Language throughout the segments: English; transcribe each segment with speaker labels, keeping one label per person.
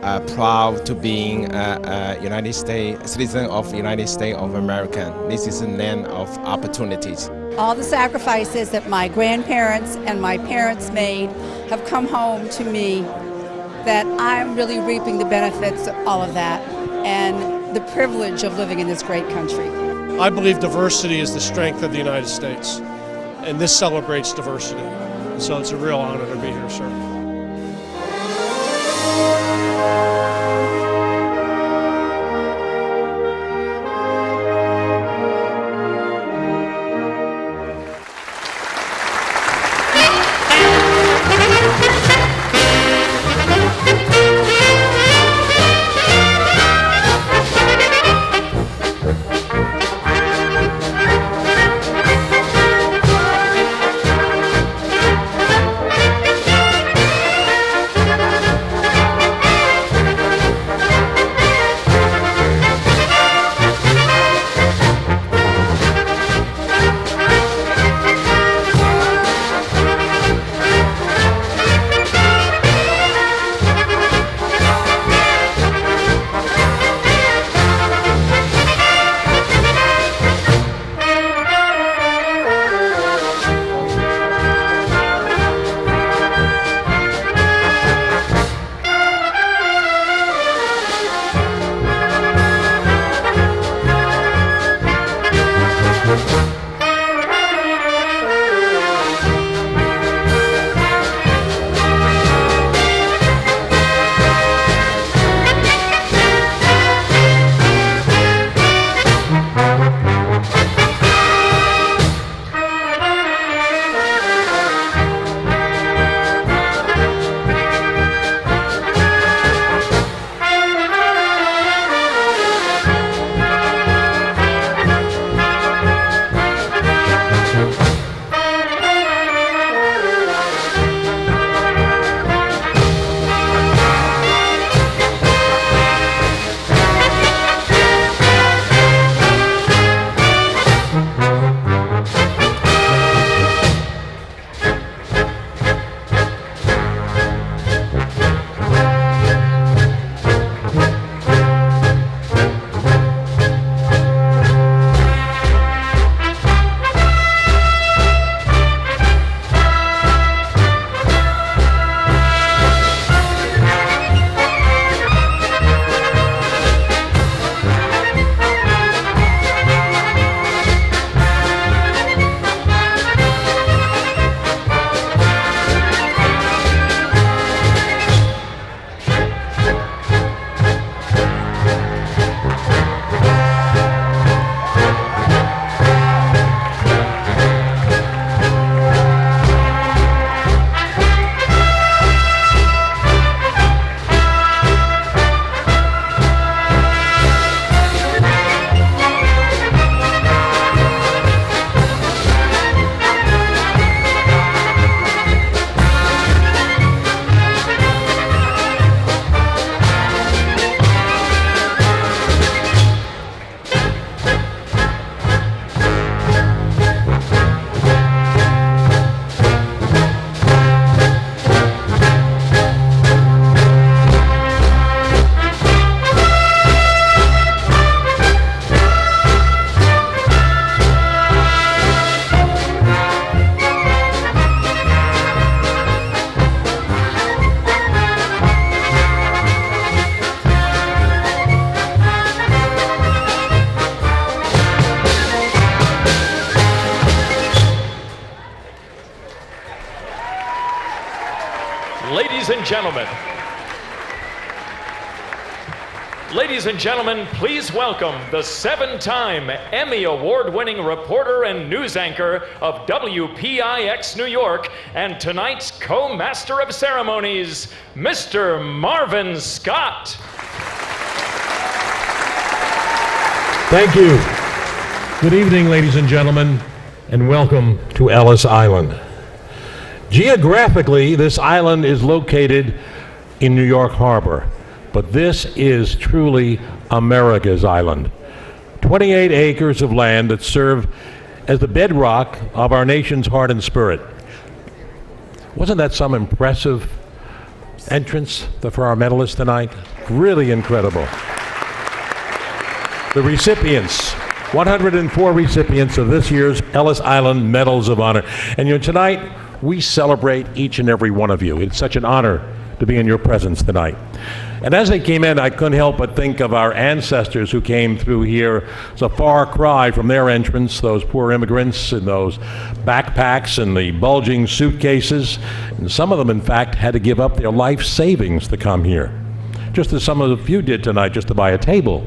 Speaker 1: proud to being a United States citizen of United States of America. This is a land of opportunities.
Speaker 2: All the sacrifices that my grandparents and my parents made have come home to me, that I'm really reaping the benefits of all of that and the privilege of living in this great country.
Speaker 3: I believe diversity is the strength of the United States, and this celebrates diversity. So it's a real honor to be here, sir.
Speaker 4: Ladies and gentlemen, please welcome the 7-time Emmy Award-winning reporter and news anchor of WPIX New York and tonight's co-master of ceremonies, Mr. Marvin Scott.
Speaker 5: Thank you. Good evening, ladies and gentlemen, and welcome to Ellis Island. Geographically, this island is located in New York Harbor, but this is truly America's island. 28 acres of land that serve as the bedrock of our nation's heart and spirit. Wasn't that some impressive entrance for our medalists tonight. Really incredible. The recipients, 104 recipients of this year's Ellis Island Medals of Honor. And tonight, we celebrate each and every one of you. It's such an honor to be in your presence tonight. And as they came in, I couldn't help but think of our ancestors who came through here. It's a far cry from their entrance, those poor immigrants in those backpacks and the bulging suitcases. And some of them, in fact, had to give up their life savings to come here, just as some of you did tonight, just to buy a table.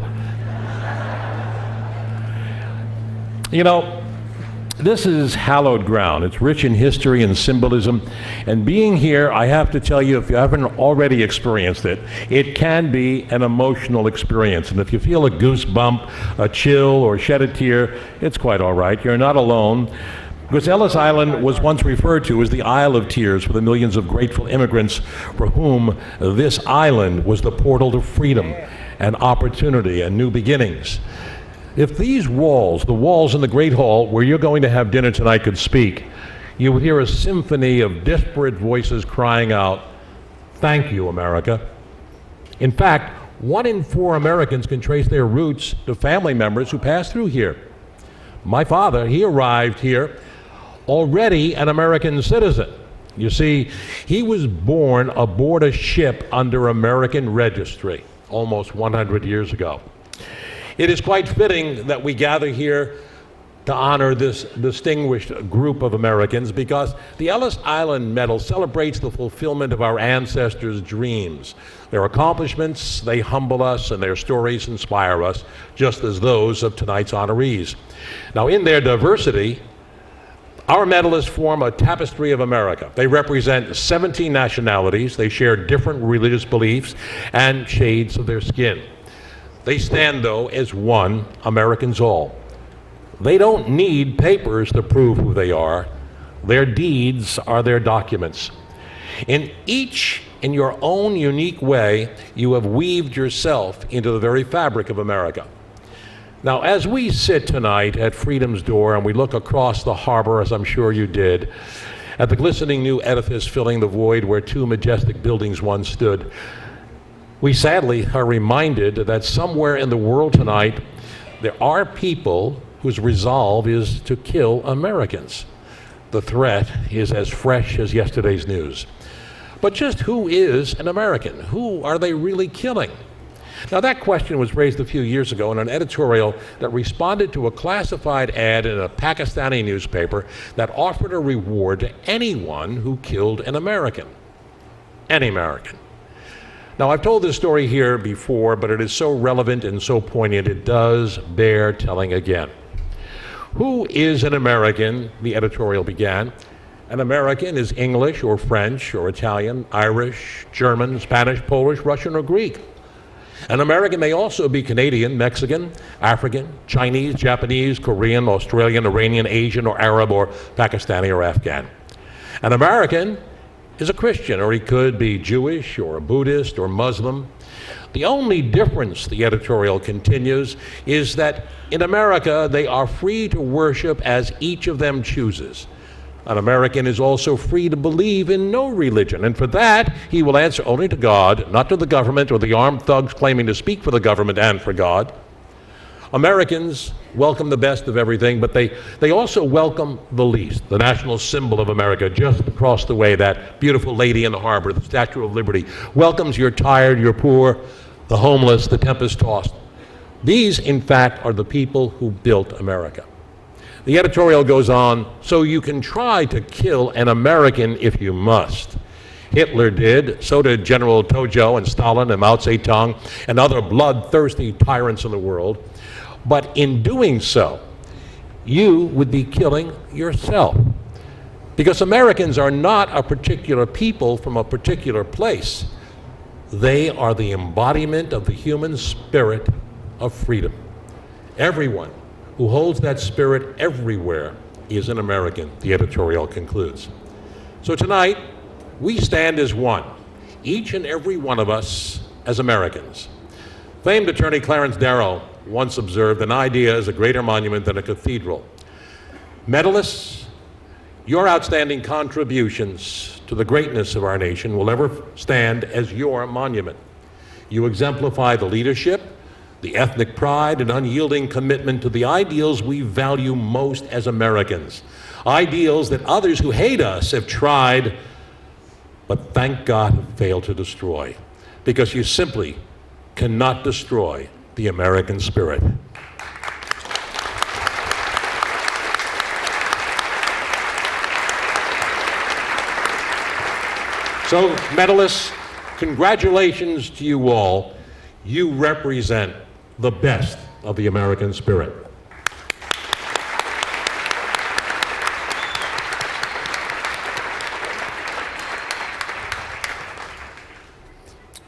Speaker 5: This is hallowed ground. It's rich in history and symbolism. And being here, I have to tell you, if you haven't already experienced it, it can be an emotional experience. And if you feel a goosebump, a chill, or shed a tear, it's quite all right. You're not alone. Because Ellis Island was once referred to as the Isle of Tears for the millions of grateful immigrants for whom this island was the portal to freedom and opportunity and new beginnings. If these walls, the walls in the Great Hall where you're going to have dinner tonight, could speak, you would hear a symphony of disparate voices crying out, "Thank you, America." In fact, 1 in 4 Americans can trace their roots to family members who passed through here. My father, he arrived here already an American citizen. You see, he was born aboard a ship under American registry almost 100 years ago. It is quite fitting that we gather here to honor this distinguished group of Americans, because the Ellis Island Medal celebrates the fulfillment of our ancestors' dreams. Their accomplishments, they humble us, and their stories inspire us, just as those of tonight's honorees. Now, in their diversity, our medalists form a tapestry of America. They represent 17 nationalities. They share different religious beliefs and shades of their skin. They stand, though, as one, Americans all. They don't need papers to prove who they are. Their deeds are their documents. In your own unique way, you have weaved yourself into the very fabric of America. Now, as we sit tonight at Freedom's door and we look across the harbor, as I'm sure you did, at the glistening new edifice filling the void where 2 majestic buildings once stood, we sadly are reminded that somewhere in the world tonight, there are people whose resolve is to kill Americans. The threat is as fresh as yesterday's news. But just who is an American? Who are they really killing? Now, that question was raised a few years ago in an editorial that responded to a classified ad in a Pakistani newspaper that offered a reward to anyone who killed an American. Any American. Now, I've told this story here before, but it is so relevant and so poignant, it does bear telling again. Who is an American? The editorial began. An American is English or French or Italian, Irish, German, Spanish, Polish, Russian, or Greek. An American may also be Canadian, Mexican, African, Chinese, Japanese, Korean, Australian, Iranian, Asian, or Arab, or Pakistani, or Afghan. An American is a Christian, or he could be Jewish, or a Buddhist, or Muslim. The only difference, the editorial continues, is that in America they are free to worship as each of them chooses. An American is also free to believe in no religion, and for that he will answer only to God, not to the government or the armed thugs claiming to speak for the government and for God. Americans welcome the best of everything, but they also welcome the least. The national symbol of America, just across the way, that beautiful lady in the harbor, the Statue of Liberty, welcomes your tired, your poor, the homeless, the tempest-tossed. These, in fact, are the people who built America. The editorial goes on, so you can try to kill an American if you must. Hitler did, so did General Tojo and Stalin and Mao Zedong and other bloodthirsty tyrants in the world. But in doing so, you would be killing yourself. Because Americans are not a particular people from a particular place. They are the embodiment of the human spirit of freedom. Everyone who holds that spirit everywhere is an American, the editorial concludes. So tonight, we stand as one, each and every one of us as Americans. Famed attorney Clarence Darrow once observed, an idea is a greater monument than a cathedral. Medalists, your outstanding contributions to to the greatness of our nation will ever stand as your monument. You exemplify the leadership, the ethnic pride, and unyielding commitment to the ideals we value most as Americans. Ideals that others who hate us have tried, but thank God have failed to destroy, because you simply cannot destroy the American spirit. So, medalists, congratulations to you all. You represent the best of the American spirit.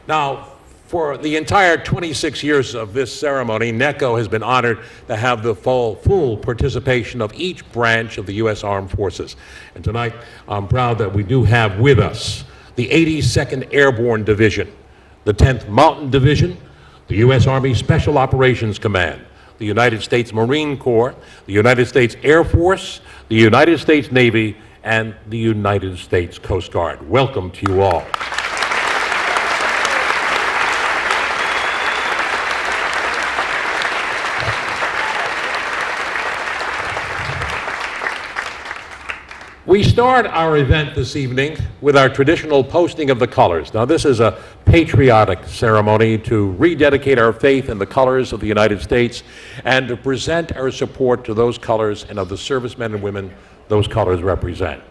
Speaker 5: Now, for the entire 26 years of this ceremony, NECO has been honored to have the full participation of each branch of the U.S. Armed Forces. And tonight, I'm proud that we do have with us the 82nd Airborne Division, the 10th Mountain Division, the U.S. Army Special Operations Command, the United States Marine Corps, the United States Air Force, the United States Navy, and the United States Coast Guard. Welcome to you all. We start our event this evening with our traditional posting of the colors. Now, this is a patriotic ceremony to rededicate our faith in the colors of the United States and to present our support to those colors and of the servicemen and women those colors represent.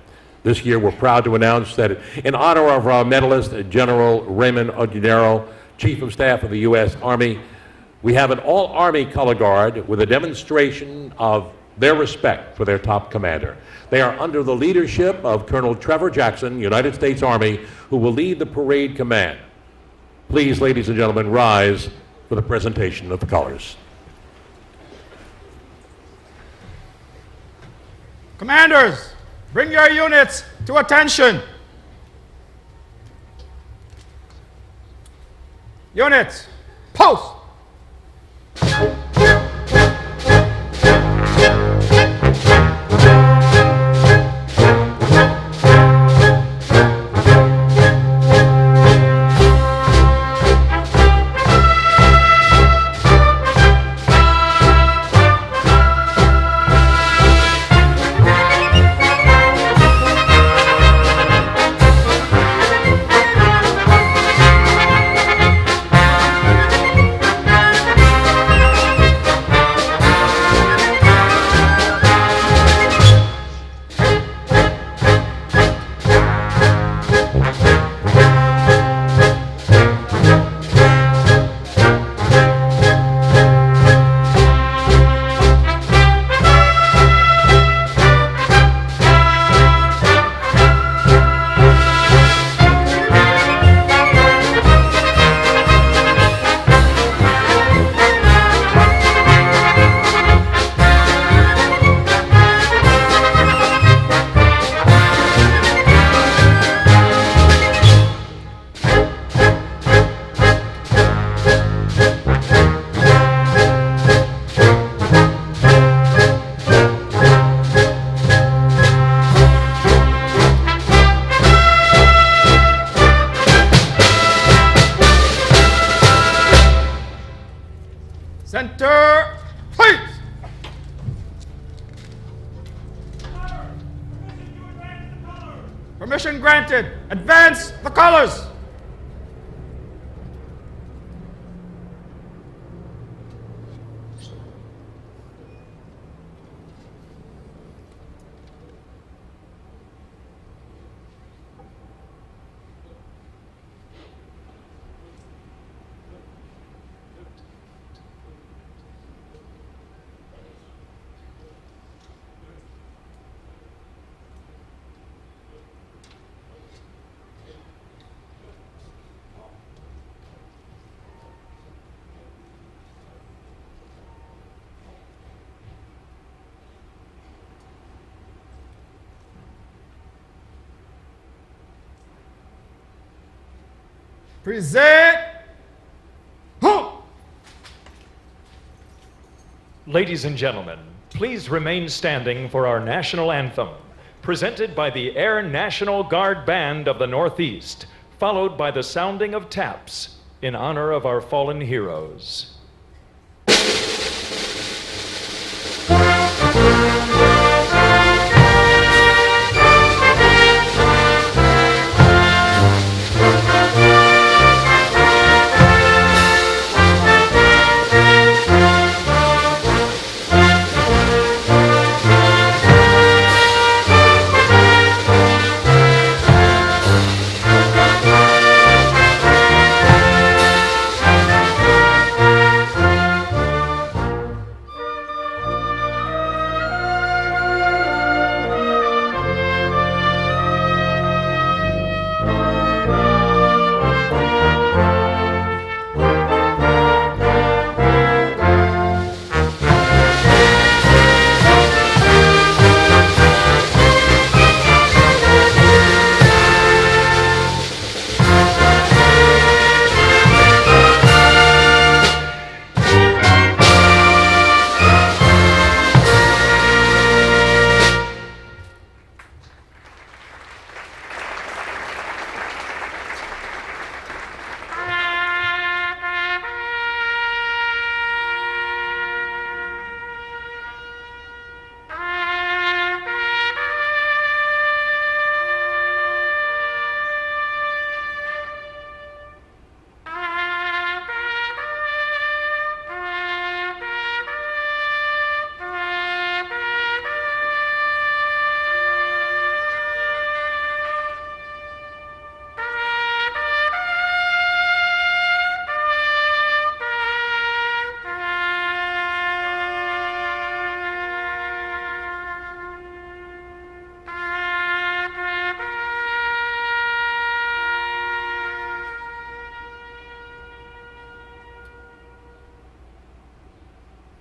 Speaker 5: This year, we're proud to announce that in honor of our medalist, General Raymond Odierno, Chief of Staff of the U.S. Army, we have an all-Army color guard with a demonstration of their respect for their top commander. They are under the leadership of Colonel Trevor Jackson, United States Army, who will lead the parade command. Please, ladies and gentlemen, rise for the presentation of the colors.
Speaker 6: Commanders, bring your units to attention. Units, post! Center, please! Permission granted. Advance the colors! Present.
Speaker 4: Ladies and gentlemen, please remain standing for our national anthem. presented by the Air National Guard Band of the Northeast, followed by the sounding of taps in honor of our fallen heroes.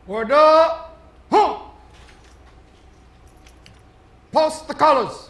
Speaker 6: Order! Huh! Post the colors!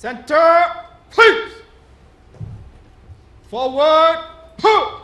Speaker 6: Center, please! Forward, huh!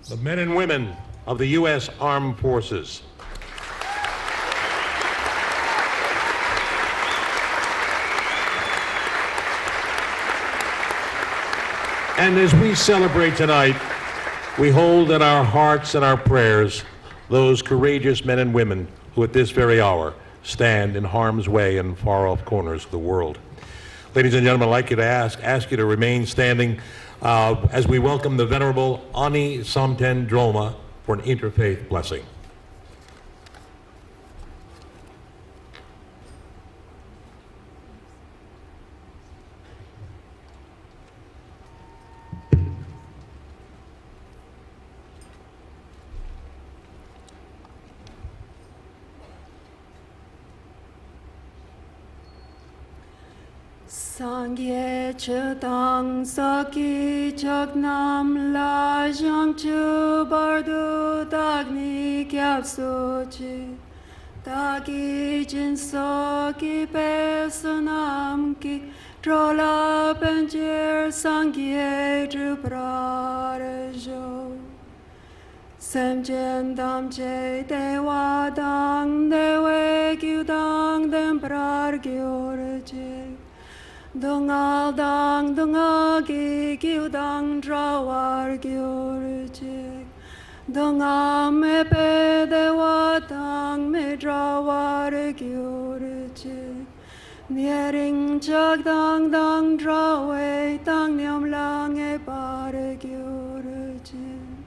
Speaker 5: the men and women of the U.S. Armed Forces. And as we celebrate tonight, we hold in our hearts and our prayers those courageous men and women who at this very hour stand in harm's way in far-off corners of the world. Ladies and gentlemen, I'd like you to ask you to remain standing as we welcome the Venerable Ani Samten Droma for an interfaith blessing.
Speaker 7: Sangye chedang saki chagnam la jang chu bardu dagni kyab sochi dagi jin so ki pesunam ki drola benjir sangye dru prarejo semjen dam che dewa dang dewe gyu dang dem prar gyorje Dungal dang dungagi giu dang drawar giurjik Dunga me pe dewa dang me drawar giurjik Niering chak dang dang drawe dang nyam lang e bare giurjik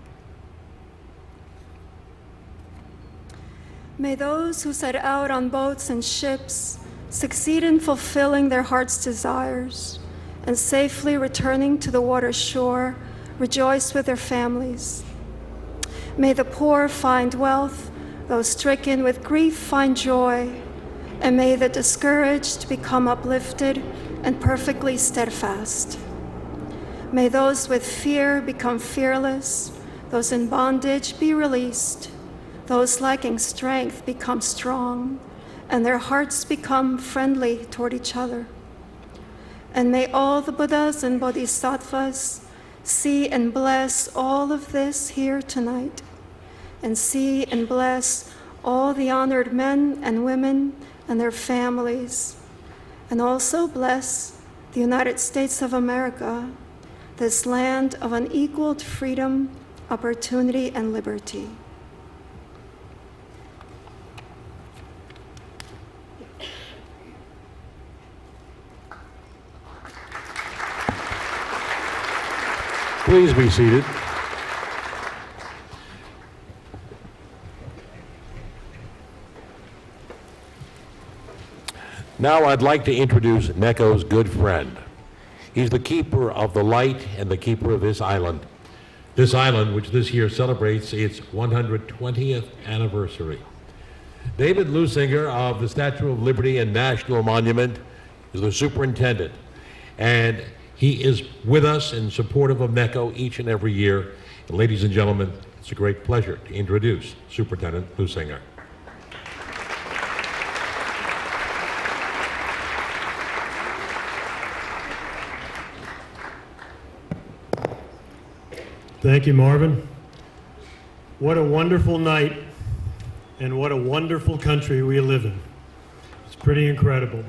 Speaker 7: May those who set out on boats and ships succeed in fulfilling their heart's desires, and safely returning to the water shore, rejoice with their families. May the poor find wealth, those stricken with grief find joy, and may the discouraged become uplifted and perfectly steadfast. May those with fear become fearless, those in bondage be released, those lacking strength become strong, and their hearts become friendly toward each other. And may all the Buddhas and Bodhisattvas see and bless all of this here tonight, and see and bless all the honored men and women and their families, and also bless the United States of America, this land of unequaled freedom, opportunity, and liberty.
Speaker 5: Please be seated. Now I'd like to introduce Neko's good friend. He's the keeper of the light and the keeper of this island. This island, which this year celebrates its 120th anniversary. David Lusinger of the Statue of Liberty and National Monument is the superintendent, and he is with us and supportive of Neko each and every year. And ladies and gentlemen, it's a great pleasure to introduce Superintendent Lusinger.
Speaker 8: Thank you, Marvin. What a wonderful night, and what a wonderful country we live in. It's pretty incredible.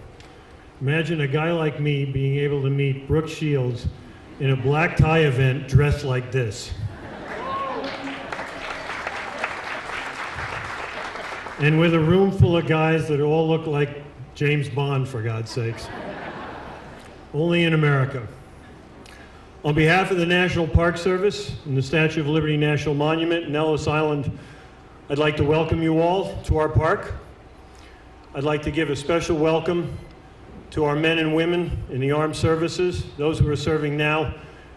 Speaker 8: Imagine a guy like me being able to meet Brooke Shields in a black tie event dressed like this. And with a room full of guys that all look like James Bond, for God's sakes. Only in America. On behalf of the National Park Service and the Statue of Liberty National Monument in Ellis Island, I'd like to welcome you all to our park. I'd like to give a special welcome to our men and women in the armed services, those who are serving now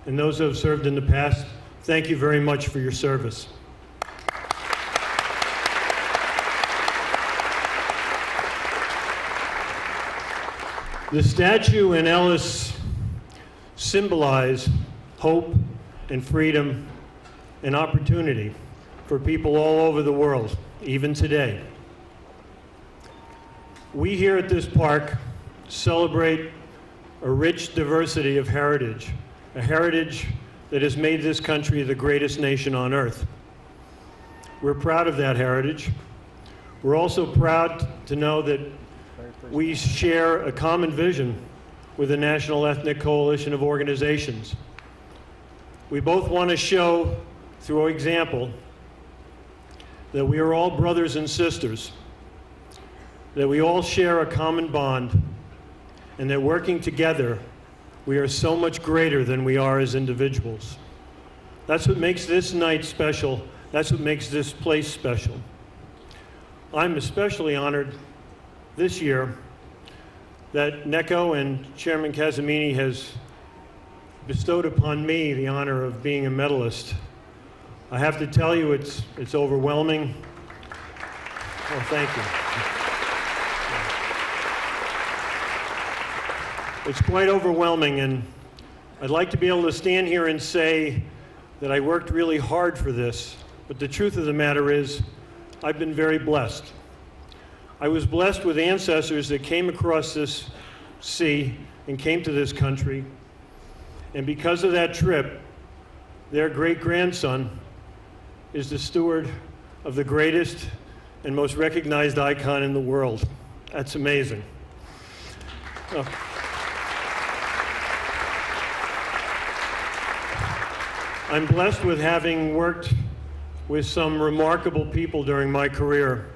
Speaker 8: and those who have served in the past. Thank you very much for your service. The statue and Ellis symbolize hope and freedom and opportunity for people all over the world, even today. We here at this park celebrate a rich diversity of heritage, a heritage that has made this country the greatest nation on earth. We're proud of that heritage. We're also proud to know that we share a common vision with the National Ethnic Coalition of Organizations. We both want to show through our example that we are all brothers and sisters, that we all share a common bond, and that working together, we are so much greater than we are as individuals. That's what makes this night special. That's what makes this place special. I'm especially honored this year that NECO and Chairman Casamini has bestowed upon me the honor of being a medalist. I have to tell you, it's overwhelming. Oh, thank you. It's quite overwhelming, and I'd like to be able to stand here and say that I worked really hard for this, but the truth of the matter is, I've been very blessed. I was blessed with ancestors that came across this sea and came to this country, and because of that trip, their great-grandson is the steward of the greatest and most recognized icon in the world. That's amazing. I'm blessed with having worked with some remarkable people during my career,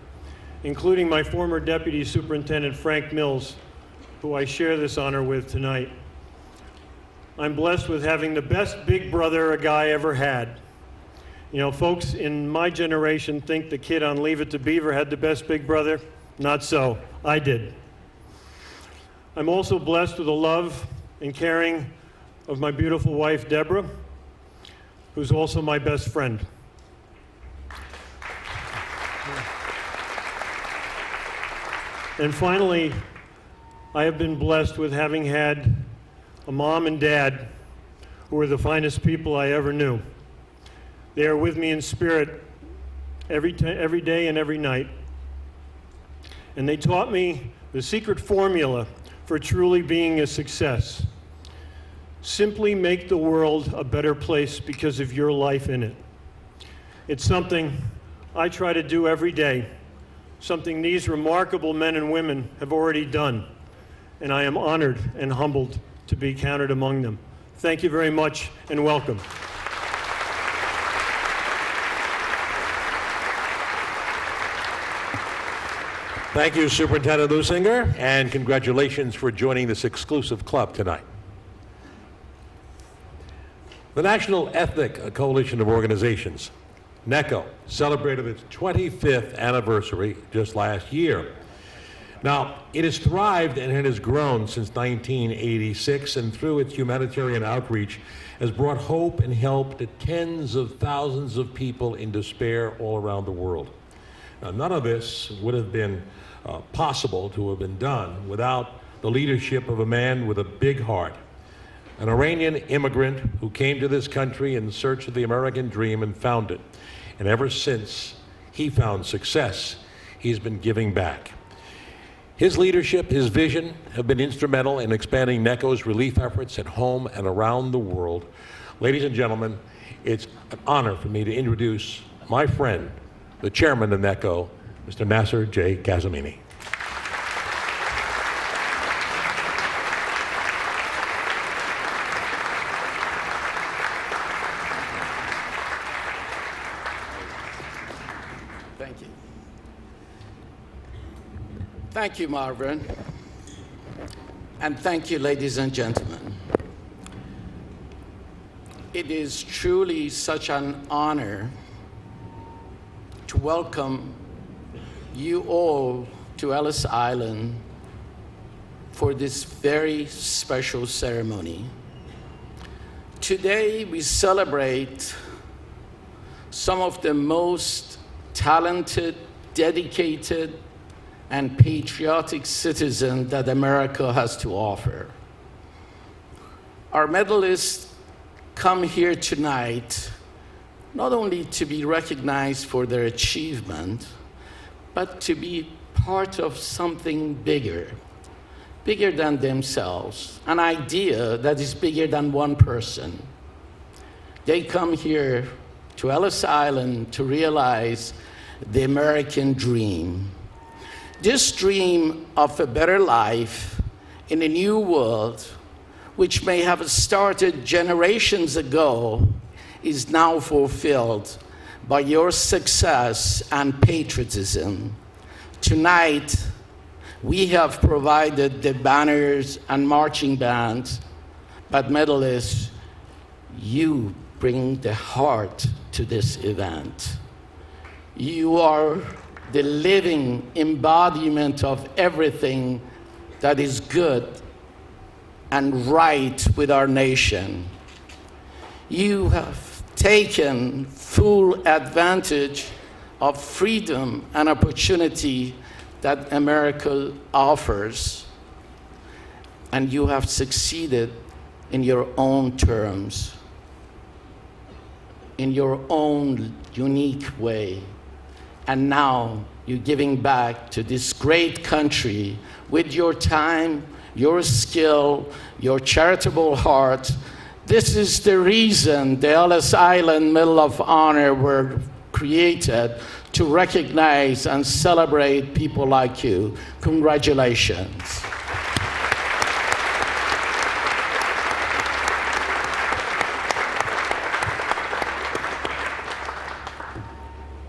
Speaker 8: including my former Deputy Superintendent Frank Mills, who I share this honor with tonight. I'm blessed with having the best big brother a guy ever had. You know, folks in my generation think the kid on Leave It to Beaver had the best big brother. Not so. I did. I'm also blessed with the love and caring of my beautiful wife, Deborah, who's also my best friend. And finally, I have been blessed with having had a mom and dad who are the finest people I ever knew. They are with me in spirit every day and every night. And they taught me the secret formula for truly being a success. Simply make the world a better place because of your life in it. It's something I try to do every day, something these remarkable men and women have already done, and I am honored and humbled to be counted among them. Thank you very much, and welcome.
Speaker 5: Thank you, Superintendent Lusinger, and congratulations for joining this exclusive club tonight. The National Ethnic Coalition of Organizations, NECO, celebrated its 25th anniversary just last year. Now, it has thrived and it has grown since 1986, and through its humanitarian outreach has brought hope and help to tens of thousands of people in despair all around the world. Now, none of this would have been possible to have been done without the leadership of a man with a big heart, an Iranian immigrant who came to this country in search of the American dream and found it. And ever since he found success, he's been giving back. His leadership, his vision have been instrumental in expanding NECO's relief efforts at home and around the world. Ladies and gentlemen, it's an honor for me to introduce my friend, the chairman of NECO, Mr. Nasser J. Casamini.
Speaker 9: Thank you. Thank you, Marvin. And thank you, ladies and gentlemen. It is truly such an honor to welcome you all to Ellis Island for this very special ceremony. Today we celebrate some of the most talented, dedicated, and patriotic citizens that America has to offer. Our medalists come here tonight not only to be recognized for their achievement, but to be part of something bigger than themselves, an idea that is bigger than one person. They come here to Ellis Island to realize the American dream. This dream of a better life in a new world, which may have started generations ago, is now fulfilled by your success and patriotism. Tonight, we have provided the banners and marching bands, but medalists, you bring the heart to this event. You are the living embodiment of everything that is good and right with our nation. You have taken full advantage of freedom and opportunity that America offers, and you have succeeded in your own terms, in your own unique way. And now you're giving back to this great country with your time, your skill, your charitable heart. This is the reason the Ellis Island Medal of Honor were created, to recognize and celebrate people like you. Congratulations.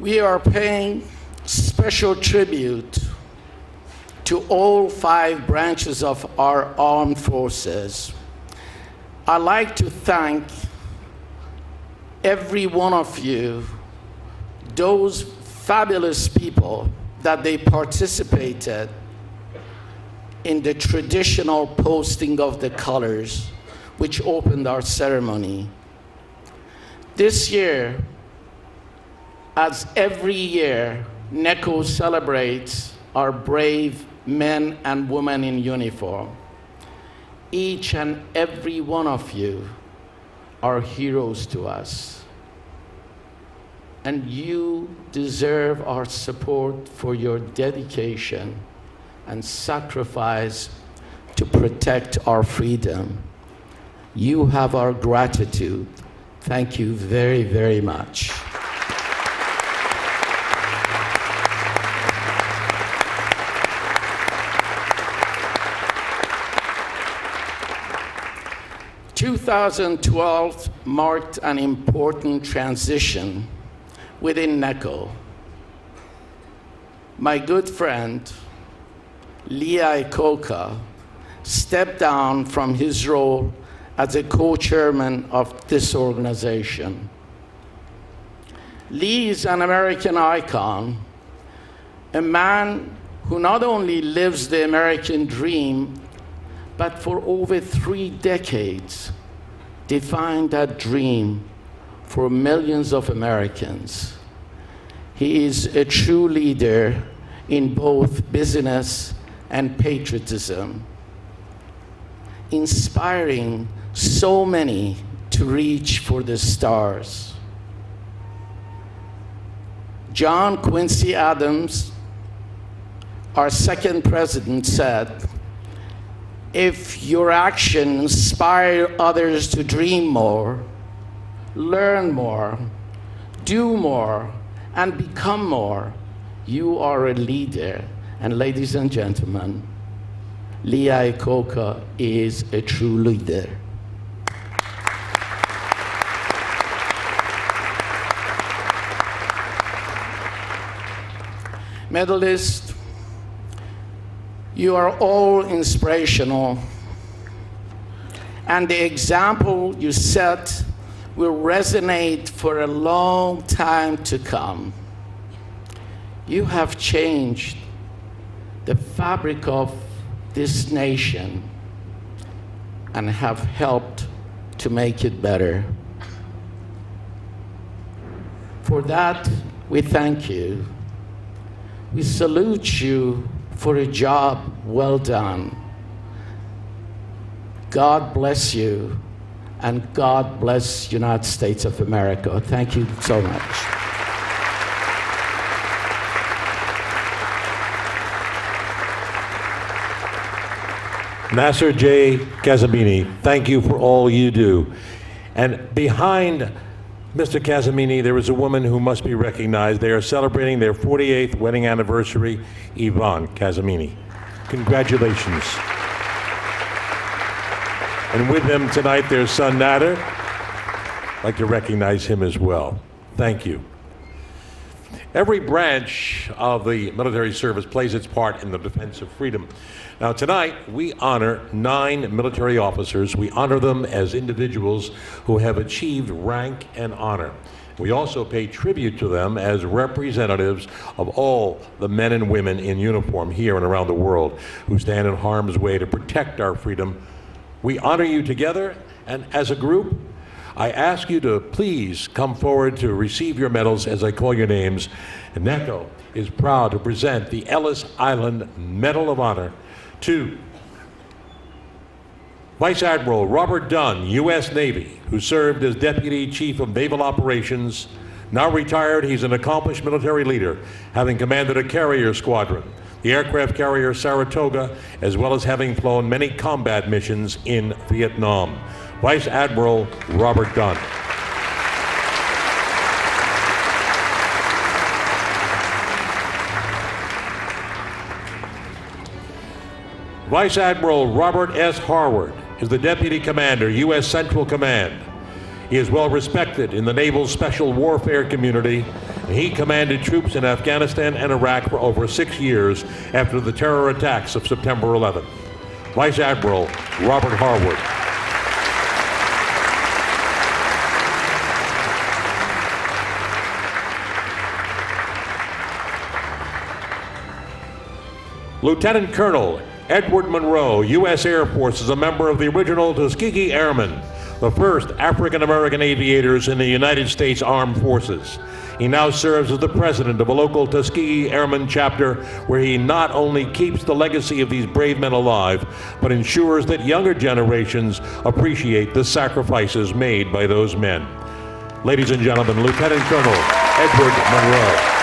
Speaker 9: We are paying special tribute to all 5 branches of our armed forces. I'd like to thank every one of you, those fabulous people that they participated in the traditional posting of the colors, which opened our ceremony. This year, as every year, NECO celebrates our brave men and women in uniform. Each and every one of you are heroes to us. And you deserve our support for your dedication and sacrifice to protect our freedom. You have our gratitude. Thank you very, very much. " 2012 marked an important transition within NECO. My good friend, Lee Iacocca, stepped down from his role as a co-chairman of this organization. Lee is an American icon, a man who not only lives the American dream, but for over 3 decades defined that dream for millions of Americans. He is a true leader in both business and patriotism, inspiring so many to reach for the stars. John Quincy Adams, our second president, said, "If your actions inspire others to dream more, learn more, do more, and become more, you are a leader." And ladies and gentlemen, Lee Iacocca is a true leader. Medalists, you are all inspirational, and the example you set will resonate for a long time to come. You have changed the fabric of this nation and have helped to make it better. For that, we thank you. We salute you for a job well done. God bless you, and God bless United States of America. Thank you so much.
Speaker 5: Nasser J. Kazabini, thank you for all you do. And behind Mr. Casamini, there is a woman who must be recognized. They are celebrating their 48th wedding anniversary, Yvonne Casamini. Congratulations. And with them tonight, their son, Nader. I'd like to recognize him as well. Thank you. Every branch of the military service plays its part in the defense of freedom. Now, tonight, we honor 9 military officers. We honor them as individuals who have achieved rank and honor. We also pay tribute to them as representatives of all the men and women in uniform here and around the world who stand in harm's way to protect our freedom. We honor you together, and as a group, I ask you to please come forward to receive your medals as I call your names. And NECO is proud to present the Ellis Island Medal of Honor to Vice Admiral Robert Dunn, U.S. Navy, who served as Deputy Chief of Naval Operations. Now retired, he's an accomplished military leader, having commanded a carrier squadron, the aircraft carrier Saratoga, as well as having flown many combat missions in Vietnam. Vice Admiral Robert Dunn. Vice Admiral Robert S. Harward is the Deputy Commander, U.S. Central Command. He is well respected in the Naval Special Warfare community, and he commanded troops in Afghanistan and Iraq for over 6 years after the terror attacks of September 11th. Vice Admiral Robert Harward. Lieutenant Colonel Edward Monroe, U.S. Air Force, is a member of the original Tuskegee Airmen, the first African-American aviators in the United States Armed Forces. He now serves as the president of a local Tuskegee Airmen chapter where he not only keeps the legacy of these brave men alive, but ensures that younger generations appreciate the sacrifices made by those men. Ladies and gentlemen, Lieutenant Colonel Edward Monroe.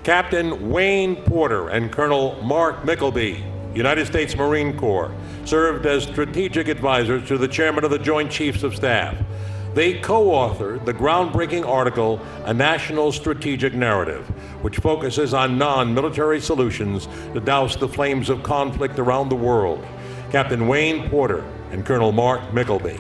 Speaker 5: Captain Wayne Porter and Colonel Mark Mickleby, United States Marine Corps, served as strategic advisors to the Chairman of the Joint Chiefs of Staff. They co-authored the groundbreaking article, A National Strategic Narrative, which focuses on non-military solutions to douse the flames of conflict around the world. Captain Wayne Porter and Colonel Mark Mickleby.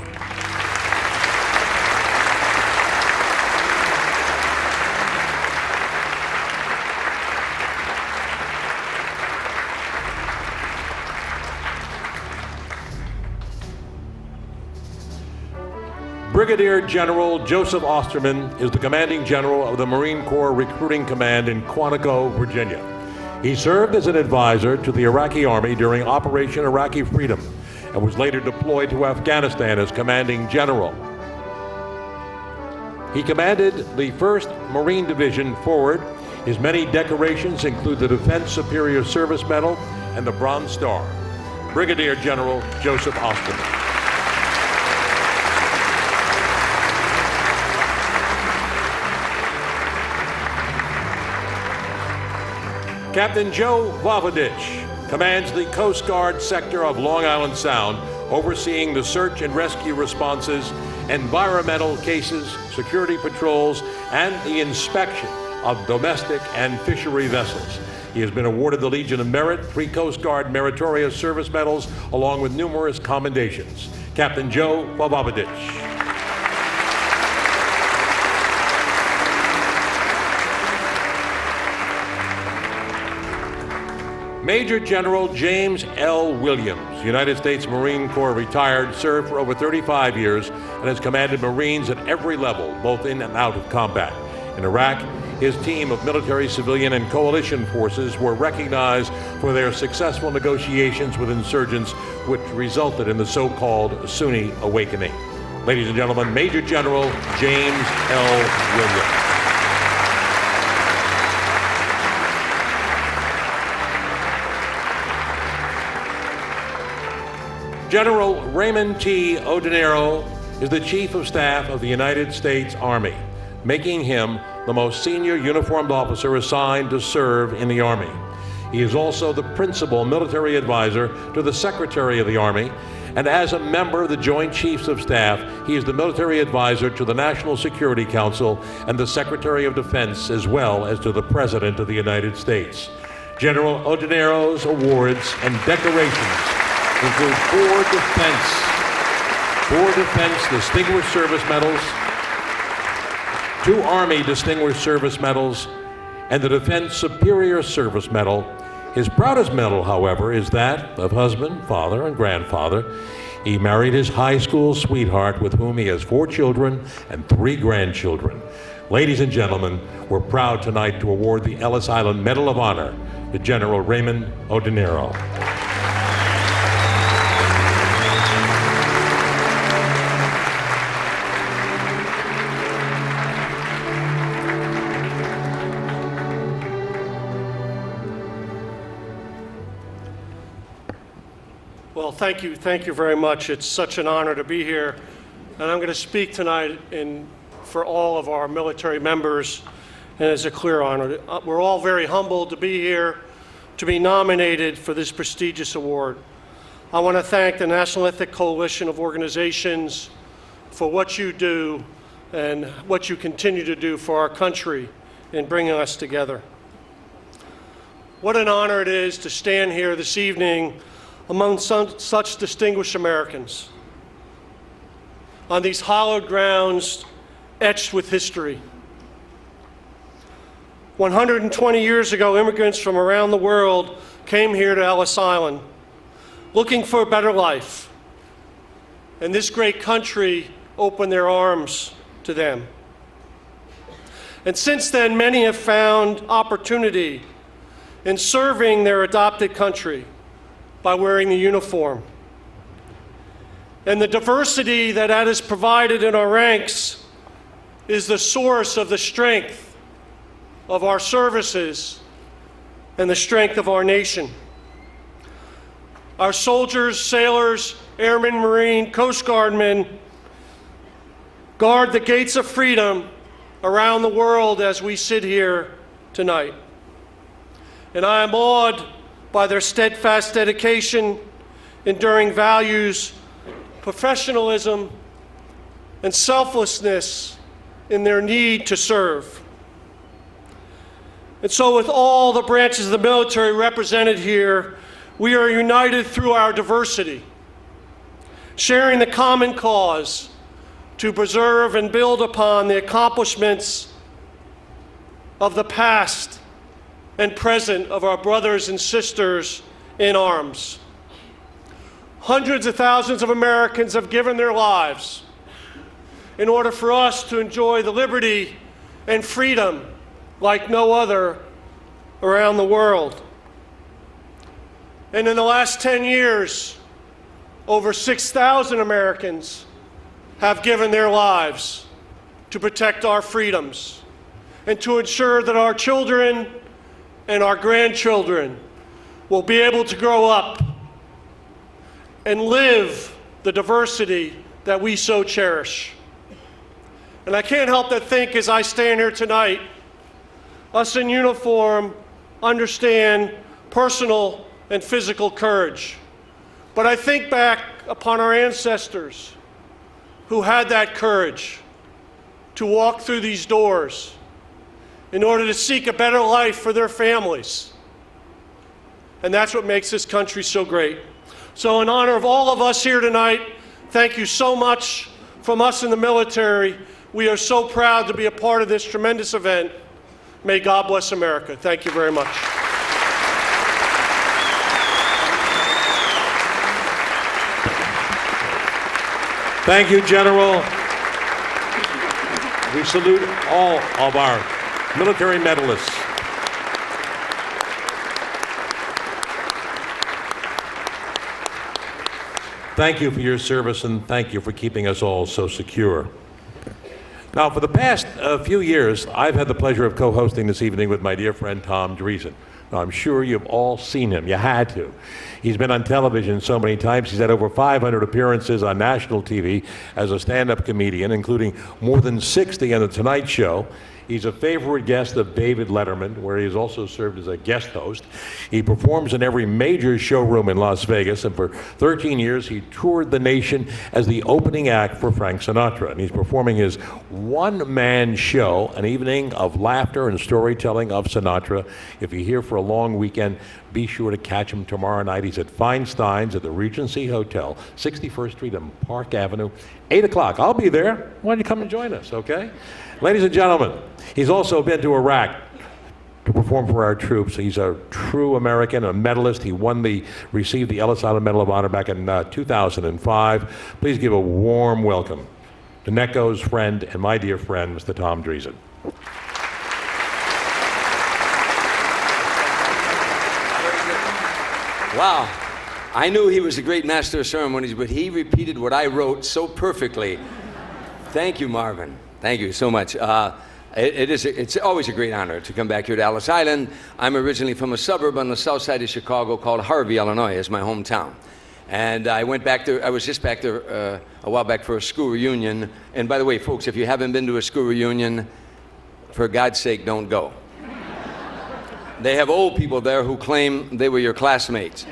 Speaker 5: Brigadier General Joseph Osterman is the commanding general of the Marine Corps Recruiting Command in Quantico, Virginia. He served as an advisor to the Iraqi Army during Operation Iraqi Freedom and was later deployed to Afghanistan as commanding general. He commanded the 1st Marine Division forward. His many decorations include the Defense Superior Service Medal and the Bronze Star. Brigadier General Joseph Osterman. Captain Joe Vavadich commands the Coast Guard sector of Long Island Sound, overseeing the search and rescue responses, environmental cases, security patrols, and the inspection of domestic and fishery vessels. He has been awarded the Legion of Merit, 3 Coast Guard Meritorious Service Medals, along with numerous commendations. Captain Joe Vavadich. Major General James L. Williams, United States Marine Corps retired, served for over 35 years, and has commanded Marines at every level, both in and out of combat. In Iraq, his team of military, civilian, and coalition forces were recognized for their successful negotiations with insurgents, which resulted in the so-called Sunni Awakening. Ladies and gentlemen, Major General James L. Williams. General Raymond T. Odinero is the Chief of Staff of the United States Army, making him the most senior uniformed officer assigned to serve in the Army. He is also the principal military advisor to the Secretary of the Army, and as a member of the Joint Chiefs of Staff, he is the military advisor to the National Security Council and the Secretary of Defense, as well as to the President of the United States. General Odinero's awards and decorations include four Defense Distinguished Service Medals, 2 Army Distinguished Service Medals, and the Defense Superior Service Medal. His proudest medal, however, is that of husband, father, and grandfather. He married his high school sweetheart, with whom he has 4 children and 3 grandchildren. Ladies and gentlemen, we're proud tonight to award the Ellis Island Medal of Honor to General Raymond Odinero.
Speaker 3: Well, thank you very much. It's such an honor to be here. And I'm going to speak tonight for all of our military members, and it's a clear honor. We're all very humbled to be here, to be nominated for this prestigious award. I want to thank the National Ethnic Coalition of Organizations for what you do and what you continue to do for our country in bringing us together. What an honor it is to stand here this evening among such distinguished Americans on these hallowed grounds etched with history. 120 years ago, immigrants from around the world came here to Ellis Island looking for a better life, and this great country opened their arms to them. And since then, many have found opportunity in serving their adopted country by wearing the uniform. And the diversity that is provided in our ranks is the source of the strength of our services and the strength of our nation. Our soldiers, sailors, airmen, Marine, Coast Guardmen guard the gates of freedom around the world as we sit here tonight. And I am awed by their steadfast dedication, enduring values, professionalism, and selflessness in their need to serve. And so with all the branches of the military represented here, we are united through our diversity, sharing the common cause to preserve and build upon the accomplishments of the past and present of our brothers and sisters in arms. Hundreds of thousands of Americans have given their lives in order for us to enjoy the liberty and freedom like no other around the world. And in the last 10 years, over 6,000 Americans have given their lives to protect our freedoms and to ensure that our children and our grandchildren will be able to grow up and live the diversity that we so cherish. And I can't help but think as I stand here tonight, us in uniform understand personal and physical courage. But I think back upon our ancestors who had that courage to walk through these doors in order to seek a better life for their families. And that's what makes this country so great. So in honor of all of us here tonight, thank you so much from us in the military. We are so proud to be a part of this tremendous event. May God bless America. Thank you very much.
Speaker 5: Thank you, General. We salute all of our military medalists. Thank you for your service, and thank you for keeping us all so secure. Now, for the past few years, I've had the pleasure of co-hosting this evening with my dear friend Tom Dreesen. I'm sure you've all seen him. You had to. He's been on television so many times. He's had over 500 appearances on national TV as a stand-up comedian, including more than 60 on The Tonight Show. He's a favorite guest of David Letterman, where he has also served as a guest host. He performs in every major showroom in Las Vegas, and for 13 years he toured the nation as the opening act for Frank Sinatra. And he's performing his one-man show, an evening of laughter and storytelling of Sinatra. If you're here for a long weekend, be sure to catch him tomorrow night. He's at Feinstein's at the Regency Hotel, 61st Street and Park Avenue, 8 o'clock. I'll be there. Why don't you come and join us, okay? Ladies and gentlemen, he's also been to Iraq to perform for our troops. He's a true American, a medalist. He received the Ellis Island Medal of Honor back in 2005. Please give a warm welcome to Necco's friend and my dear friend, Mr. Tom Dreesen.
Speaker 10: Wow. I knew he was a great master of ceremonies, but he repeated what I wrote so perfectly. Thank you, Marvin. Thank you so much. It's always a great honor to come back here to Ellis Island. I'm originally from a suburb on the south side of Chicago called Harvey, Illinois, is my hometown. And I went back there, I was just back there a while back for a school reunion. And by the way, folks, if you haven't been to a school reunion, for God's sake, don't go. They have old people there who claim they were your classmates.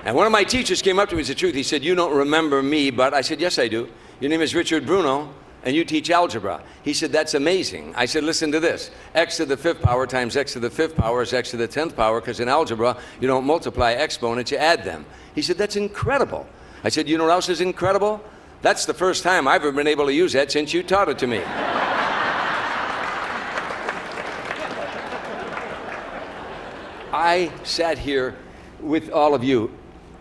Speaker 10: And one of my teachers came up to me and said, "Truth," he said, "You don't remember me," but I said, "Yes, I do. Your name is Richard Bruno, and you teach algebra." He said, "That's amazing." I said, "Listen to this. X to the 5th power times X to the 5th power is X to the 10th power, because in algebra, you don't multiply exponents, you add them." He said, "That's incredible." I said, "You know what else is incredible? That's the first time I've ever been able to use that since you taught it to me." I sat here with all of you,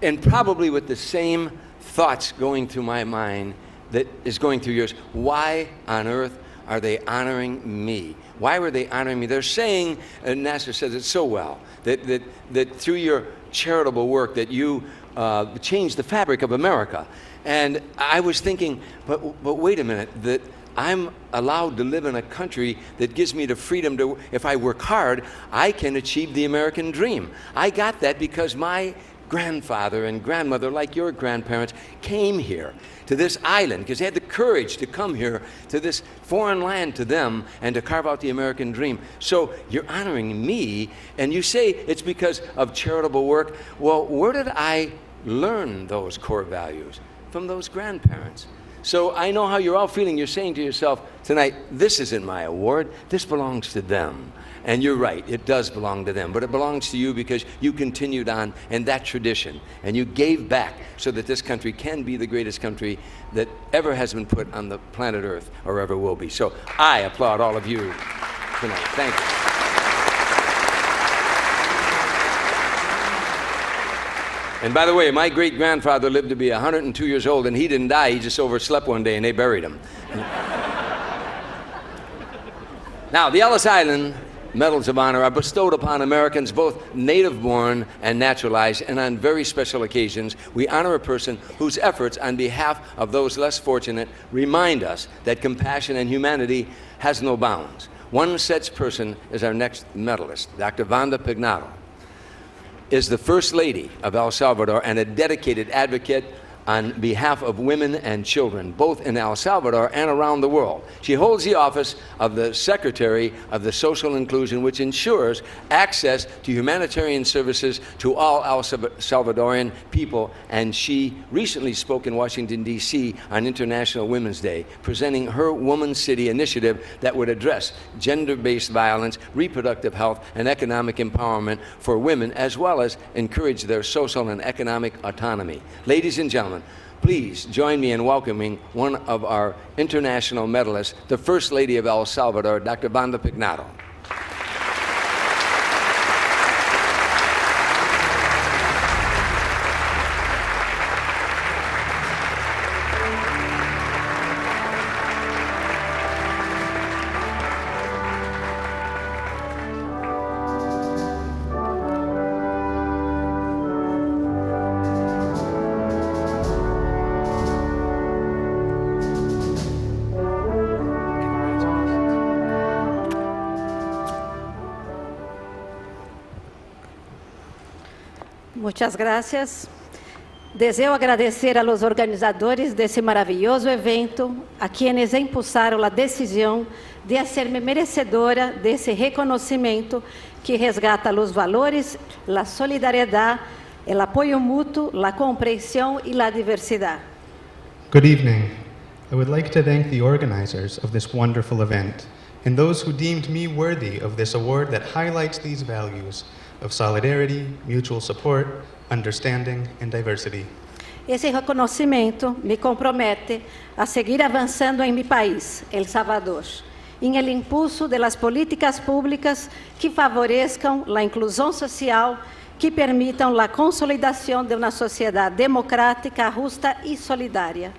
Speaker 10: and probably with the same thoughts going through my mind that is going through yours. Why on earth are they honoring me? Why were they honoring me? They're saying, and NASA says it so well, that through your charitable work that you changed the fabric of America. And I was thinking, but wait a minute, that I'm allowed to live in a country that gives me the freedom to, if I work hard, I can achieve the American dream. I got that because my grandfather and grandmother, like your grandparents, came here to this island because they had the courage to come here to this foreign land to them and to carve out the American dream. So you're honoring me, and you say it's because of charitable work. Well, where did I learn those core values? From those grandparents. So I know how you're all feeling. You're saying to yourself tonight, this isn't my award, this belongs to them. And you're right, it does belong to them, but it belongs to you because you continued on in that tradition and you gave back so that this country can be the greatest country that ever has been put on the planet Earth or ever will be. So I applaud all of you tonight. Thank you. And by the way, my great-grandfather lived to be 102 years old, and he didn't die. He just overslept one day, and they buried him. Now, the Ellis Island Medals of Honor are bestowed upon Americans, both native-born and naturalized, and on very special occasions, we honor a person whose efforts on behalf of those less fortunate remind us that compassion and humanity has no bounds. One such person is our next medalist, Dr. Vanda Pignatto. Is the First Lady of El Salvador and a dedicated advocate on behalf of women and children, both in El Salvador and around the world. She holds the office of the Secretary of the Social Inclusion, which ensures access to humanitarian services to all El Salvadorian people, and she recently spoke in Washington, D.C. on International Women's Day, presenting her Woman City initiative that would address gender-based violence, reproductive health, and economic empowerment for women, as well as encourage their social and economic autonomy. Ladies and gentlemen, please join me in welcoming one of our international medalists, the First Lady of El Salvador, Dr. Vanda Pignatto.
Speaker 11: Muchas gracias. Deseo agradecer a los organizadores desse maravilhoso evento, a quienes impulsaram a decisão de hacerme merecedora desse reconhecimento que resgata os valores, a solidariedade, o apoio mútuo, a compreensão e a diversidade.
Speaker 12: Good evening. I would like to thank the organizers of this wonderful event and those who deemed me worthy of this award that highlights these values of solidarity, mutual support, understanding, and diversity.
Speaker 11: Esse reconhecimento me compromete a seguir avançando em meu país, El Salvador, em el impulso de las políticas públicas que favoreçam a inclusão social, que permitam a consolidação de uma sociedade democrática, justa e solidária.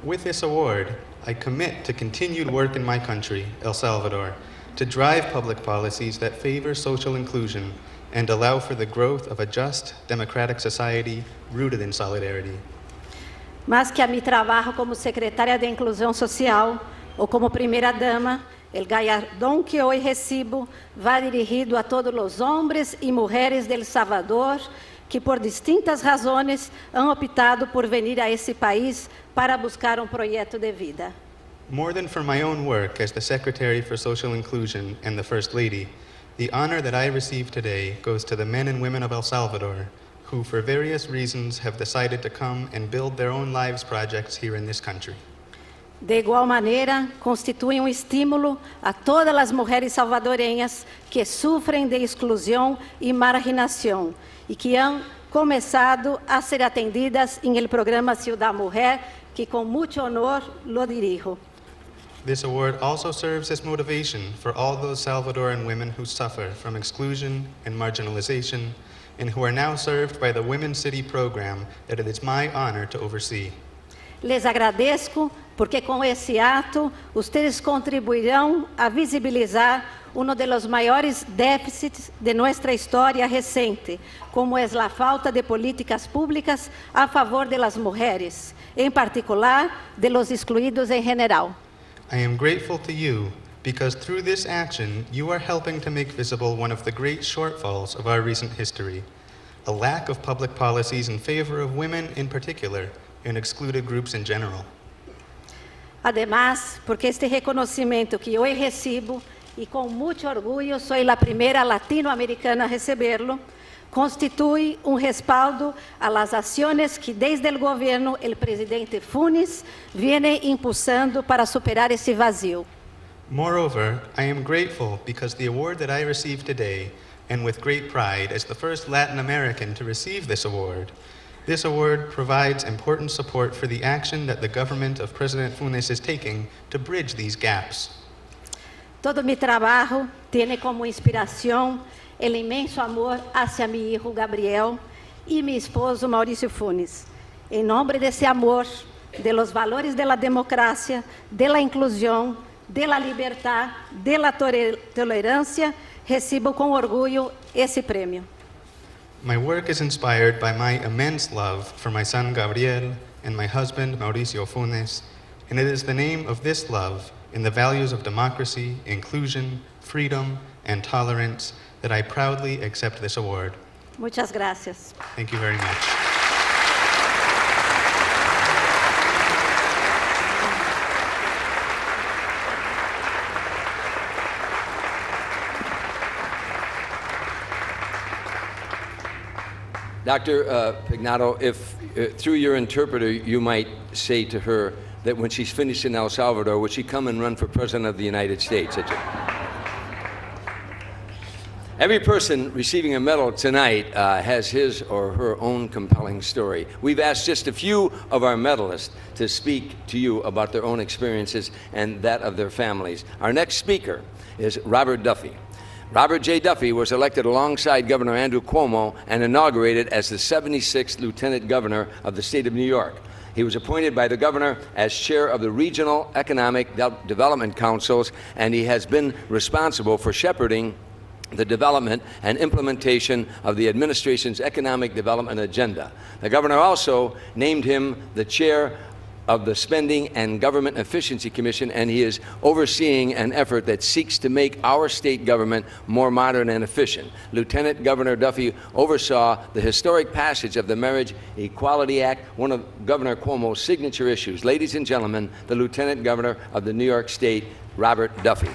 Speaker 12: With this award, I commit to continued work in my country, El Salvador, to drive public policies that favor social inclusion and allow for the growth of a just, democratic society rooted in solidarity.
Speaker 11: Mas que a mi trabalho como secretária de Inclusão Social ou como primeira-dama, o galardão que hoje recebo vai dirigido a todos os homens e mulheres de El Salvador que por distintas razões han optado por venir a esse país para buscar projeto de vida.
Speaker 12: More than for my own work as the Secretary for Social Inclusion and the First Lady, the honor that I receive today goes to the men and women of El Salvador, who for various reasons have decided to come and build their own lives projects here in this country.
Speaker 11: De igual maneira, constituem estímulo a todas as mulheres salvadorenhas que sofrem de exclusão e marginação e que han começado a ser atendidas em el programa Ciudad Mujer, que com muito honor lo dirijo.
Speaker 12: This award also serves as motivation for all those Salvadoran women who suffer from exclusion and marginalization and who are now served by the Women's City program that it is my honor to oversee.
Speaker 11: Les agradeço porque com esse ato, vocês contribuirão a visibilizar de los maiores déficits de nossa história recente, como é a falta de políticas públicas a favor de las mulheres, em particular de los excluídos em geral.
Speaker 12: I am grateful to you because through this action, you are helping to make visible one of the great shortfalls of our recent history, a lack of public policies in favor of women in particular and excluded groups in general.
Speaker 11: Además, porque este reconhecimento que hoje recebo, e com muito orgulho sou a primeira latino-americana a recebê-lo, constitui respaldo a las ações que desde o governo o presidente Funes viene impulsando para superar esse vazio.
Speaker 12: Moreover, I am grateful because the award that I receive today, and with great pride as the first Latin American to receive this award provides important support for the action that the government of President Funes is taking to bridge these gaps.
Speaker 11: Todo mi trabalho tem como inspiração o imenso amor hacia mi hijo Gabriel e mi esposo Mauricio Funes. Em nome desse amor, de los valores de la democracia, de la inclusão, de la libertad, de la tolerância, recebo com orgulho esse prêmio.
Speaker 12: My work is inspired by my immense love for my son Gabriel and my husband Mauricio Funes, and it is the name of this love in the values of democracy, inclusion, freedom, and tolerance that I proudly accept this award.
Speaker 11: Muchas gracias.
Speaker 12: Thank you very much.
Speaker 10: Dr. Pignato, if through your interpreter you might say to her that when she's finished in El Salvador, would she come and run for President of the United States? Every person receiving a medal tonight has his or her own compelling story. We've asked just a few of our medalists to speak to you about their own experiences and that of their families. Our next speaker is Robert Duffy. Robert J. Duffy was elected alongside Governor Andrew Cuomo and inaugurated as the 76th Lieutenant Governor of the state of New York. He was appointed by the governor as chair of the Regional Economic Development Councils, and he has been responsible for shepherding the development and implementation of the administration's economic development agenda. The governor also named him the chair of the Spending and Government Efficiency Commission, and he is overseeing an effort that seeks to make our state government more modern and efficient. Lieutenant Governor Duffy oversaw the historic passage of the Marriage Equality Act, one of Governor Cuomo's signature issues. Ladies and gentlemen, the Lieutenant Governor of the New York State, Robert Duffy.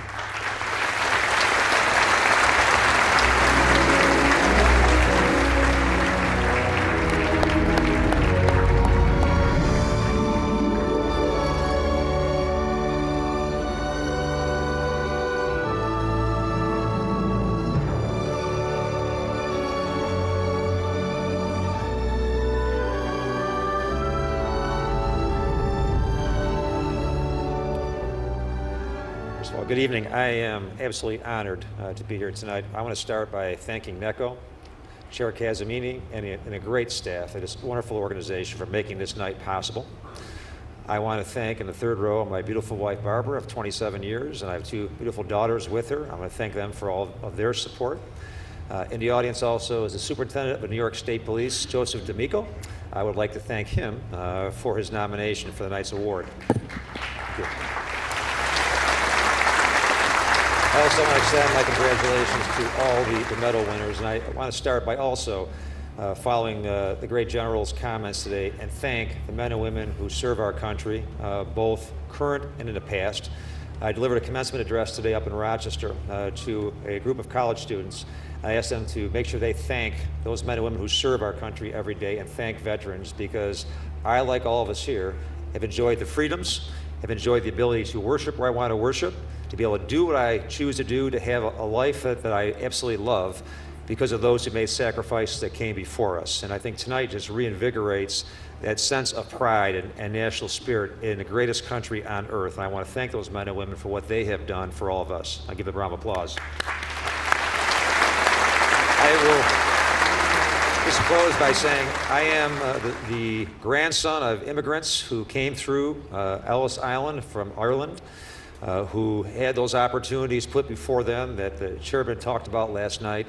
Speaker 13: Good evening. I am absolutely honored to be here tonight. I want to start by thanking NECO, Chair Casamini, and a great staff at this wonderful organization for making this night possible. I want to thank, in the third row, my beautiful wife, Barbara, of 27 years, and I have two beautiful daughters with her. I want to thank them for all of their support. In the audience also is the Superintendent of New York State Police, Joseph D'Amico. I would like to thank him for his nomination for the night's award. Thank you. I also want to extend my congratulations to all the medal winners, and I want to start by also following the great general's comments today and thank the men and women who serve our country, both current and in the past. I delivered a commencement address today up in Rochester to a group of college students. I asked them to make sure they thank those men and women who serve our country every day and thank veterans, because I, like all of us here, have enjoyed the freedoms, have enjoyed the ability to worship where I want to worship, to be able to do what I choose to do, to have a life that I absolutely love because of those who made sacrifices that came before us. And I think tonight just reinvigorates that sense of pride and national spirit in the greatest country on earth. And I want to thank those men and women for what they have done for all of us. I give them a round of applause. I will just close by saying I am the grandson of immigrants who came through Ellis Island from Ireland, who had those opportunities put before them that the chairman talked about last night.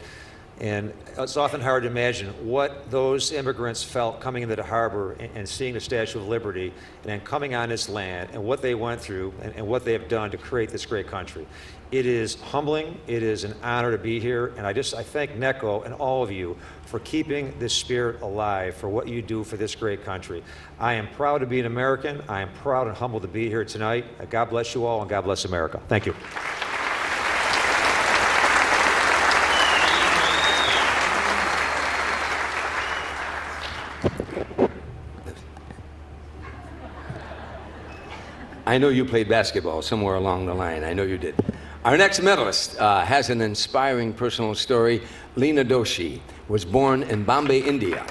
Speaker 13: And it's often hard to imagine what those immigrants felt coming into the harbor and seeing the Statue of Liberty and then coming on this land and what they went through and what they have done to create this great country. It is humbling. It is an honor to be here. And I thank NECO and all of you for keeping this spirit alive, for what you do for this great country. I am proud to be an American. I am proud and humbled to be here tonight. God bless you all, and God bless America. Thank you.
Speaker 10: I know you played basketball somewhere along the line. I know you did. Our next medalist has an inspiring personal story. Leena Doshi was born in Bombay, India,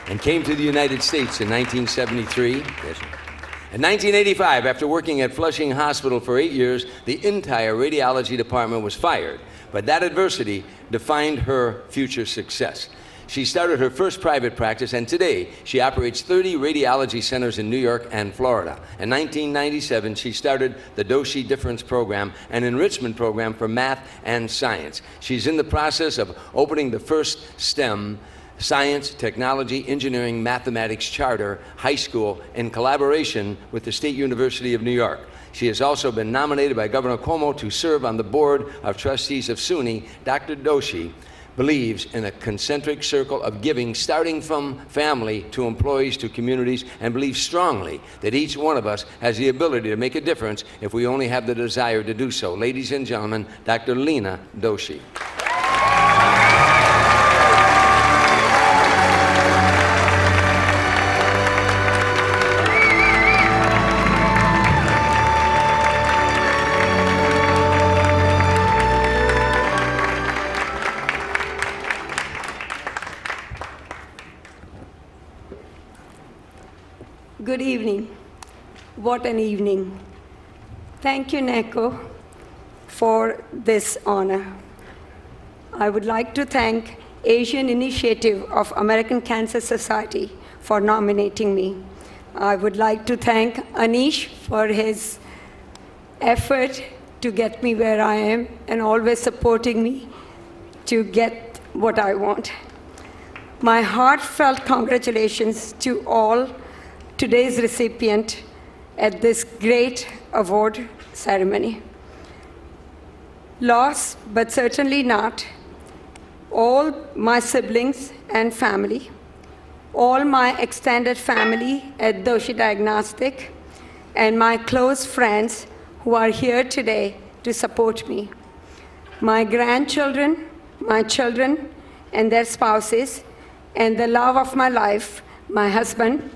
Speaker 10: and came to the United States in 1973. In 1985, after working at Flushing Hospital for 8 years, the entire radiology department was fired. But that adversity defined her future success. She started her first private practice, and today she operates 30 radiology centers in New York and Florida. In 1997, she started the Doshi Difference Program, an enrichment program for math and science. She's in the process of opening the first STEM, Science, Technology, Engineering, Mathematics Charter High School in collaboration with the State University of New York. She has also been nominated by Governor Cuomo to serve on the Board of Trustees of SUNY. Dr. Doshi believes in a concentric circle of giving, starting from family to employees to communities, and believes strongly that each one of us has the ability to make a difference if we only have the desire to do so. Ladies and gentlemen, Dr. Leena Doshi.
Speaker 14: Good evening. What an evening. Thank you, NECO, for this honor. I would like to thank Asian Initiative of American Cancer Society for nominating me. I would like to thank Anish for his effort to get me where I am and always supporting me to get what I want. My heartfelt congratulations to all today's recipient, at this great award ceremony. Lost, but certainly not, all my siblings and family, all my extended family at Doshi Diagnostic, and my close friends who are here today to support me. My grandchildren, my children, and their spouses, and the love of my life, my husband,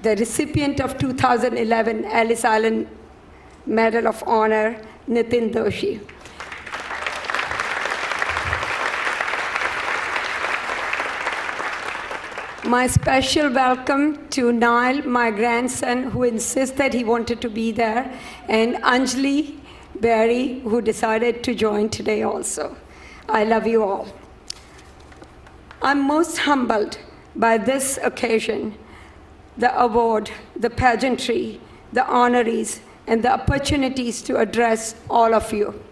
Speaker 14: the recipient of 2011 Ellis Island Medal of Honor, Nitin Doshi. My special welcome to Niall, my grandson, who insisted he wanted to be there, and Anjali Berry, who decided to join today also. I love you all. I'm most humbled by this occasion, the award, the pageantry, the honorees, and the opportunities to address all of you.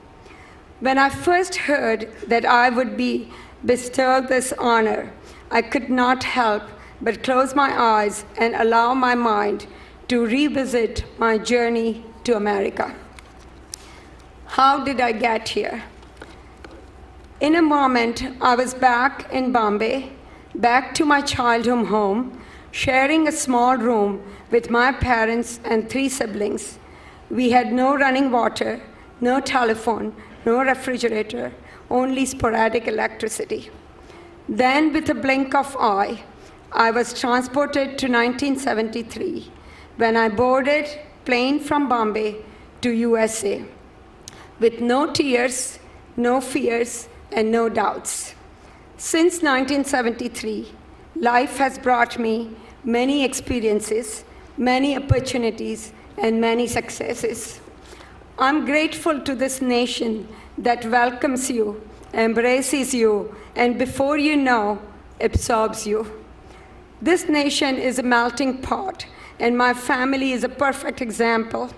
Speaker 14: When I first heard that I would be bestowed this honor, I could not help but close my eyes and allow my mind to revisit my journey to America. How did I get here? In a moment, I was back in Bombay, back to my childhood home, sharing a small room with my parents and 3 siblings. We had no running water, no telephone, no refrigerator, only sporadic electricity. Then, with a blink of eye, I was transported to 1973, when I boarded plane from Bombay to USA, with no tears, no fears, and no doubts. Since 1973, life has brought me many experiences, many opportunities, and many successes. I'm grateful to this nation that welcomes you, embraces you, and before you know, absorbs you. This nation is a melting pot, and my family is a perfect example.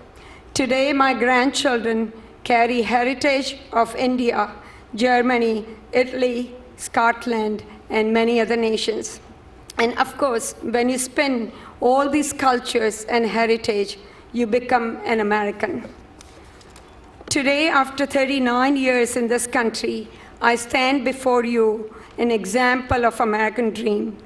Speaker 14: Today, my grandchildren carry heritage of India, Germany, Italy, Scotland, and many other nations. And of course, when you spin all these cultures and heritage, you become an American. Today, after 39 years in this country, I stand before you an example of American dream.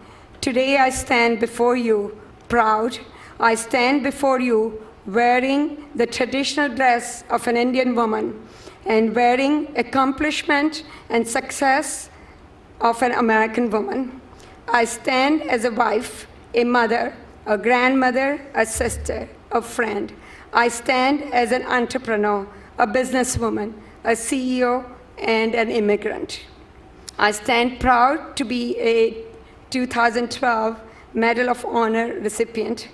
Speaker 14: Today, I stand before you proud. I stand before you wearing the traditional dress of an Indian woman and wearing accomplishment and success of an American woman. I stand as a wife, a mother, a grandmother, a sister, a friend. I stand as an entrepreneur, a businesswoman, a CEO, and an immigrant. I stand proud to be a 2012 Medal of Honor recipient.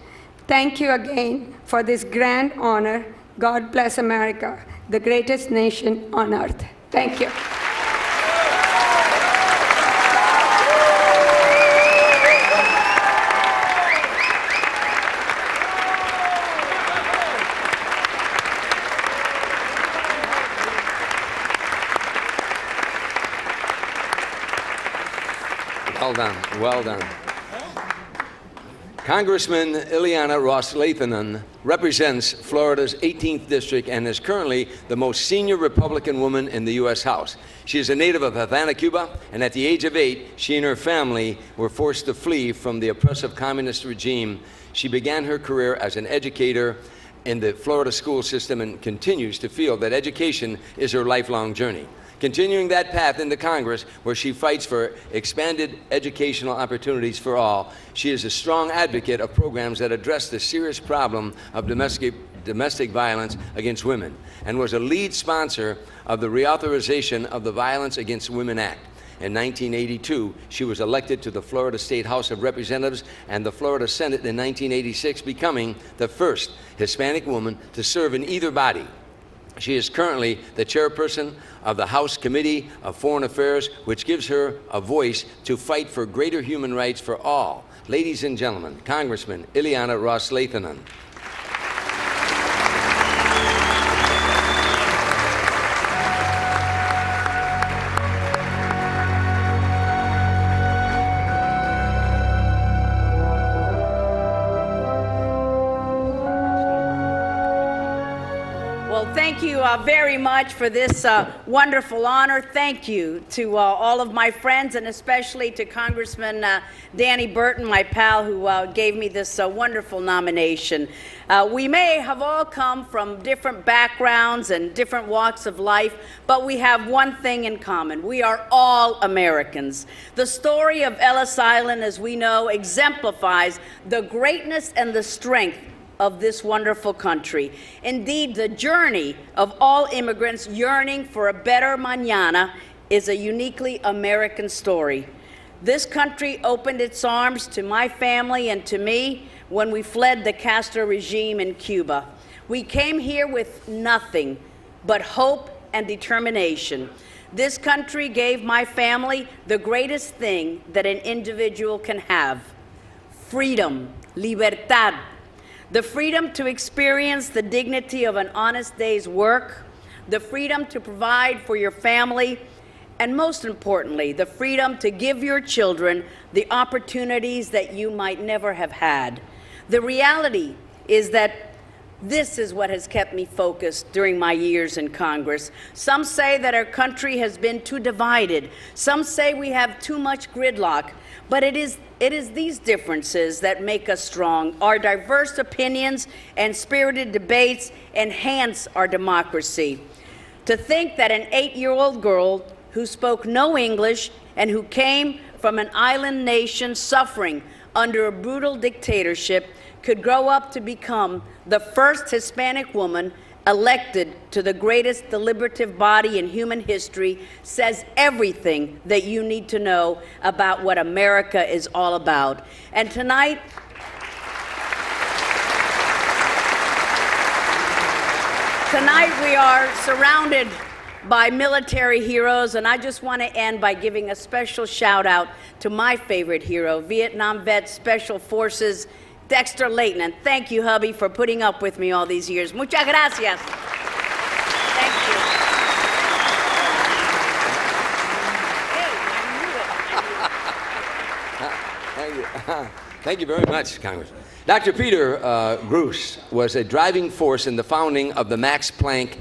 Speaker 14: Thank you again for this grand honor. God bless America, the greatest nation on earth. Thank you.
Speaker 10: Well done, well done. Congressman Ileana Ros-Lehtinen represents Florida's 18th district and is currently the most senior Republican woman in the U.S. House. She is a native of Havana, Cuba, and at the age of 8, she and her family were forced to flee from the oppressive communist regime. She began her career as an educator in the Florida school system and continues to feel that education is her lifelong journey. Continuing that path into Congress, where she fights for expanded educational opportunities for all, she is a strong advocate of programs that address the serious problem of domestic violence against women, and was a lead sponsor of the reauthorization of the Violence Against Women Act. In 1982, she was elected to the Florida State House of Representatives and the Florida Senate in 1986, becoming the first Hispanic woman to serve in either body. She is currently the chairperson of the House Committee of Foreign Affairs, which gives her a voice to fight for greater human rights for all. Ladies and gentlemen, Congressman Ileana Ros-Lehtinen.
Speaker 15: Well, thank you very much for this wonderful honor. Thank you to all of my friends, and especially to Congressman Danny Burton, my pal, who gave me this wonderful nomination. We may have all come from different backgrounds and different walks of life, but we have one thing in common. We are all Americans. The story of Ellis Island, as we know, exemplifies the greatness and the strength of this wonderful country. Indeed, the journey of all immigrants yearning for a better mañana is a uniquely American story. This country opened its arms to my family and to me when we fled the Castro regime in Cuba. We came here with nothing but hope and determination. This country gave my family the greatest thing that an individual can have: freedom, libertad. The freedom to experience the dignity of an honest day's work, the freedom to provide for your family, and most importantly, the freedom to give your children the opportunities that you might never have had. The reality is that this is what has kept me focused during my years in Congress. Some say that our country has been too divided. Some say we have too much gridlock. But it is these differences that make us strong. Our diverse opinions and spirited debates enhance our democracy. To think that an 8-year-old girl who spoke no English and who came from an island nation suffering under a brutal dictatorship could grow up to become the first Hispanic woman elected to the greatest deliberative body in human history says everything that you need to know about what America is all about. And tonight we are surrounded by military heroes, and I just want to end by giving a special shout out to my favorite hero, Vietnam vet Special Forces Dexter Layton. And thank you, hubby, for putting up with me all these years. Muchas gracias. Thank you.
Speaker 10: Thank you very much, Congressman. Dr. Peter Groos was a driving force in the founding of the Max Planck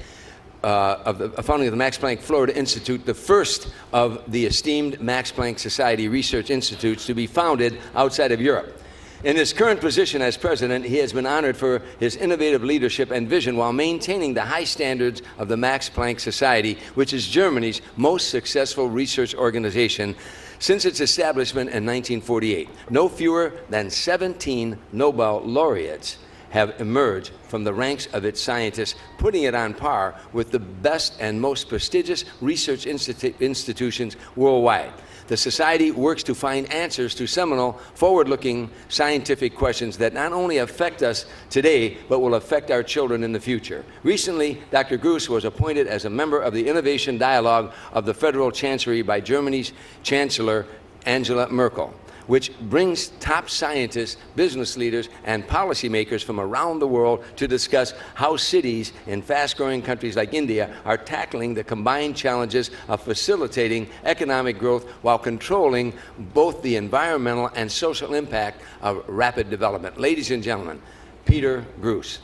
Speaker 10: Florida Institute, the first of the esteemed Max Planck Society Research Institutes to be founded outside of Europe. In his current position as president, he has been honored for his innovative leadership and vision while maintaining the high standards of the Max Planck Society, which is Germany's most successful research organization since its establishment in 1948. No fewer than 17 Nobel laureates have emerged from the ranks of its scientists, putting it on par with the best and most prestigious research institutions worldwide. The Society works to find answers to seminal, forward-looking scientific questions that not only affect us today, but will affect our children in the future. Recently, Dr. Groos was appointed as a member of the Innovation Dialogue of the Federal Chancellery by Germany's Chancellor Angela Merkel, which brings top scientists, business leaders, and policymakers from around the world to discuss how cities in fast-growing countries like India are tackling the combined challenges of facilitating economic growth while controlling both the environmental and social impact of rapid development. Ladies and gentlemen, Peter Groos.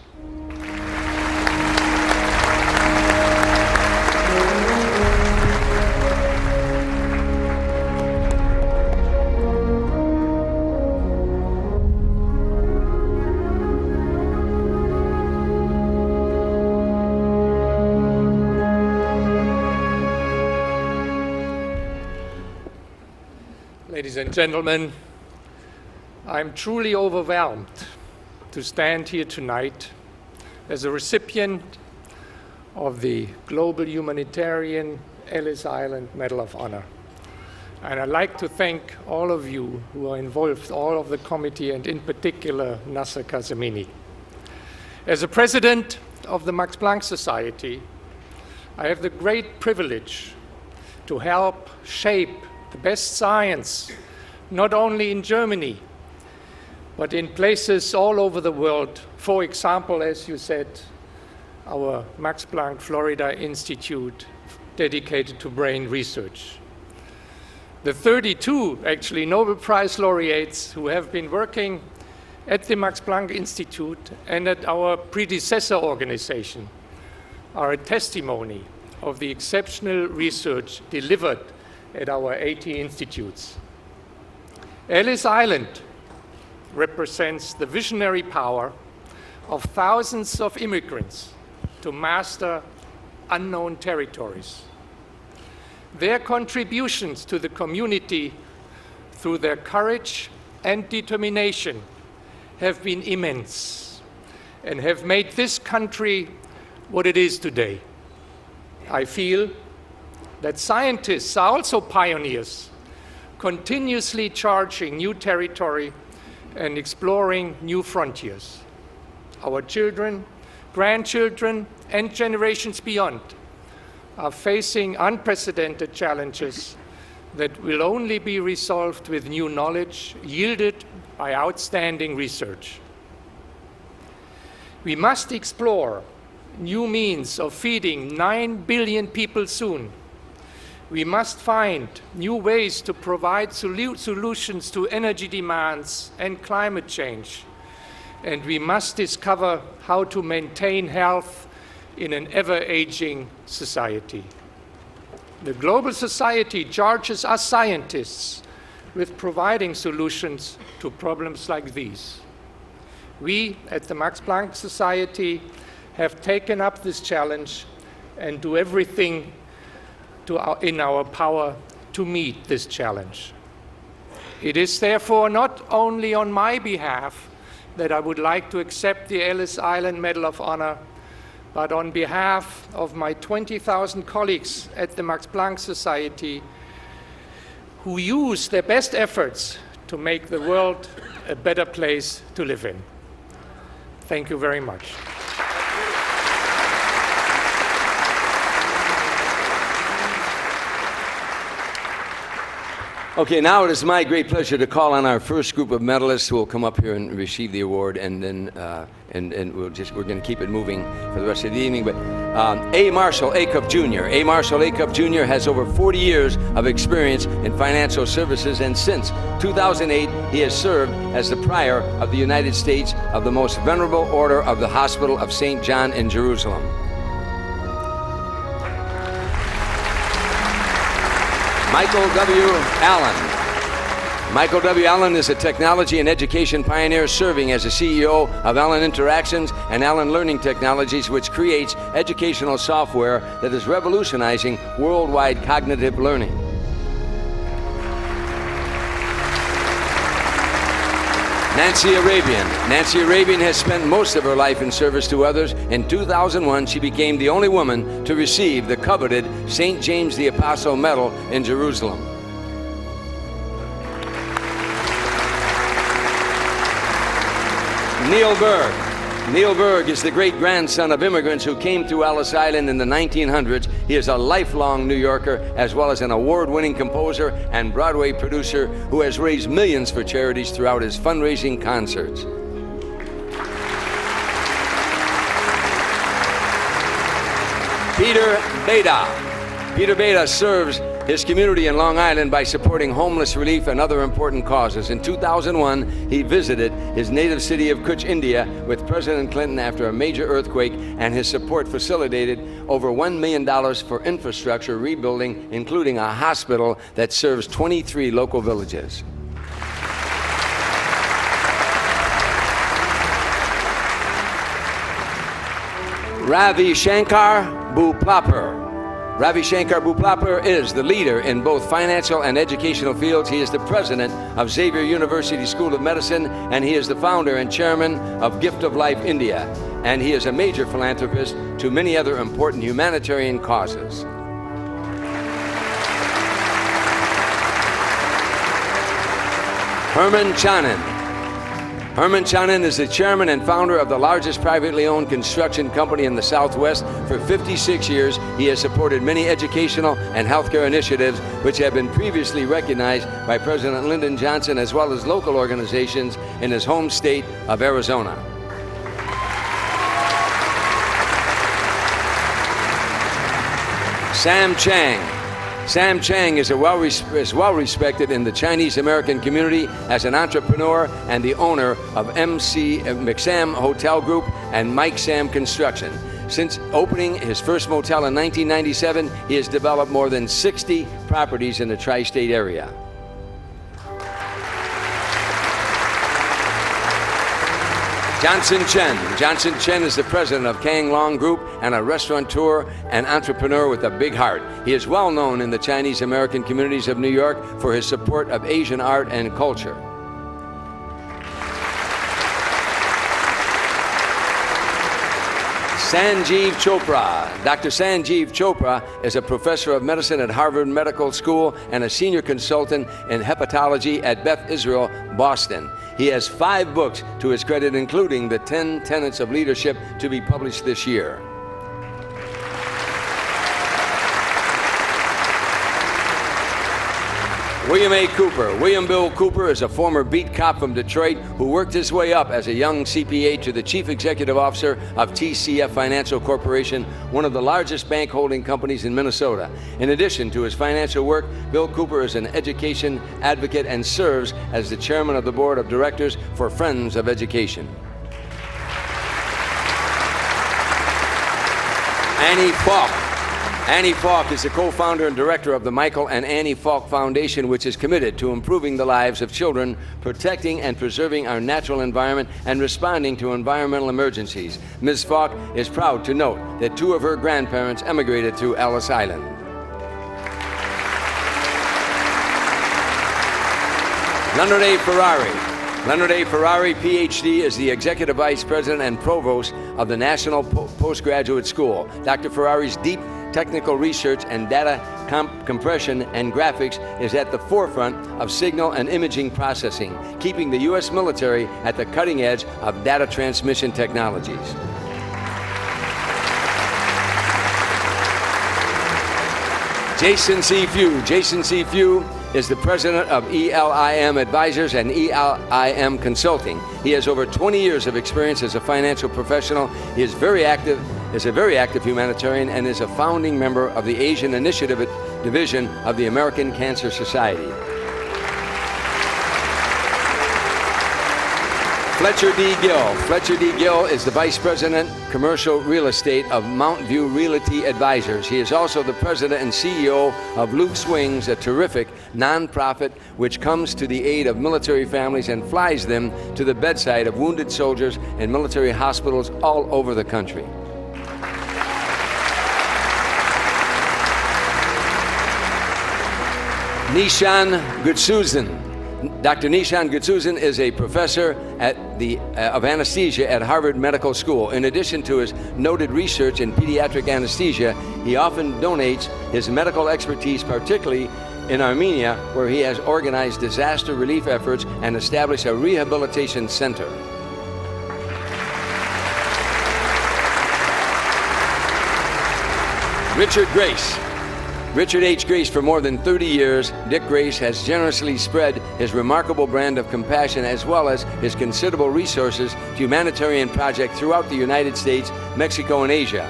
Speaker 16: Ladies and gentlemen, I'm truly overwhelmed to stand here tonight as a recipient of the Global Humanitarian Ellis Island Medal of Honor. And I'd like to thank all of you who are involved, all of the committee, and in particular, Nasser Kazemini. As a president of the Max Planck Society, I have the great privilege to help shape the best science, not only in Germany, but in places all over the world. For example, as you said, our Max Planck Florida Institute dedicated to brain research. The 32, actually, Nobel Prize laureates who have been working at the Max Planck Institute and at our predecessor organization, are a testimony of the exceptional research delivered at our 80 institutes. Ellis Island represents the visionary power of thousands of immigrants to master unknown territories. Their contributions to the community through their courage and determination have been immense and have made this country what it is today. I feel that scientists are also pioneers, continuously charting new territory and exploring new frontiers. Our children, grandchildren, and generations beyond are facing unprecedented challenges that will only be resolved with new knowledge yielded by outstanding research. We must explore new means of feeding 9 billion people soon. We must find new ways to provide solutions to energy demands and climate change. And we must discover how to maintain health in an ever-aging society. The global society charges us scientists with providing solutions to problems like these. We at the Max Planck Society have taken up this challenge and do everything in our power to meet this challenge. It is therefore not only on my behalf that I would like to accept the Ellis Island Medal of Honor, but on behalf of my 20,000 colleagues at the Max Planck Society who use their best efforts to make the world a better place to live in. Thank you very much.
Speaker 10: Okay, now it is my great pleasure to call on our first group of medalists who will come up here and receive the award, and then we're going to keep it moving for the rest of the evening. But A. Marshall Acuff Jr. A. Marshall Acuff Jr. has over 40 years of experience in financial services, and since 2008, he has served as the prior of the United States of the Most Venerable Order of the Hospital of St. John in Jerusalem. Michael W. Allen. Michael W. Allen is a technology and education pioneer serving as the CEO of Allen Interactions and Allen Learning Technologies, which creates educational software that is revolutionizing worldwide cognitive learning. Nancy Arabian. Nancy Arabian has spent most of her life in service to others. In 2001, she became the only woman to receive the coveted St. James the Apostle Medal in Jerusalem. Neil Berg. Neil Berg is the great-grandson of immigrants who came to Ellis Island in the 1900s. He is a lifelong New Yorker, as well as an award-winning composer and Broadway producer who has raised millions for charities throughout his fundraising concerts. Peter Beda. Peter Beda serves his community in Long Island by supporting homeless relief and other important causes. In 2001, he visited his native city of Kutch, India with President Clinton after a major earthquake, and his support facilitated over $1 million for infrastructure rebuilding, including a hospital that serves 23 local villages. Ravi Shankar Buplapur. Ravi Shankar Buplapur is the leader in both financial and educational fields. He is the president of Xavier University School of Medicine, and he is the founder and chairman of Gift of Life India. And he is a major philanthropist to many other important humanitarian causes. Herman Chanin. Herman Chanin is the chairman and founder of the largest privately owned construction company in the Southwest. For 56 years, he has supported many educational and healthcare initiatives which have been previously recognized by President Lyndon Johnson, as well as local organizations in his home state of Arizona. Sam Chang. Sam Chang is well respected in the Chinese American community as an entrepreneur and the owner of MC McSam Hotel Group and Mike Sam Construction. Since opening his first motel in 1997, he has developed more than 60 properties in the tri-state area. Johnson Chen. Johnson Chen is the president of Kang Long Group and a restaurateur and entrepreneur with a big heart. He is well known in the Chinese American communities of New York for his support of Asian art and culture. Sanjeev Chopra. Dr. Sanjeev Chopra is a professor of medicine at Harvard Medical School and a senior consultant in hepatology at Beth Israel, Boston. He has 5 books to his credit, including The 10 Tenets of Leadership, to be published this year. William A. Cooper. William Bill Cooper is a former beat cop from Detroit who worked his way up as a young CPA to the chief executive officer of TCF Financial Corporation, one of the largest bank holding companies in Minnesota. In addition to his financial work, Bill Cooper is an education advocate and serves as the chairman of the board of directors for Friends of Education. Annie Falk. Annie Falk is the co-founder and director of the Michael and Annie Falk Foundation, which is committed to improving the lives of children, protecting and preserving our natural environment, and responding to environmental emergencies. Ms. Falk is proud to note that 2 of her grandparents emigrated to Ellis Island. Leonard A. Ferrari. Leonard A. Ferrari, Ph.D., is the Executive Vice President and Provost of the National Postgraduate School. Dr. Ferrari's deep technical research and data compression and graphics is at the forefront of signal and imaging processing, keeping the U.S. military at the cutting edge of data transmission technologies. Jason C. Few. Jason C. Few is the president of ELIM Advisors and ELIM Consulting. He has over 20 years of experience as a financial professional. He is a very active humanitarian and is a founding member of the Asian Initiative Division of the American Cancer Society. Fletcher D. Gill. Fletcher D. Gill is the Vice President, Commercial Real Estate of Mount View Realty Advisors. He is also the President and CEO of Luke's Wings, a terrific nonprofit which comes to the aid of military families and flies them to the bedside of wounded soldiers in military hospitals all over the country. Nishan Gutsuzen. Dr. Nishan Gutsuzen is a professor of anesthesia at Harvard Medical School. In addition to his noted research in pediatric anesthesia, he often donates his medical expertise, particularly in Armenia, where he has organized disaster relief efforts and established a rehabilitation center. Richard Grace. Richard H. Grace, for more than 30 years, Dick Grace has generously spread his remarkable brand of compassion as well as his considerable resources to humanitarian projects throughout the United States, Mexico, and Asia.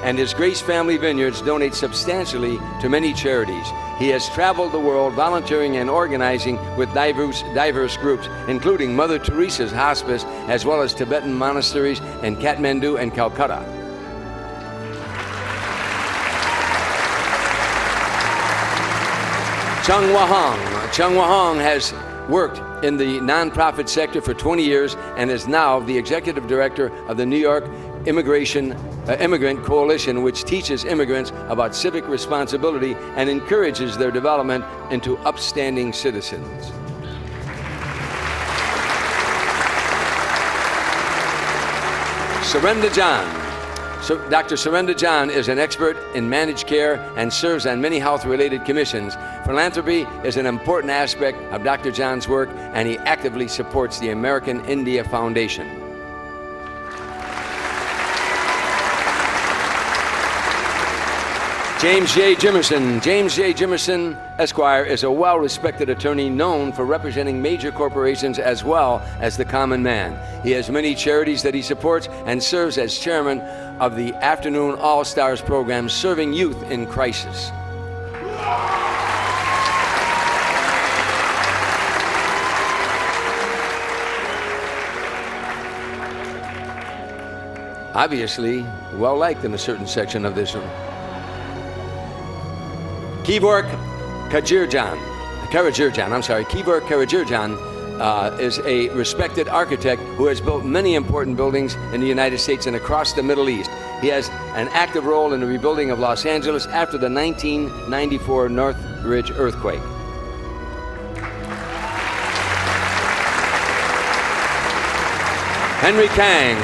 Speaker 10: And his Grace Family Vineyards donate substantially to many charities. He has traveled the world volunteering and organizing with diverse groups, including Mother Teresa's Hospice, as well as Tibetan monasteries in Kathmandu and Calcutta. Chung Wahong. Chung Wahong has worked in the nonprofit sector for 20 years and is now the executive director of the New York Immigrant Coalition, which teaches immigrants about civic responsibility and encourages their development into upstanding citizens. Surrender John. Dr. Surrender John is an expert in managed care and serves on many health-related commissions. Philanthropy is an important aspect of Dr. John's work, and he actively supports the American India Foundation. James J. Jimerson. James J. Jimerson, Esquire, is a well-respected attorney known for representing major corporations as well as the common man. He has many charities that he supports and serves as chairman of the Afternoon All-Stars program serving youth in crisis. obviously well-liked in a certain section of this room. Kivor Karađorđan, is a respected architect who has built many important buildings in the United States and across the Middle East. He has an active role in the rebuilding of Los Angeles after the 1994 Northridge earthquake. Henry Kang.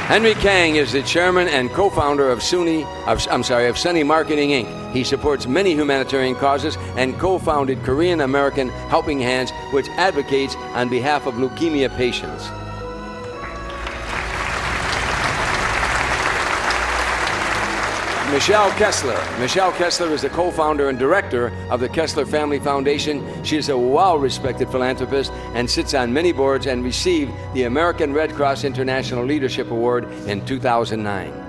Speaker 10: Henry Kang is the chairman and co-founder of Sunny Marketing Inc. He supports many humanitarian causes and co-founded Korean American Helping Hands, which advocates on behalf of leukemia patients. Michelle Kessler. Michelle Kessler is the co-founder and director of the Kessler Family Foundation. She is a well-respected philanthropist and sits on many boards and received the American Red Cross International Leadership Award in 2009.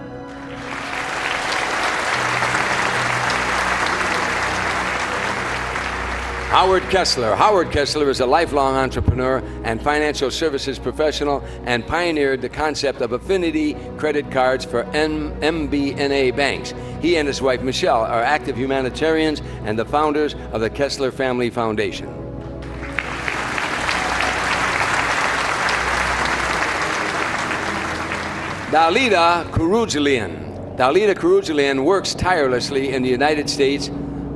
Speaker 10: Howard Kessler. Howard Kessler is a lifelong entrepreneur and financial services professional and pioneered the concept of affinity credit cards for MBNA banks. He and his wife Michelle are active humanitarians and the founders of the Kessler Family Foundation. Dalida Kurujilian. Dalida Kurujilian works tirelessly in the United States,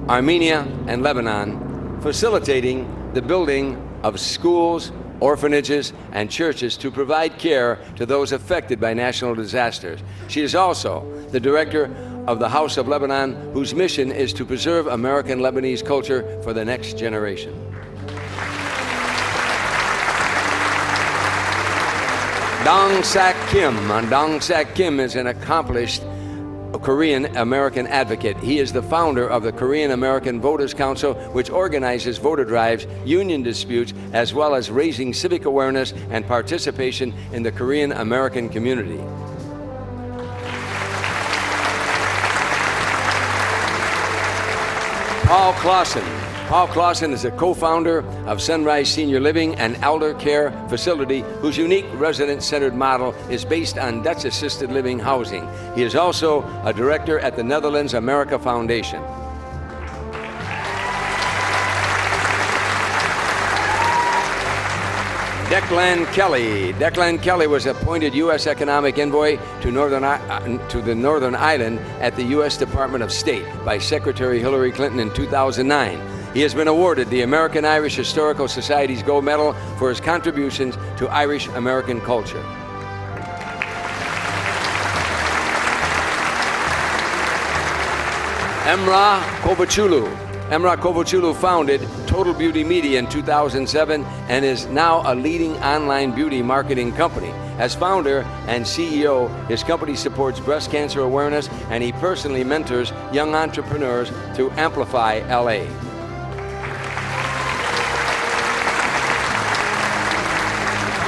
Speaker 10: Armenia, and Lebanon, facilitating the building of schools, orphanages, and churches to provide care to those affected by national disasters. She is also the director of the House of Lebanon, whose mission is to preserve American Lebanese culture for the next generation. Dong Sak Kim. Dong Sak Kim is an accomplished Korean American advocate. He is the founder of the Korean American Voters Council, which organizes voter drives, union disputes, as well as raising civic awareness and participation in the Korean American community. Paul Clausen. Paul Clausen is a co-founder of Sunrise Senior Living, an elder care facility whose unique resident-centered model is based on Dutch-assisted living housing. He is also a director at the Netherlands America Foundation. Declan Kelly. Declan Kelly was appointed U.S. Economic Envoy to the Northern Ireland at the U.S. Department of State by Secretary Hillary Clinton in 2009. He has been awarded the American Irish Historical Society's Gold Medal for his contributions to Irish American culture. Emrah Kovachulu. Emrah Kovachulu founded Total Beauty Media in 2007 and is now a leading online beauty marketing company. As founder and CEO, his company supports breast cancer awareness and he personally mentors young entrepreneurs through Amplify LA.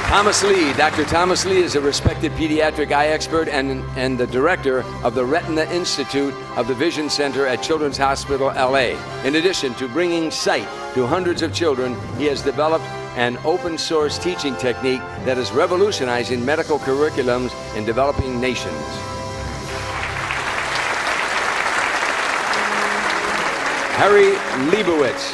Speaker 10: Thomas Lee. Dr. Thomas Lee is a respected pediatric eye expert and the director of the Retina Institute of the Vision Center at Children's Hospital, LA. In addition to bringing sight to hundreds of children, he has developed an open source teaching technique that is revolutionizing medical curriculums in developing nations. Harry Leibowitz.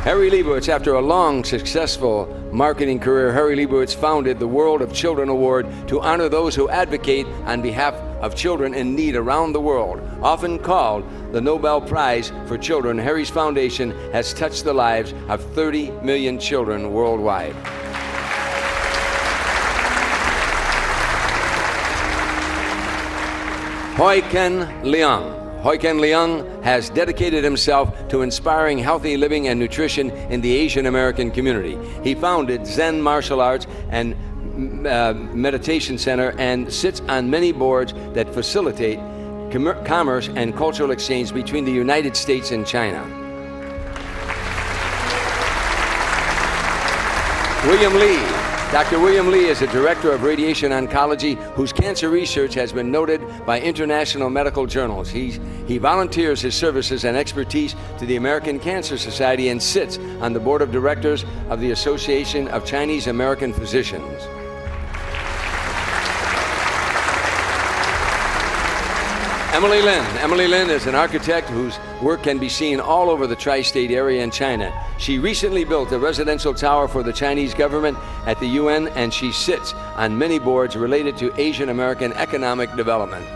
Speaker 10: Harry Leibowitz, after a long, successful marketing career, Harry Leibowitz founded the World of Children Award to honor those who advocate on behalf of children in need around the world. Often called the Nobel Prize for Children, Harry's foundation has touched the lives of 30 million children worldwide. Hoi Ken Leung. Hoi Ken Leung has dedicated himself to inspiring healthy living and nutrition in the Asian American community. He founded Zen Martial Arts and Meditation Center and sits on many boards that facilitate commerce and cultural exchange between the United States and China. William Lee. Dr. William Lee is a director of radiation oncology whose cancer research has been noted by international medical journals. He volunteers his services and expertise to the American Cancer Society and sits on the board of directors of the Association of Chinese American Physicians. Emily Lin. Emily Lin is an architect whose work can be seen all over the tri-state area in China. She recently built a residential tower for the Chinese government at the UN, and she sits on many boards related to Asian American economic development.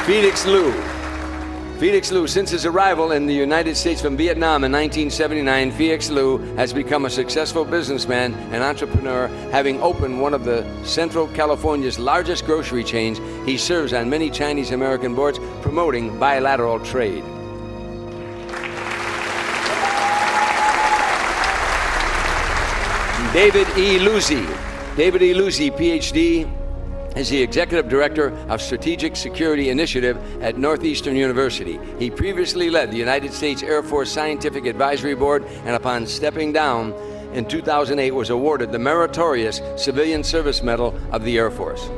Speaker 10: Felix Liu. Felix Liu, since his arrival in the United States from Vietnam in 1979, Felix Liu has become a successful businessman and entrepreneur, having opened one of the Central California's largest grocery chains. He serves on many Chinese American boards promoting bilateral trade. David E. Luzzi. David E. Luzzi, PhD, is the Executive Director of Strategic Security Initiative at Northeastern University. He previously led the United States Air Force Scientific Advisory Board, and upon stepping down in 2008 was awarded the Meritorious Civilian Service Medal of the Air Force.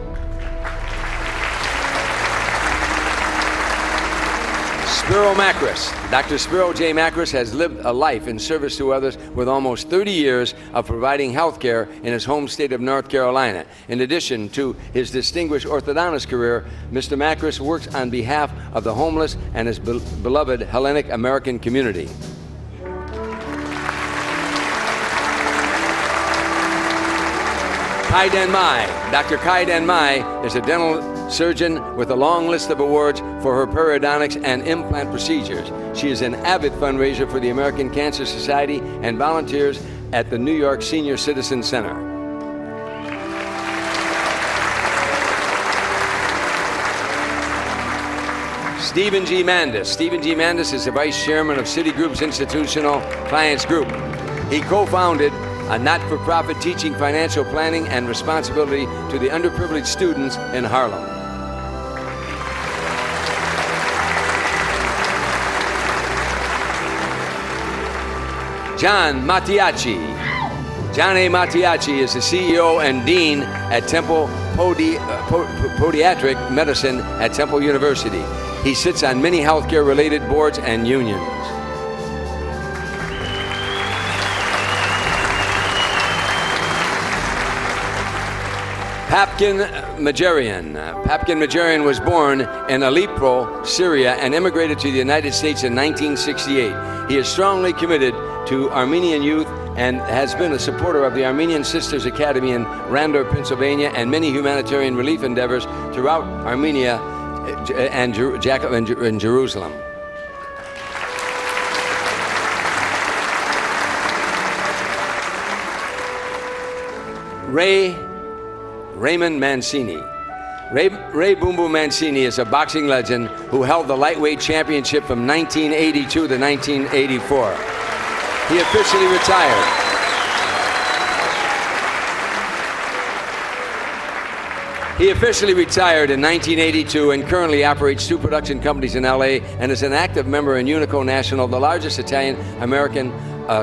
Speaker 10: Spiro Macris. Dr. Spiro J. Macris has lived a life in service to others with almost 30 years of providing health care in his home state of North Carolina. In addition to his distinguished orthodontist career, Mr. Macris works on behalf of the homeless and his beloved Hellenic American community. Kai Dan Mai. Dr. Kai Dan Mai is a dental surgeon with a long list of awards for her periodontics and implant procedures. She is an avid fundraiser for the American Cancer Society and volunteers at the New York Senior Citizen Center. Stephen G. Mandis. Stephen G. Mandis is the Vice Chairman of Citigroup's Institutional Clients Group. He co-founded a not-for-profit teaching financial planning and responsibility to the underprivileged students in Harlem. John Mattiacci. John A. Mattiacci is the CEO and Dean at Temple Podiatric Medicine at Temple University. He sits on many healthcare-related boards and unions. Papkin Majarian. Papkin Majarian was born in Aleppo, Syria, and immigrated to the United States in 1968. He is strongly committed to Armenian youth and has been a supporter of the Armenian Sisters Academy in Randolph, Pennsylvania, and many humanitarian relief endeavors throughout Armenia and Jerusalem. Raymond Mancini. Ray Boom Boom Mancini is a boxing legend who held the lightweight championship from 1982 to 1984. He officially retired. He officially retired in 1982 and currently operates 2 production companies in LA and is an active member in Unico National, the largest Italian-American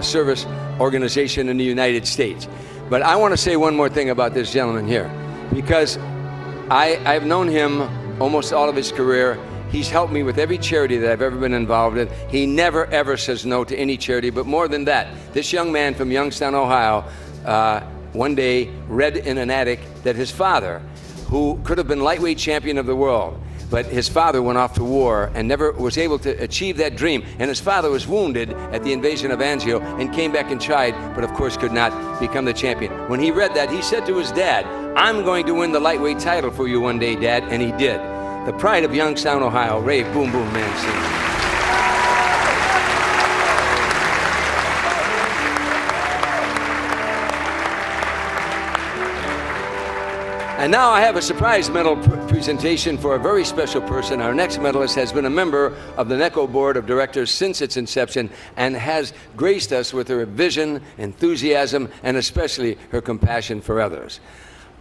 Speaker 10: service organization in the United States. But I want to say one more thing about this gentleman here, because I've known him almost all of his career. He's helped me with every charity that I've ever been involved in. He never, ever says no to any charity. But more than that, this young man from Youngstown, Ohio, one day read in an attic that his father, who could have been lightweight champion of the world, but his father went off to war and never was able to achieve that dream. And his father was wounded at the invasion of Anzio and came back and tried, but of course could not become the champion. When he read that, he said to his dad, "I'm going to win the lightweight title for you one day, Dad," and he did. The pride of Youngstown, Ohio, Ray Boom Boom Mancini. And now I have a surprise medal presentation for a very special person. Our next medalist has been a member of the NECO Board of Directors since its inception and has graced us with her vision, enthusiasm, and especially her compassion for others.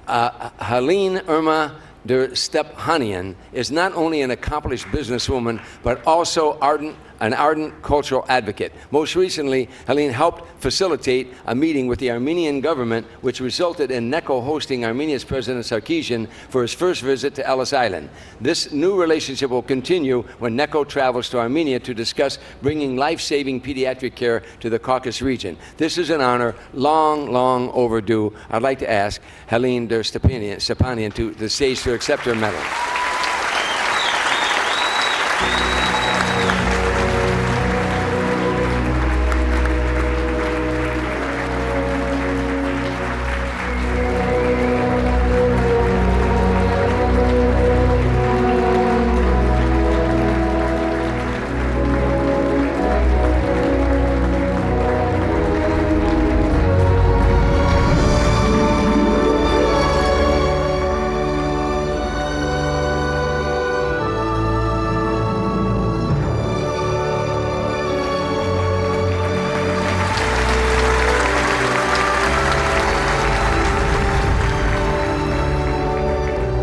Speaker 10: Helene Irma de Stephanian is not only an accomplished businesswoman, but also ardent an ardent cultural advocate. Most recently, Helene helped facilitate a meeting with the Armenian government, which resulted in Neko hosting Armenia's President Sarkisian for his first visit to Ellis Island. This new relationship will continue when Neko travels to Armenia to discuss bringing life-saving pediatric care to the Caucasus region. This is an honor long overdue. I'd like to ask Helene der Stepanian to the stage to accept her medal.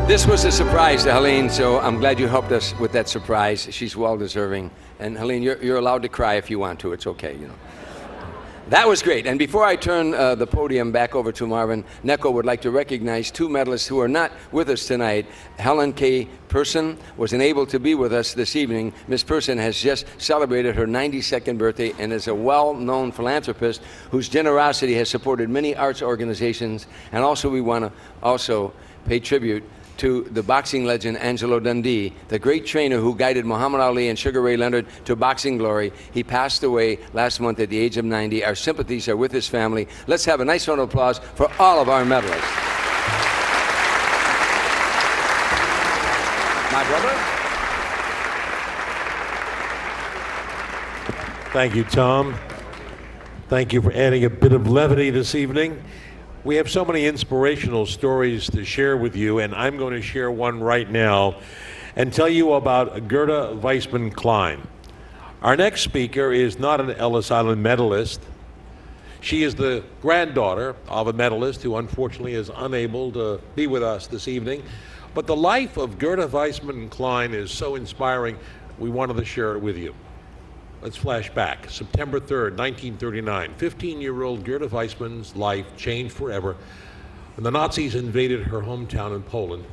Speaker 10: This was a surprise to Helene, so I'm glad you helped us with that surprise. She's well deserving. And Helene, you're allowed to cry if you want to. It's okay, you know. That was great. And before I turn the podium back over to Marvin, Neko would like to recognize two medalists who are not with us tonight. Helen K. Person was unable to be with us this evening. Ms. Person has just celebrated her 92nd birthday and is a well-known philanthropist whose generosity has supported many arts organizations. And also we want to also pay tribute to the boxing legend Angelo Dundee, the great trainer who guided Muhammad Ali and Sugar Ray Leonard to boxing glory. He passed away last month at the age of 90. Our sympathies are with his family. Let's have a nice round of applause for all of our medalists. My brother.
Speaker 5: Thank you, Tom. Thank you for adding a bit of levity this evening. We have so many inspirational stories to share with you, and I'm going to share one right now and tell you about Gerda Weissman Klein. Our next speaker is not an Ellis Island medalist. She is the granddaughter of a medalist who unfortunately is unable to be with us this evening. But the life of Gerda Weissman Klein is so inspiring, we wanted to share it with you. Let's flash back. September 3rd, 1939. 15-year-old Gerda Weissman's life changed forever when the Nazis invaded her hometown in Poland.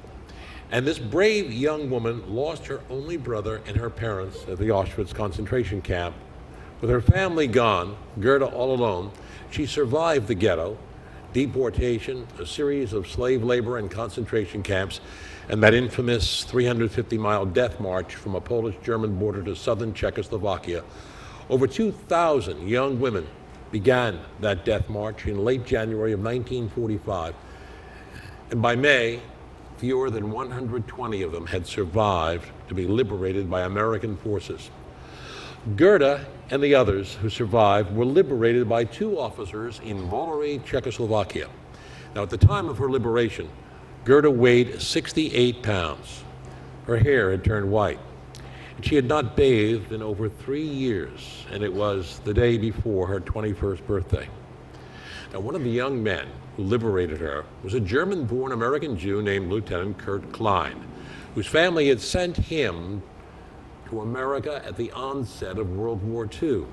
Speaker 5: And this brave young woman lost her only brother and her parents at the Auschwitz concentration camp. With her family gone, Gerda all alone, she survived the ghetto, deportation, a series of slave labor and concentration camps, and that infamous 350-mile death march from a Polish-German border to southern Czechoslovakia. Over 2,000 young women began that death march in late January of 1945. And by May, fewer than 120 of them had survived to be liberated by American forces. Gerda and the others who survived were liberated by two officers in Volery, Czechoslovakia. Now, at the time of her liberation, Gerda weighed 68 pounds. Her hair had turned white. And she had not bathed in over 3 years, and it was the day before her 21st birthday. Now, one of the young men who liberated her was a German-born American Jew named Lieutenant Kurt Klein, whose family had sent him to America at the onset of World War II.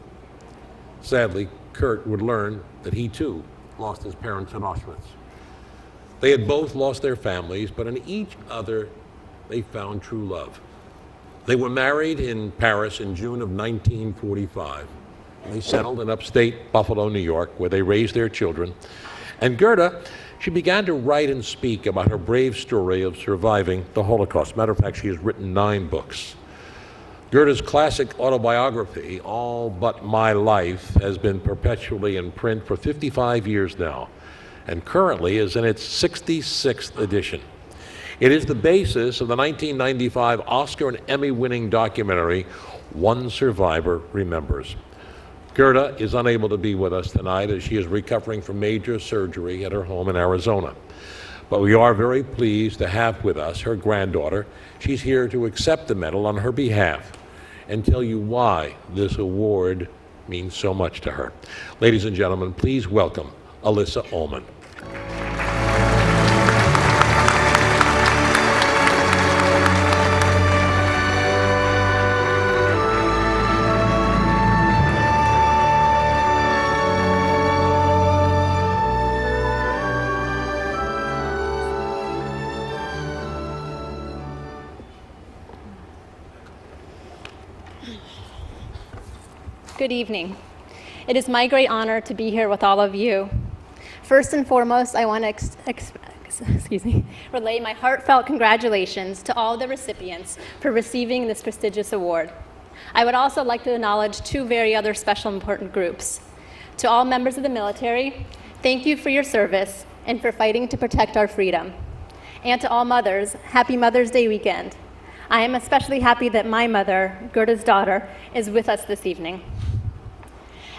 Speaker 5: Sadly, Kurt would learn that he too lost his parents at Auschwitz. They had both lost their families, but in each other they found true love. They were married in Paris in June of 1945. They settled in upstate Buffalo, New York, where they raised their children. And Gerda, she began to write and speak about her brave story of surviving the Holocaust. Matter of fact, she has written 9 books. Gerda's classic autobiography, All But My Life, has been perpetually in print for 55 years now, and currently is in its 66th edition. It is the basis of the 1995 Oscar and Emmy-winning documentary, One Survivor Remembers. Gerda is unable to be with us tonight as she is recovering from major surgery at her home in Arizona. But we are very pleased to have with us her granddaughter. She's here to accept the medal on her behalf and tell you why this award means so much to her. Ladies and gentlemen, please welcome Alyssa Ullman.
Speaker 17: Good evening. It is my great honor to be here with all of you. First and foremost, I want to relay my heartfelt congratulations to all the recipients for receiving this prestigious award. I would also like to acknowledge two very other special important groups. To all members of the military, thank you for your service and for fighting to protect our freedom. And to all mothers, happy Mother's Day weekend. I am especially happy that my mother, Gerda's daughter, is with us this evening.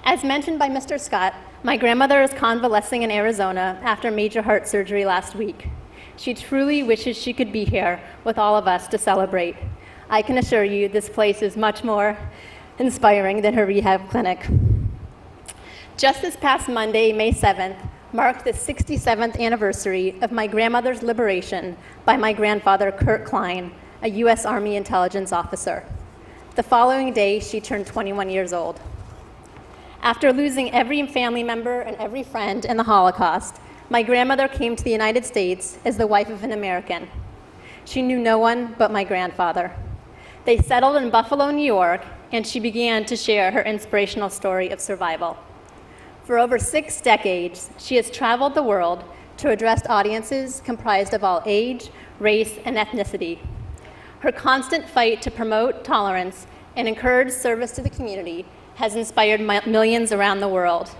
Speaker 17: As mentioned by Mr. Scott, my grandmother is convalescing in Arizona after major heart surgery last week. She truly wishes she could be here with all of us to celebrate. I can assure you this place is much more inspiring than her rehab clinic. Just this past Monday, May 7th, marked the 67th anniversary of my grandmother's liberation by my grandfather, Kurt Klein, a U.S. Army intelligence officer. The following day, she turned 21 years old. After losing every family member and every friend in the Holocaust, my grandmother came to the United States as the wife of an American. She knew no one but my grandfather. They settled in Buffalo, New York, and she began to share her inspirational story of survival. For over 6 decades, she has traveled the world to address audiences comprised of all age, race, and ethnicity. Her constant fight to promote tolerance and encourage service to the community has inspired millions around the world.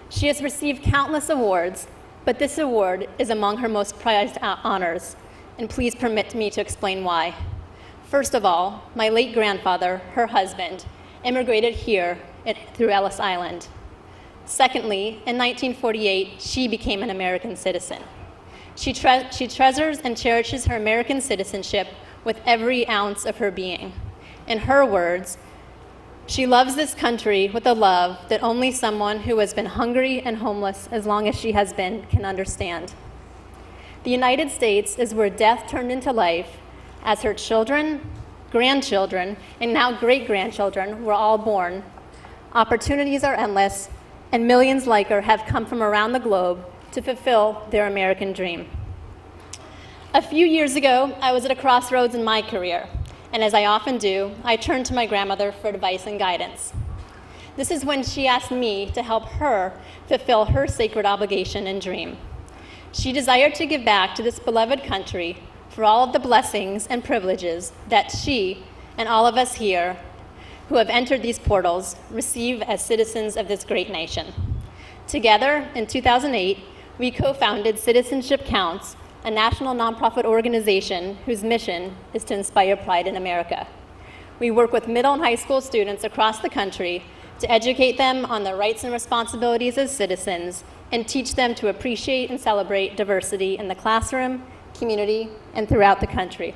Speaker 17: She has received countless awards, but this award is among her most prized honors, and please permit me to explain why. First of all, my late grandfather, her husband, immigrated here through Ellis Island. Secondly, in 1948, she became an American citizen. She treasures and cherishes her American citizenship with every ounce of her being. In her words, she loves this country with a love that only someone who has been hungry and homeless as long as she has been can understand. The United States is where death turned into life as her children, grandchildren, and now great-grandchildren were all born. Opportunities are endless, and millions like her have come from around the globe to fulfill their American dream. A few years ago, I was at a crossroads in my career, and as I often do, I turned to my grandmother for advice and guidance. This is when she asked me to help her fulfill her sacred obligation and dream. She desired to give back to this beloved country for all of the blessings and privileges that she and all of us here who have entered these portals receive as citizens of this great nation. Together, in 2008, we co-founded Citizenship Counts, a national nonprofit organization whose mission is to inspire pride in America. We work with middle and high school students across the country to educate them on their rights and responsibilities as citizens and teach them to appreciate and celebrate diversity in the classroom, community, and throughout the country.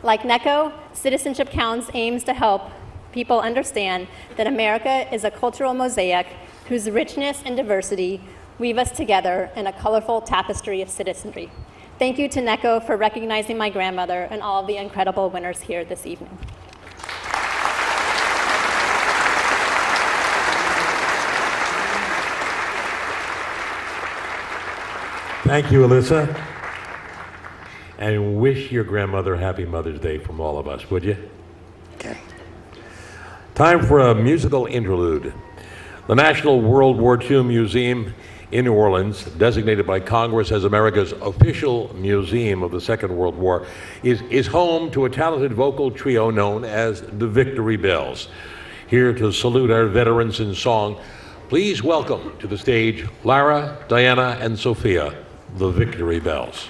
Speaker 17: Like NECO, Citizenship Counts aims to help people understand that America is a cultural mosaic whose richness and diversity weave us together in a colorful tapestry of citizenry. Thank you to NECO for recognizing my grandmother and all of the incredible winners here this evening.
Speaker 5: Thank you, Alyssa. And wish your grandmother happy Mother's Day from all of us, would you?
Speaker 9: Okay.
Speaker 5: Time for a musical interlude. The National World War II Museum in New Orleans, designated by Congress as America's official museum of the Second World War, is home to a talented vocal trio known as the Victory Bells. Here to salute our veterans in song, please welcome to the stage Lara, Diana, and Sophia, the Victory Bells.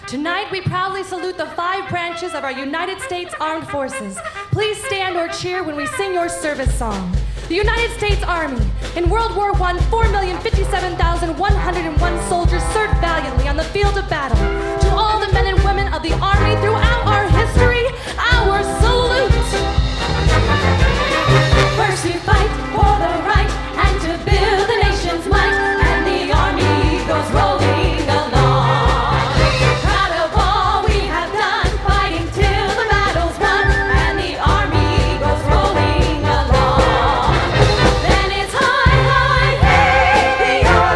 Speaker 18: Tonight, we proudly salute the 5 branches of our United States Armed Forces. Please stand or cheer when we sing your service song. The United States Army. In World War I, 4,057,101 soldiers served valiantly on the field of battle. To all the men and women of the Army throughout our history, our salute. First to fight for the right and to build the nation's might, and the Army goes rolling along.
Speaker 19: The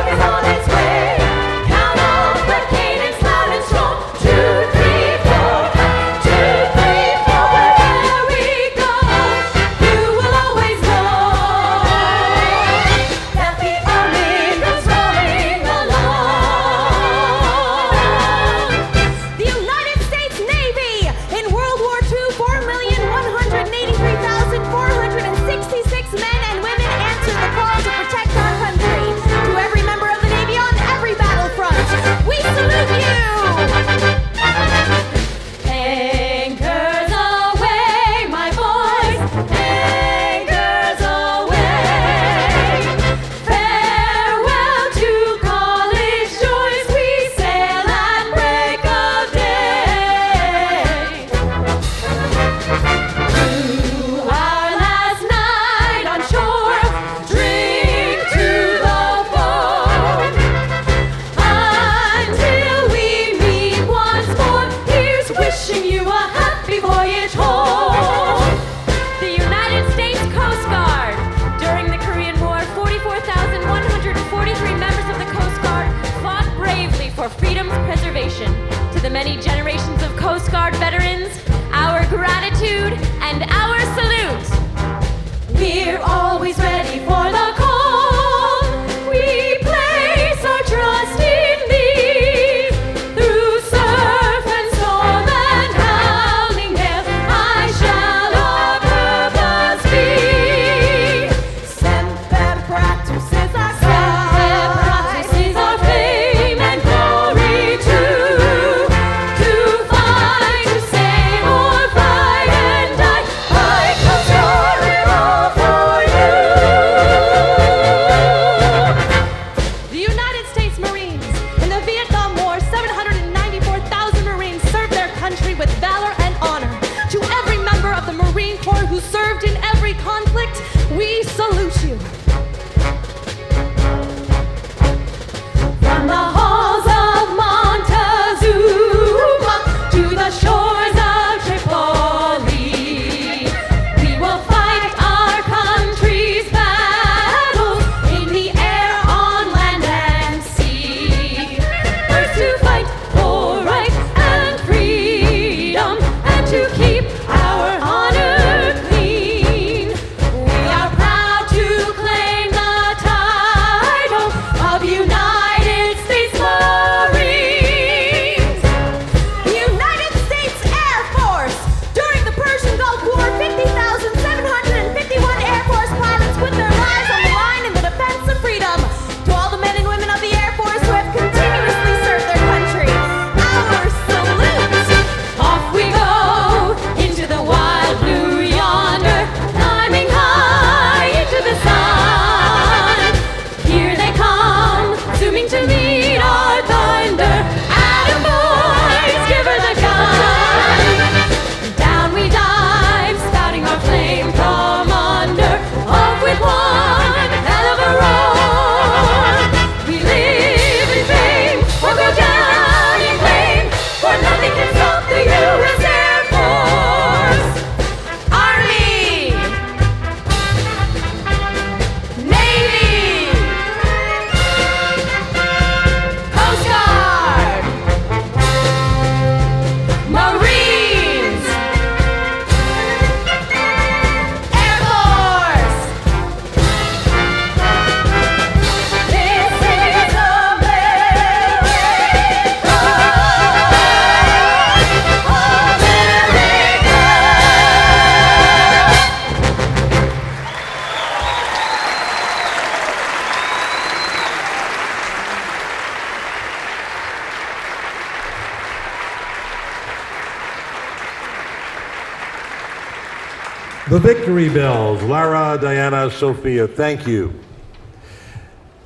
Speaker 5: The Victory Bells, Lara, Diana, Sophia, thank you.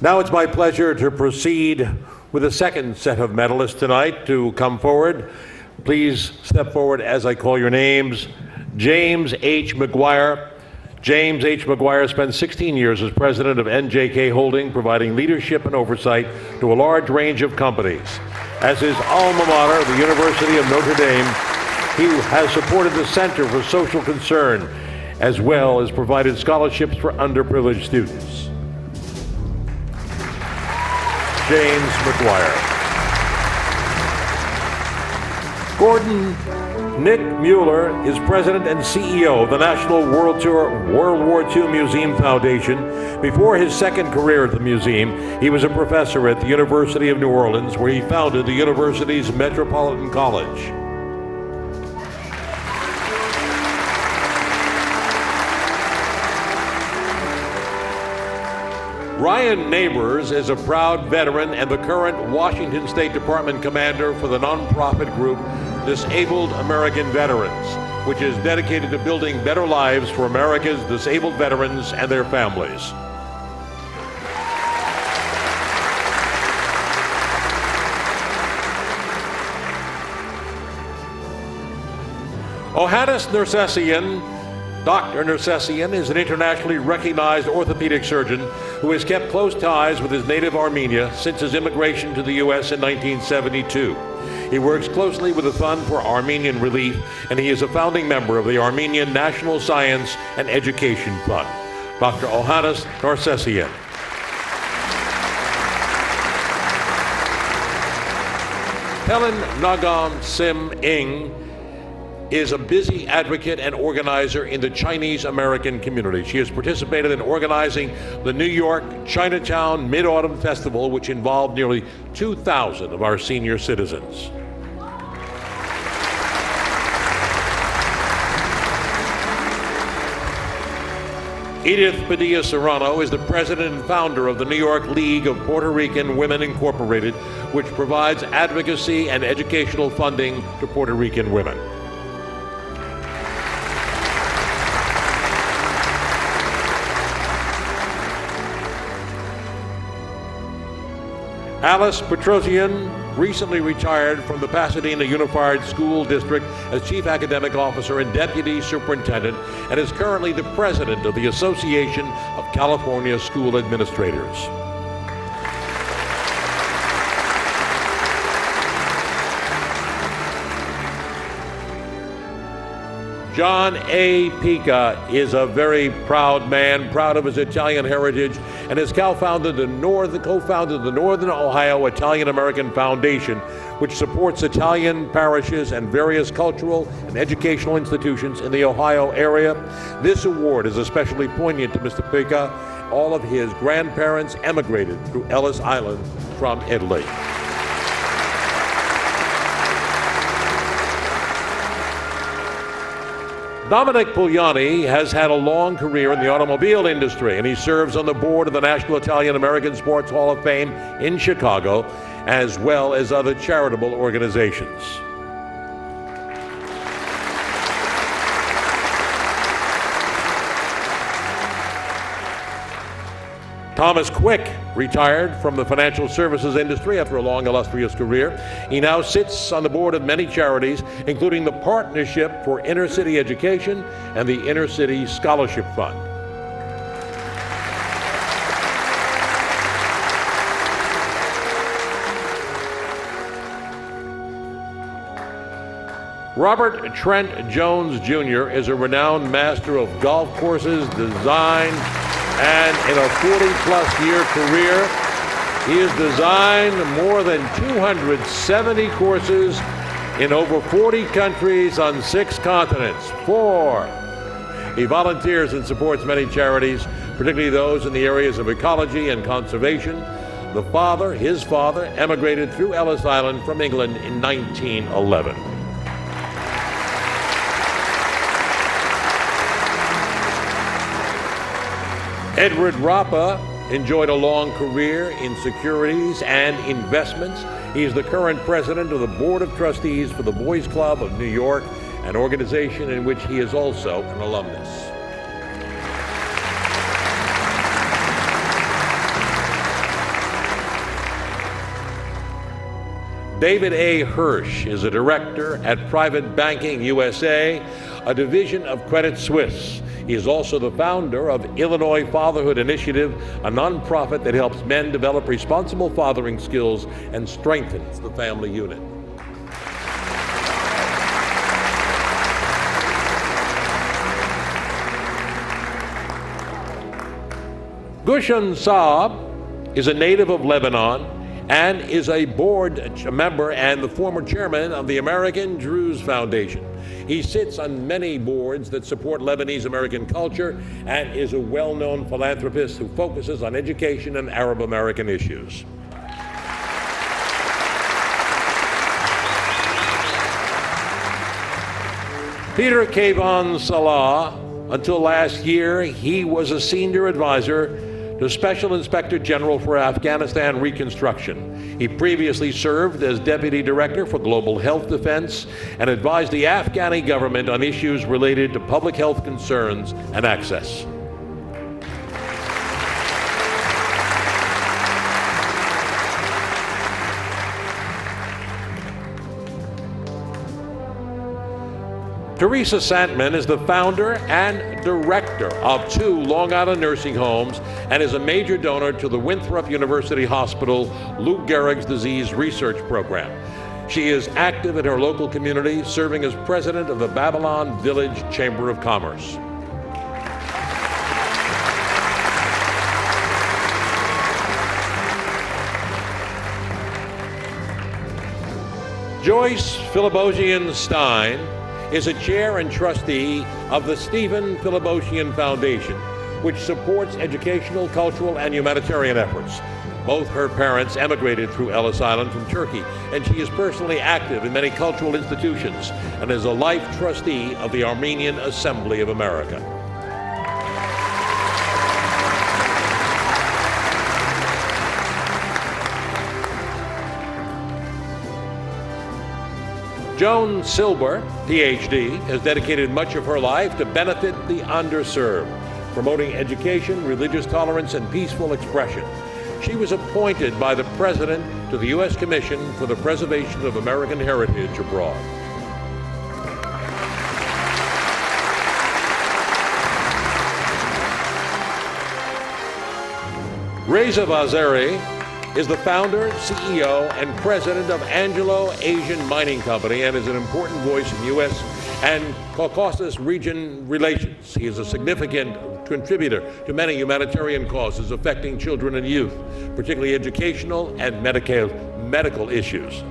Speaker 5: Now it's my pleasure to proceed with the second set of medalists tonight to come forward. Please step forward as I call your names. James H. McGuire. James H. McGuire spent 16 years as president of NJK Holding, providing leadership and oversight to a large range of companies. As his alma mater, the University of Notre Dame, he has supported the Center for Social Concern, as well as provided scholarships for underprivileged students. James McGuire. Gordon Nick Mueller is president and CEO of the National World War II Museum Foundation. Before his second career at the museum, he was a professor at the University of New Orleans, where he founded the university's Metropolitan College. Ryan Neighbors is a proud veteran and the current Washington State Department commander for the nonprofit group Disabled American Veterans, which is dedicated to building better lives for America's disabled veterans and their families. Johannes Nersessian. Dr. Nersessian is an internationally recognized orthopedic surgeon who has kept close ties with his native Armenia since his immigration to the U.S. in 1972. He works closely with the Fund for Armenian Relief, and he is a founding member of the Armenian National Science and Education Fund. Dr. Johannes Nersessian. Helen Nagam Sim Ing is a busy advocate and organizer in the Chinese American community. She has participated in organizing the New York Chinatown Mid-Autumn Festival, which involved nearly 2,000 of our senior citizens. Edith Padilla Serrano is the president and founder of the New York League of Puerto Rican Women Incorporated, which provides advocacy and educational funding to Puerto Rican women. Alice Petrosian recently retired from the Pasadena Unified School District as Chief Academic Officer and Deputy Superintendent, and is currently the President of the Association of California School Administrators. John A. Pica is a very proud man, proud of his Italian heritage, and has co-founded the Northern Ohio Italian American Foundation, which supports Italian parishes and various cultural and educational institutions in the Ohio area. This award is especially poignant to Mr. Pica. All of his grandparents emigrated through Ellis Island from Italy. Dominic Pugliani has had a long career in the automobile industry, and he serves on the board of the National Italian American Sports Hall of Fame in Chicago, as well as other charitable organizations. Thomas Quick retired from the financial services industry after a long, illustrious career. He now sits on the board of many charities, including the Partnership for Inner City Education and the Inner City Scholarship Fund. Robert Trent Jones Jr. is a renowned master of golf courses, design, and in a 40-plus year career, he has designed more than 270 courses in over 40 countries on 6 continents. 4. He volunteers and supports many charities, particularly those in the areas of ecology and conservation. His father, emigrated through Ellis Island from England in 1911. Edward Rapa enjoyed a long career in securities and investments. He is the current president of the Board of Trustees for the Boys Club of New York, an organization in which he is also an alumnus. David A. Hirsch is a director at Private Banking USA, a division of Credit Suisse. He is also the founder of Illinois Fatherhood Initiative, a nonprofit that helps men develop responsible fathering skills and strengthens the family unit. Gushan Saab is a native of Lebanon and is a board member and the former chairman of the American Druze Foundation. He sits on many boards that support Lebanese American culture and is a well-known philanthropist who focuses on education and Arab American issues. Peter Kayvon Salah, until last year, he was a senior advisor to Special Inspector General for Afghanistan Reconstruction. He previously served as Deputy Director for Global Health Defense and advised the Afghani government on issues related to public health concerns and access. Teresa Santman is the founder and director of 2 Long Island nursing homes and is a major donor to the Winthrop University Hospital Lou Gehrig's Disease Research Program. She is active in her local community, serving as president of the Babylon Village Chamber of Commerce. Joyce Philibosian Stein is a chair and trustee of the Stephen Philibosian Foundation, which supports educational, cultural, and humanitarian efforts. Both her parents emigrated through Ellis Island from Turkey, and she is personally active in many cultural institutions and is a life trustee of the Armenian Assembly of America. Joan Silber, PhD, has dedicated much of her life to benefit the underserved, promoting education, religious tolerance, and peaceful expression. She was appointed by the President to the U.S. Commission for the Preservation of American Heritage Abroad. Reza Vaziri is the founder, CEO, and president of Angelo Asian Mining Company and is an important voice in U.S. and Caucasus region relations. He is a significant contributor to many humanitarian causes affecting children and youth, particularly educational and medical issues.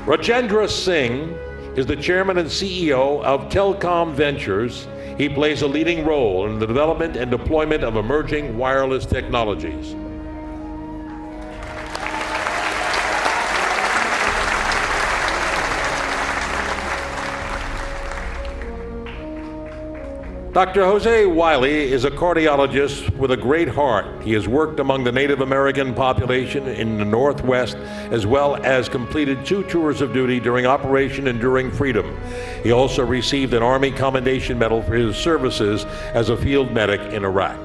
Speaker 5: Rajendra Singh is the chairman and CEO of Telcom Ventures. He plays a leading role in the development and deployment of emerging wireless technologies. Dr. Jose Wiley is a cardiologist with a great heart. He has worked among the Native American population in the Northwest, as well as completed 2 tours of duty during Operation Enduring Freedom. He also received an Army Commendation Medal for his services as a field medic in Iraq.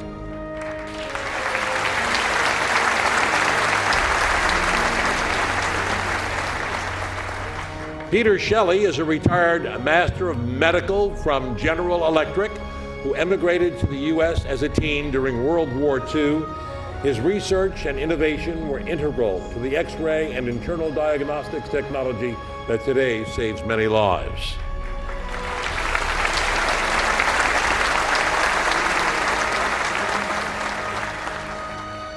Speaker 5: Peter Shelley is a retired Master of Medical from General Electric, who emigrated to the U.S. as a teen during World War II. His research and innovation were integral to the X-ray and internal diagnostics technology that today saves many lives.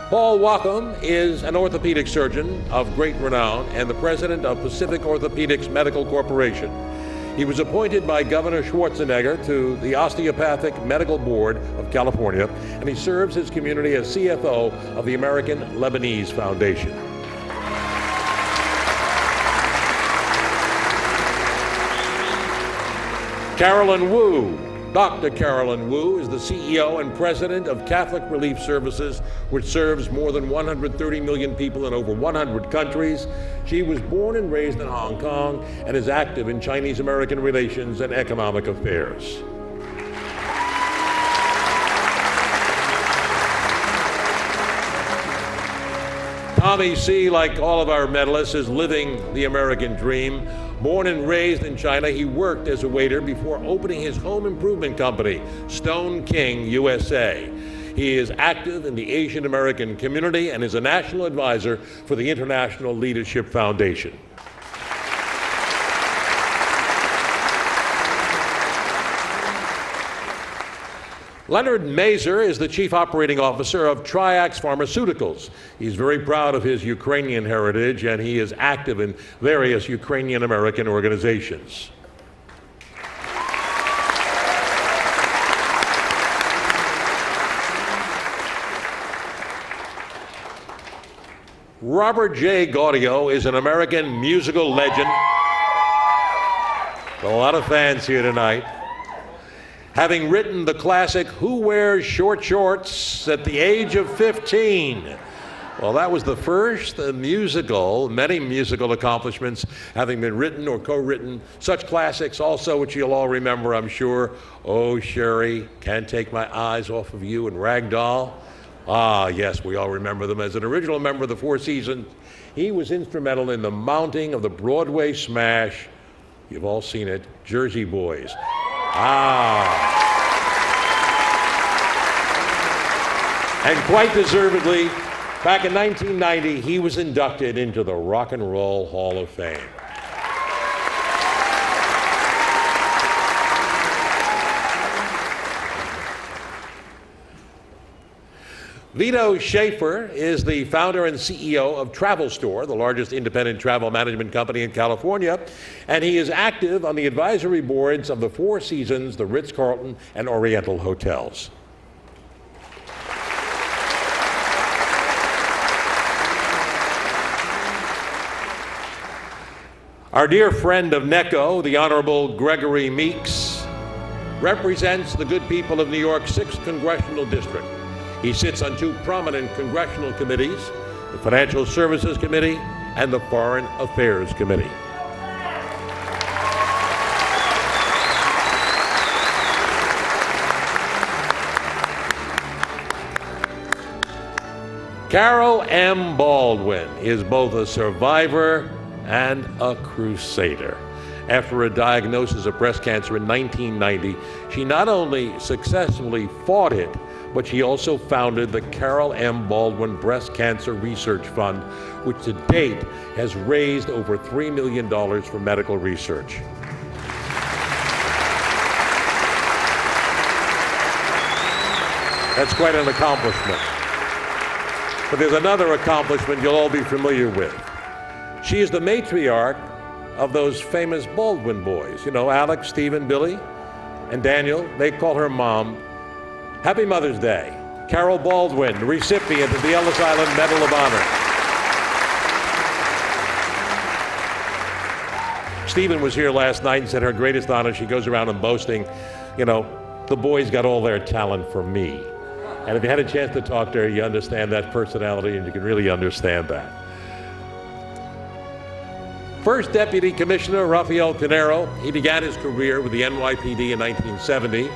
Speaker 5: Paul Wacom is an orthopedic surgeon of great renown and the president of Pacific Orthopedics Medical Corporation. He was appointed by Governor Schwarzenegger to the Osteopathic Medical Board of California, and he serves his community as CFO of the American Lebanese Foundation. Carolyn Wu. Dr. Carolyn Wu is the CEO and president of Catholic Relief Services, which serves more than 130 million people in over 100 countries. She was born and raised in Hong Kong and is active in Chinese-American relations and economic affairs. Tommy C., like all of our medalists, is living the American dream. Born and raised in China, he worked as a waiter before opening his home improvement company, Stone King USA. He is active in the Asian American community and is a national advisor for the International Leadership Foundation. Leonard Mazer is the Chief Operating Officer of Triax Pharmaceuticals. He's very proud of his Ukrainian heritage, and he is active in various Ukrainian American organizations. Robert J. Gaudio is an American musical legend. A lot of fans here tonight. Having written the classic Who Wears Short Shorts at the age of 15. Well, that was the first musical, many musical accomplishments having been written or co-written. Such classics also, which you'll all remember, I'm sure. Oh, Sherry, Can't Take My Eyes Off of You, and Ragdoll. Ah, yes, we all remember them. As an original member of the Four Seasons, he was instrumental in the mounting of the Broadway smash, you've all seen it, Jersey Boys. And quite deservedly, back in 1990, he was inducted into the Rock and Roll Hall of Fame. Vito Schaefer is the founder and CEO of Travel Store, the largest independent travel management company in California, and he is active on the advisory boards of the Four Seasons, the Ritz-Carlton, and Oriental hotels. Our dear friend of NECO, the Honorable Gregory Meeks, represents the good people of New York's 6th Congressional District. He sits on 2 prominent congressional committees, the Financial Services Committee and the Foreign Affairs Committee. Carol M. Baldwin is both a survivor and a crusader. After a diagnosis of breast cancer in 1990, she not only successfully fought it, but she also founded the Carol M. Baldwin Breast Cancer Research Fund, which to date has raised over $3 million for medical research. That's quite an accomplishment. But there's another accomplishment you'll all be familiar with. She is the matriarch of those famous Baldwin boys. You know, Alex, Stephen, Billy, and Daniel. They call her Mom. Happy Mother's Day. Carol Baldwin, recipient of the Ellis Island Medal of Honor. Stephen was here last night and said her greatest honor, she goes around and boasting, you know, the boys got all their talent from me. And if you had a chance to talk to her, you understand that personality and you can really understand that. First Deputy Commissioner Rafael Pinero, he began his career with the NYPD in 1970.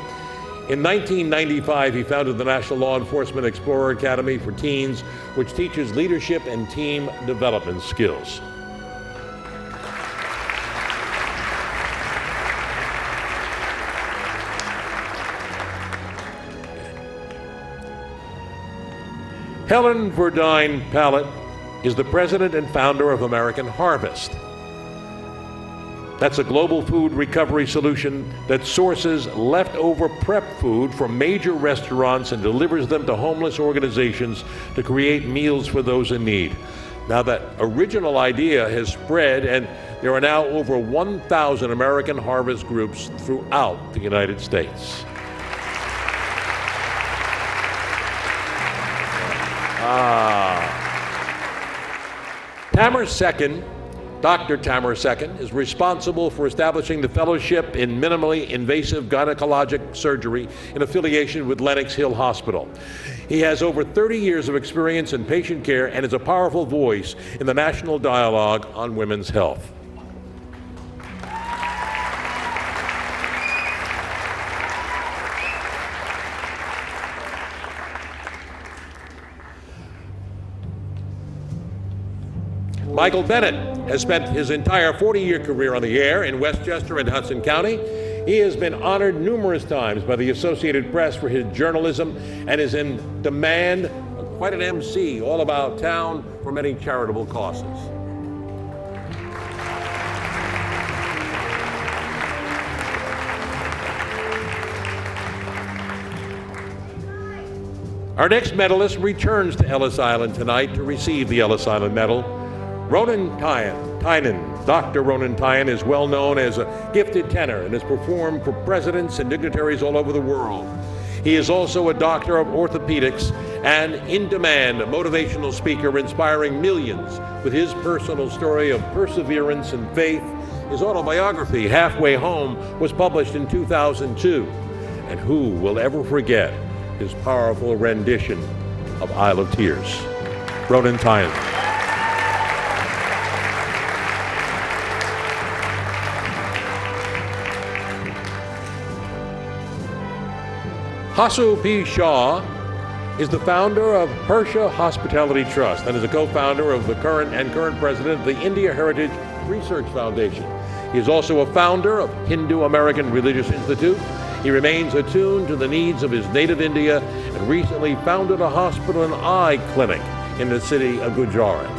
Speaker 5: In 1995, he founded the National Law Enforcement Explorer Academy for Teens, which teaches leadership and team development skills. Helen Verdine Pallett is the president and founder of American Harvest. That's a global food recovery solution that sources leftover prep food from major restaurants and delivers them to homeless organizations to create meals for those in need. Now that original idea has spread, and there are now over 1,000 American Harvest groups throughout the United States. Tamara Second, Dr. Tamara Second, is responsible for establishing the fellowship in minimally invasive gynecologic surgery in affiliation with Lenox Hill Hospital. He has over 30 years of experience in patient care and is a powerful voice in the national dialogue on women's health. Michael Bennett has spent his entire 40-year career on the air in Westchester and Hudson County. He has been honored numerous times by the Associated Press for his journalism and is in demand, quite an MC, all about town for many charitable causes. Our next medalist returns to Ellis Island tonight to receive the Ellis Island Medal. Ronan Tynan. Dr. Ronan Tynan is well known as a gifted tenor and has performed for presidents and dignitaries all over the world. He is also a doctor of orthopedics and in-demand motivational speaker inspiring millions with his personal story of perseverance and faith. His autobiography, Halfway Home, was published in 2002. And who will ever forget his powerful rendition of Isle of Tears? Ronan Tynan. Hasu P. Shaw is the founder of Harsha Hospitality Trust and is a co-founder of the current president of the India Heritage Research Foundation. He is also a founder of Hindu American Religious Institute. He remains attuned to the needs of his native India and recently founded a hospital and eye clinic in the city of Gujarat.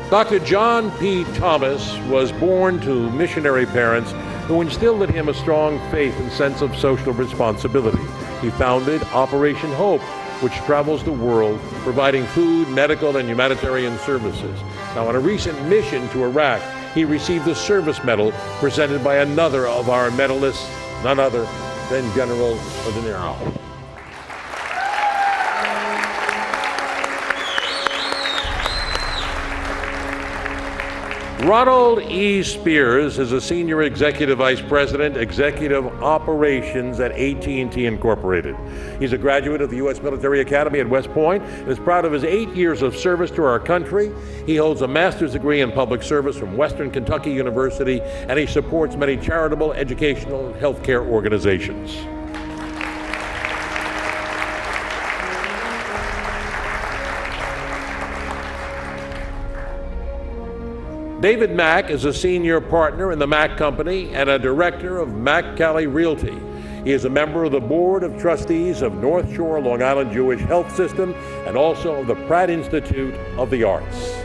Speaker 5: Dr. John P. Thomas was born to missionary parents who instilled in him a strong faith and sense of social responsibility. He founded Operation Hope, which travels the world providing food, medical, and humanitarian services. Now, on a recent mission to Iraq, he received the Service Medal presented by another of our medalists, none other than General Odinero. Ronald E. Spears is a senior executive vice president, executive operations at AT&T Incorporated. He's a graduate of the U.S. Military Academy at West Point and is proud of his 8 years of service to our country. He holds a master's degree in public service from Western Kentucky University, and he supports many charitable, educational, and healthcare organizations. David Mack is a senior partner in the Mack Company and a director of Mack Cali Realty. He is a member of the Board of Trustees of North Shore Long Island Jewish Health System and also of the Pratt Institute of the Arts.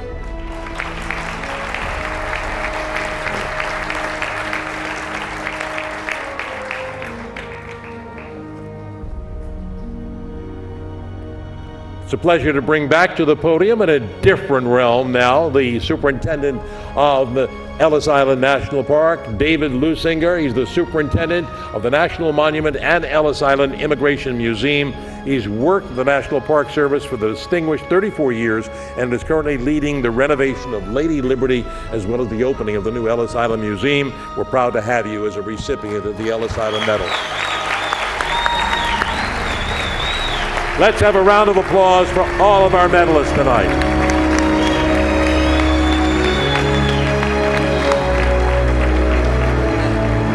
Speaker 5: It's a pleasure to bring back to the podium in a different realm now the superintendent of the Ellis Island National Park, David Lusinger. He's the superintendent of the National Monument and Ellis Island Immigration Museum. He's worked with the National Park Service for the distinguished 34 years and is currently leading the renovation of Lady Liberty as well as the opening of the new Ellis Island Museum. We're proud to have you as a recipient of the Ellis Island Medal. Let's have a round of applause for all of our medalists tonight.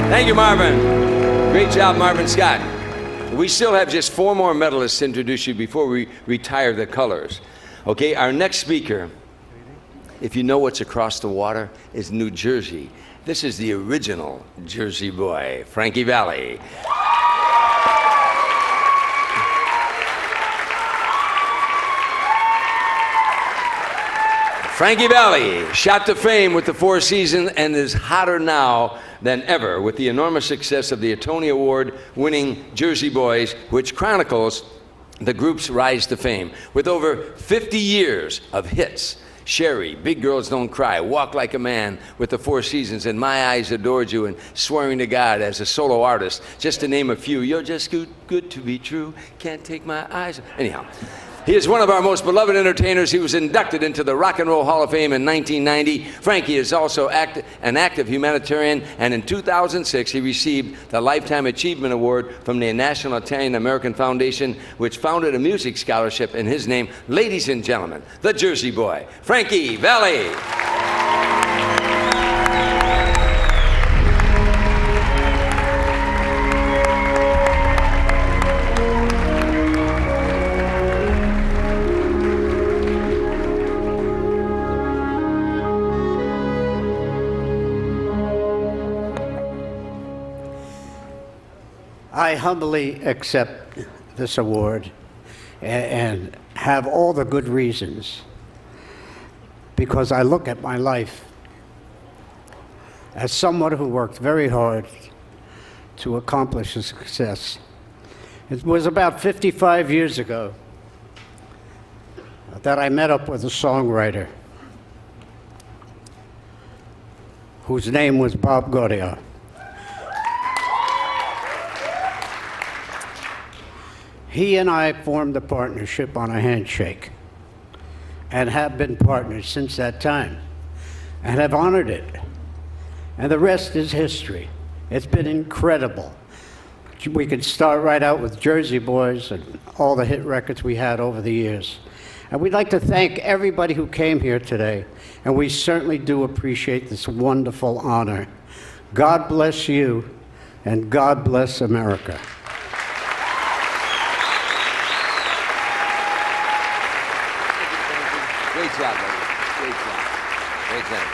Speaker 10: Thank you, Marvin. Great job, Marvin Scott. We still have just 4 more medalists to introduce you before we retire the colors. Okay, our next speaker, if you know what's across the water, is New Jersey. This is the original Jersey boy, Frankie Valli. Frankie Valli shot to fame with the Four Seasons and is hotter now than ever with the enormous success of the Tony Award-winning Jersey Boys, which chronicles the group's rise to fame. With over 50 years of hits, Sherry, Big Girls Don't Cry, Walk Like a Man with the Four Seasons, and My Eyes Adored You, and Swearing to God as a solo artist, just to name a few. You're just good to be true, can't take my eyes. Anyhow. He is one of our most beloved entertainers. He was inducted into the Rock and Roll Hall of Fame in 1990. Frankie is also an active humanitarian, and in 2006 he received the Lifetime Achievement Award from the National Italian American Foundation, which founded a music scholarship in his name. Ladies and gentlemen, the Jersey Boy, Frankie Valli.
Speaker 19: I humbly accept this award and have all the good reasons, because I look at my life as someone who worked very hard to accomplish a success. It was about 55 years ago that I met up with a songwriter whose name was Bob Godia. He and I formed a partnership on a handshake and have been partners since that time and have honored it. And the rest is history. It's been incredible. We could start right out with Jersey Boys and all the hit records we had over the years. And we'd like to thank everybody who came here today, and we certainly do appreciate this wonderful honor. God bless you, and God bless America.
Speaker 10: Great job, ladies. Great job. Great job.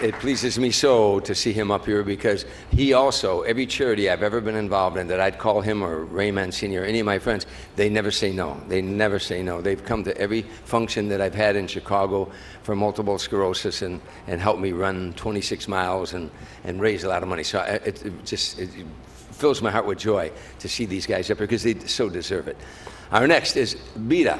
Speaker 10: It pleases me so to see him up here, because he also, every charity I've ever been involved in that I'd call him or Ray Mancini or any of my friends, they never say no. They never say no. They've come to every function that I've had in Chicago for multiple sclerosis and helped me run 26 miles and raise a lot of money. So it fills my heart with joy to see these guys up here, because they so deserve it. Our next is Bida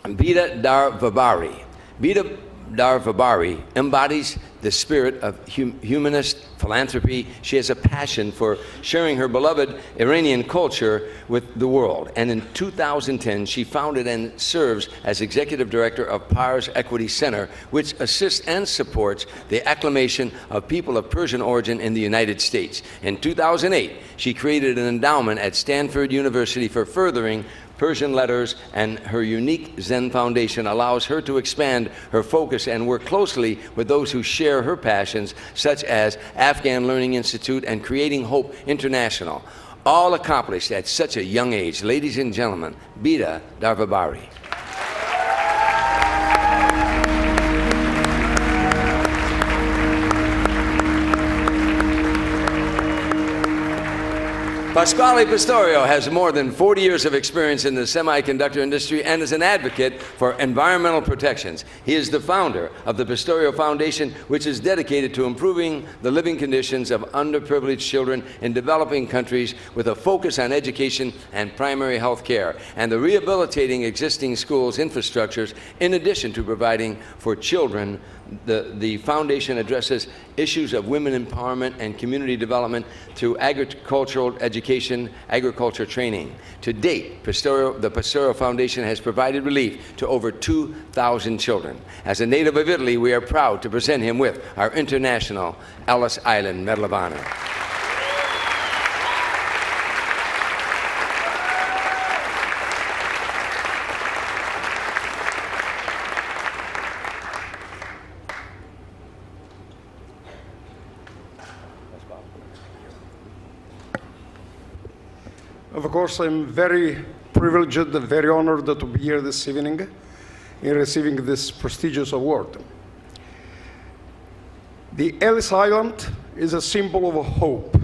Speaker 10: Darvabari. Bida Darvabari embodies the spirit of humanist philanthropy. She has a passion for sharing her beloved Iranian culture with the world. And in 2010, she founded and serves as executive director of Pars Equity Center, which assists and supports the acclimation of people of Persian origin in the United States. In 2008, she created an endowment at Stanford University for furthering Persian letters, and her unique Zen Foundation allows her to expand her focus and work closely with those who share her passions, such as Afghan Learning Institute and Creating Hope International, all accomplished at such a young age. Ladies and gentlemen, Bida Darvabari. Pasquale Pistorio has more than 40 years of experience in the semiconductor industry and is an advocate for environmental protections. He is the founder of the Pistorio Foundation, which is dedicated to improving the living conditions of underprivileged children in developing countries with a focus on education and primary health care, and the rehabilitating existing schools infrastructures in addition to providing for children. The foundation addresses issues of women empowerment and community development through agricultural education, agriculture training. To date, the Pistorio Foundation has provided relief to over 2,000 children. As a native of Italy, we are proud to present him with our International Ellis Island Medal of Honor.
Speaker 20: Of course, I'm very privileged and very honored to be here this evening in receiving this prestigious award. The Ellis Island is a symbol of hope.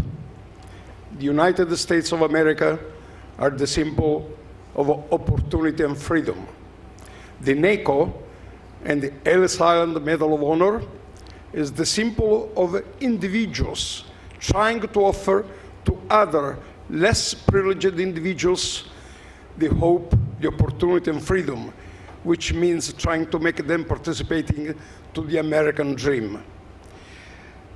Speaker 20: The United States of America are the symbol of opportunity and freedom. The NACO and the Ellis Island Medal of Honor is the symbol of individuals trying to offer to other less privileged individuals the hope, the opportunity, and freedom, which means trying to make them participating to the American dream.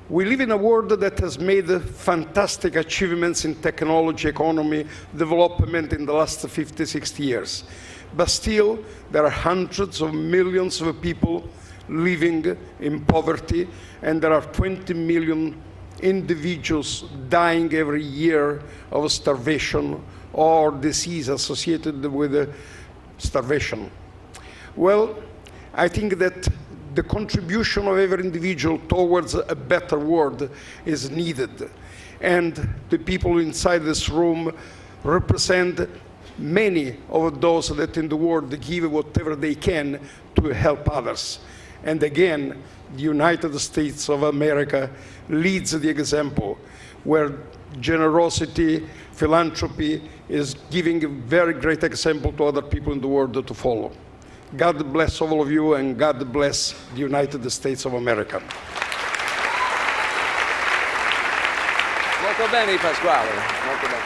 Speaker 20: We live in a world that has made fantastic achievements in technology, economy, development in the last 50, 60 years. But still, there are hundreds of millions of people living in poverty, and there are 20 million individuals dying every year of starvation or disease associated with starvation. Well, I think that the contribution of every individual towards a better world is needed. And the people inside this room represent many of those that in the world give whatever they can to help others. And again, the United States of America leads the example, where generosity, philanthropy, is giving a very great example to other people in the world to follow. God bless all of you, and God bless the United States of America.
Speaker 10: Molto bene, Pasquale. Molto bene.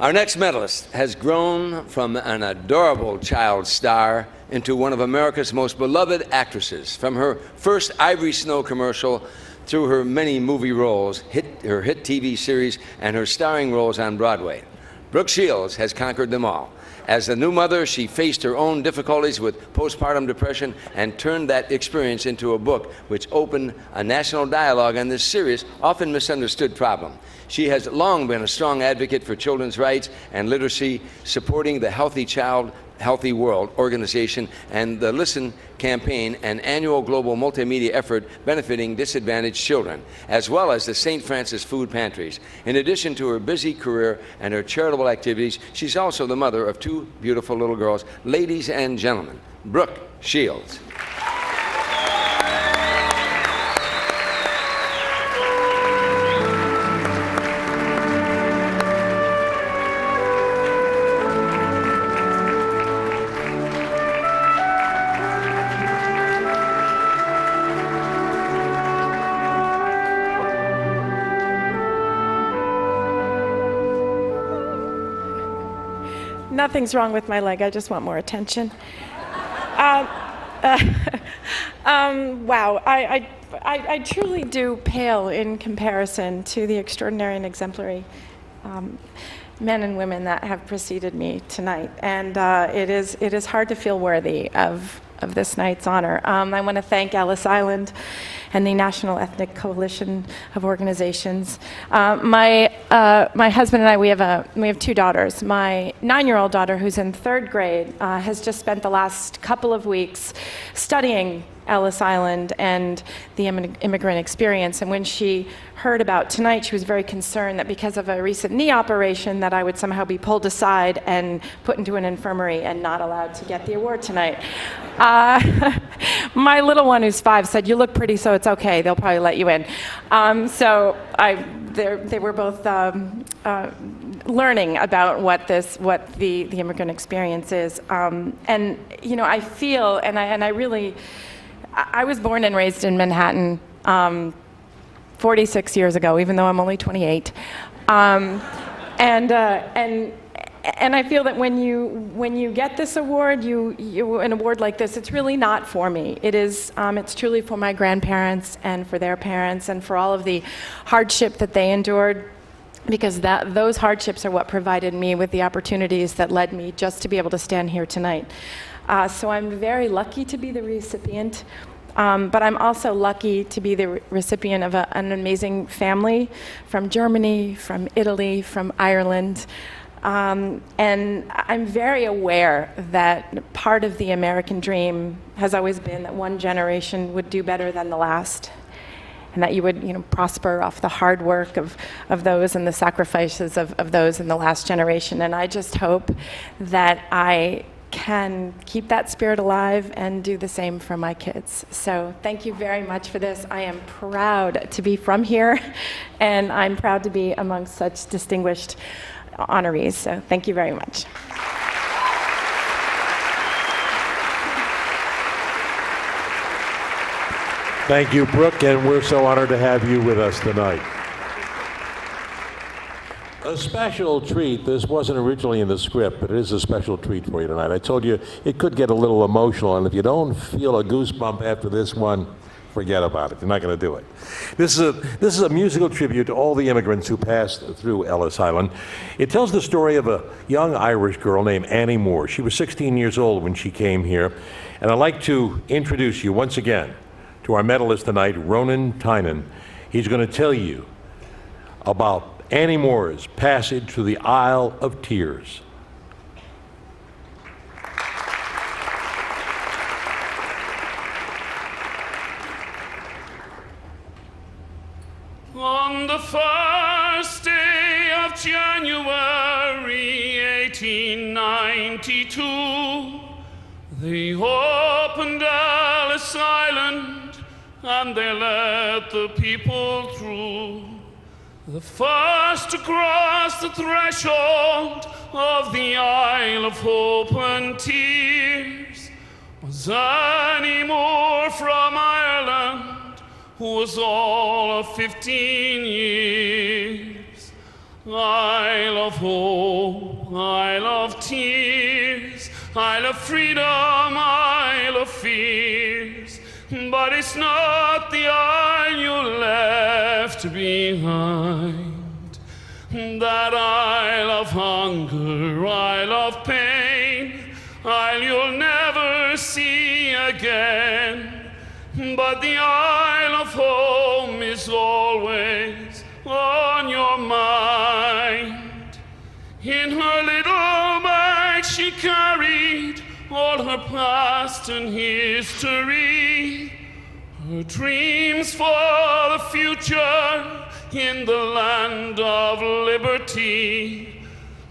Speaker 10: Our next medalist has grown from an adorable child star into one of America's most beloved actresses. From her first Ivory Snow commercial through her many movie roles, her hit TV series, and her starring roles on Broadway, Brooke Shields has conquered them all. As a new mother, she faced her own difficulties with postpartum depression and turned that experience into a book which opened a national dialogue on this serious, often misunderstood problem. She has long been a strong advocate for children's rights and literacy, supporting the Healthy Child, Healthy World organization and the Listen campaign, an annual global multimedia effort benefiting disadvantaged children, as well as the St. Francis Food Pantries. In addition to her busy career and her charitable activities, she's also the mother of two beautiful little girls. Ladies and gentlemen, Brooke Shields.
Speaker 21: Nothing's wrong with my leg. I just want more attention. Wow, I truly do pale in comparison to the extraordinary and exemplary men and women that have preceded me tonight, and it is hard to feel worthy of this night's honor. I want to thank Ellis Island and the National Ethnic Coalition of Organizations. My husband and I, we have two daughters. My 9-year-old daughter, who's in 3rd grade, has just spent the last couple of weeks studying Ellis Island and the immigrant experience. And when she heard about tonight, she was very concerned that because of a recent knee operation that I would somehow be pulled aside and put into an infirmary and not allowed to get the award tonight. My little one, who's 5, said, "You look pretty, so it's okay. They'll probably let you in." So they were both learning about what the immigrant experience is. And you know, I feel, and I really, I was born and raised in Manhattan 46 years ago, even though I'm only 28. And I feel that when you get this award, an award like this, it's really not for me. It's truly for my grandparents and for their parents and for all of the hardship that they endured, because those hardships are what provided me with the opportunities that led me just to be able to stand here tonight. So I'm very lucky to be the recipient, but I'm also lucky to be the recipient of an amazing family from Germany, from Italy, from Ireland. And I'm very aware that part of the American dream has always been that one generation would do better than the last, and that you would, prosper off the hard work of those and the sacrifices of those in the last generation. And I just hope that I can keep that spirit alive and do the same for my kids. So thank you very much for this. I am proud to be from here, and I'm proud to be amongst such distinguished honorees. So thank you very much.
Speaker 5: Thank you, Brooke, and we're so honored to have you with us tonight. A special treat. This wasn't originally in the script, but it is a special treat for you tonight. I told you it could get a little emotional, and if you don't feel a goosebump after this one, forget about it. You're not going to do it. This is a musical tribute to all the immigrants who passed through Ellis Island. It tells the story of a young Irish girl named Annie Moore. She was 16 years old when she came here, and I'd like to introduce you once again to our medalist tonight, Ronan Tynan. He's going to tell you about Annie Moore's passage through the Isle of Tears.
Speaker 22: On the first day of January 1892, they opened Ellis Island and they let the people through. The first to cross the threshold of the Isle of Hope and Tears was Annie Moore from Ireland, who was all of 15 years. Isle of Hope, Isle of Tears, Isle of Freedom, Isle of Fears, but it's not the isle you left behind. That isle of hunger, isle of pain, isle you'll never see again. But the isle of home is always on your mind. In her little bag she carried all her past and history, her dreams for the future in the land of liberty.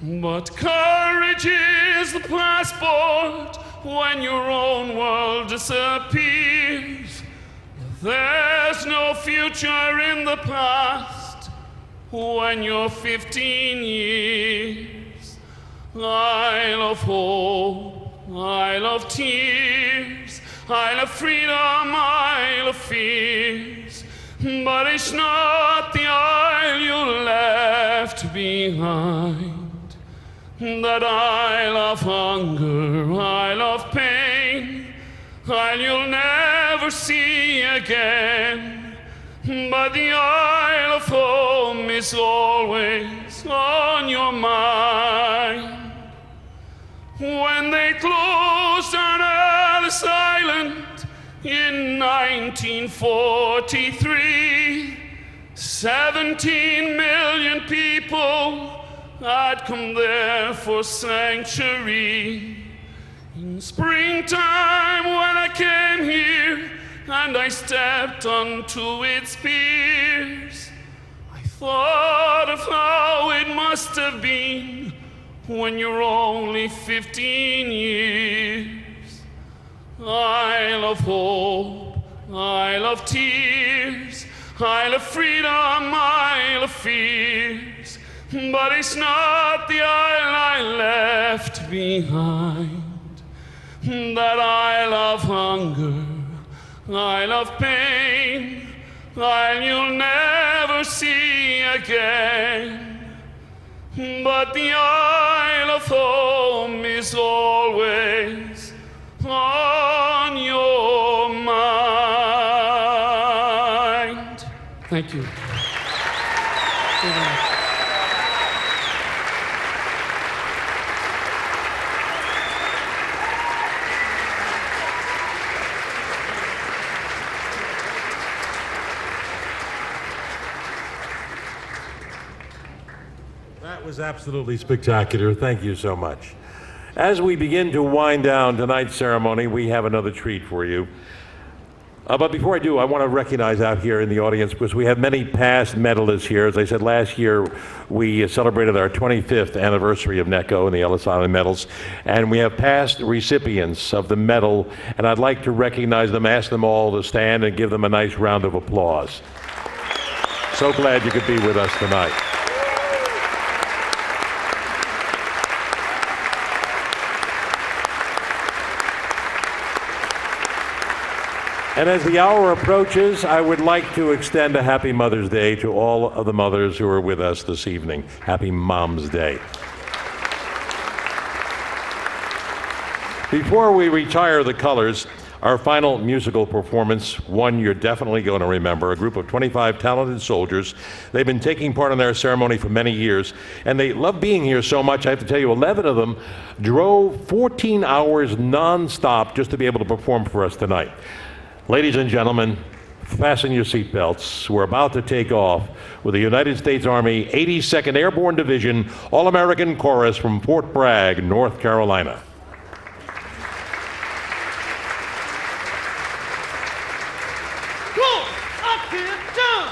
Speaker 22: But courage is the passport when your own world disappears. There's no future in the past when you're 15 years. Isle of Hope, Isle of Tears, Isle of Freedom, Isle of Fears, but it's not the isle you left behind. That isle of hunger, isle of pain, isle you'll never see again, but the isle of home is always on your mind. When they closed down Ellis Island in 1943, 17 million people had come there for sanctuary. In springtime when I came here and I stepped onto its piers, I thought of how it must have been when you're only 15 years. Isle of Hope, Isle of Tears, Isle of Freedom, Isle of Fears, but it's not the isle I left behind. That isle of hunger, isle of pain, isle you'll never see again, but the isle of home is always on your mind.
Speaker 3: Thank you.
Speaker 5: That was absolutely spectacular. Thank you so much. As we begin to wind down tonight's ceremony, we have another treat for you. But before I do, I want to recognize out here in the audience, because we have many past medalists here. As I said, last year we celebrated our 25th anniversary of NECO and the Ellis Island medals, and we have past recipients of the medal, and I'd like to recognize them, ask them all to stand and give them a nice round of applause. So glad you could be with us tonight. And as the hour approaches, I would like to extend a happy Mother's Day to all of the mothers who are with us this evening. Happy Mom's Day. Before we retire the colors, our final musical performance, one you're definitely going to remember, a group of 25 talented soldiers. They've been taking part in our ceremony for many years, and they love being here so much, I have to tell you, 11 of them drove 14 hours non-stop just to be able to perform for us tonight. Ladies and gentlemen, fasten your seatbelts. We're about to take off with the United States Army 82nd Airborne Division All-American Chorus from Fort Bragg, North Carolina.
Speaker 1: Go, up here, down,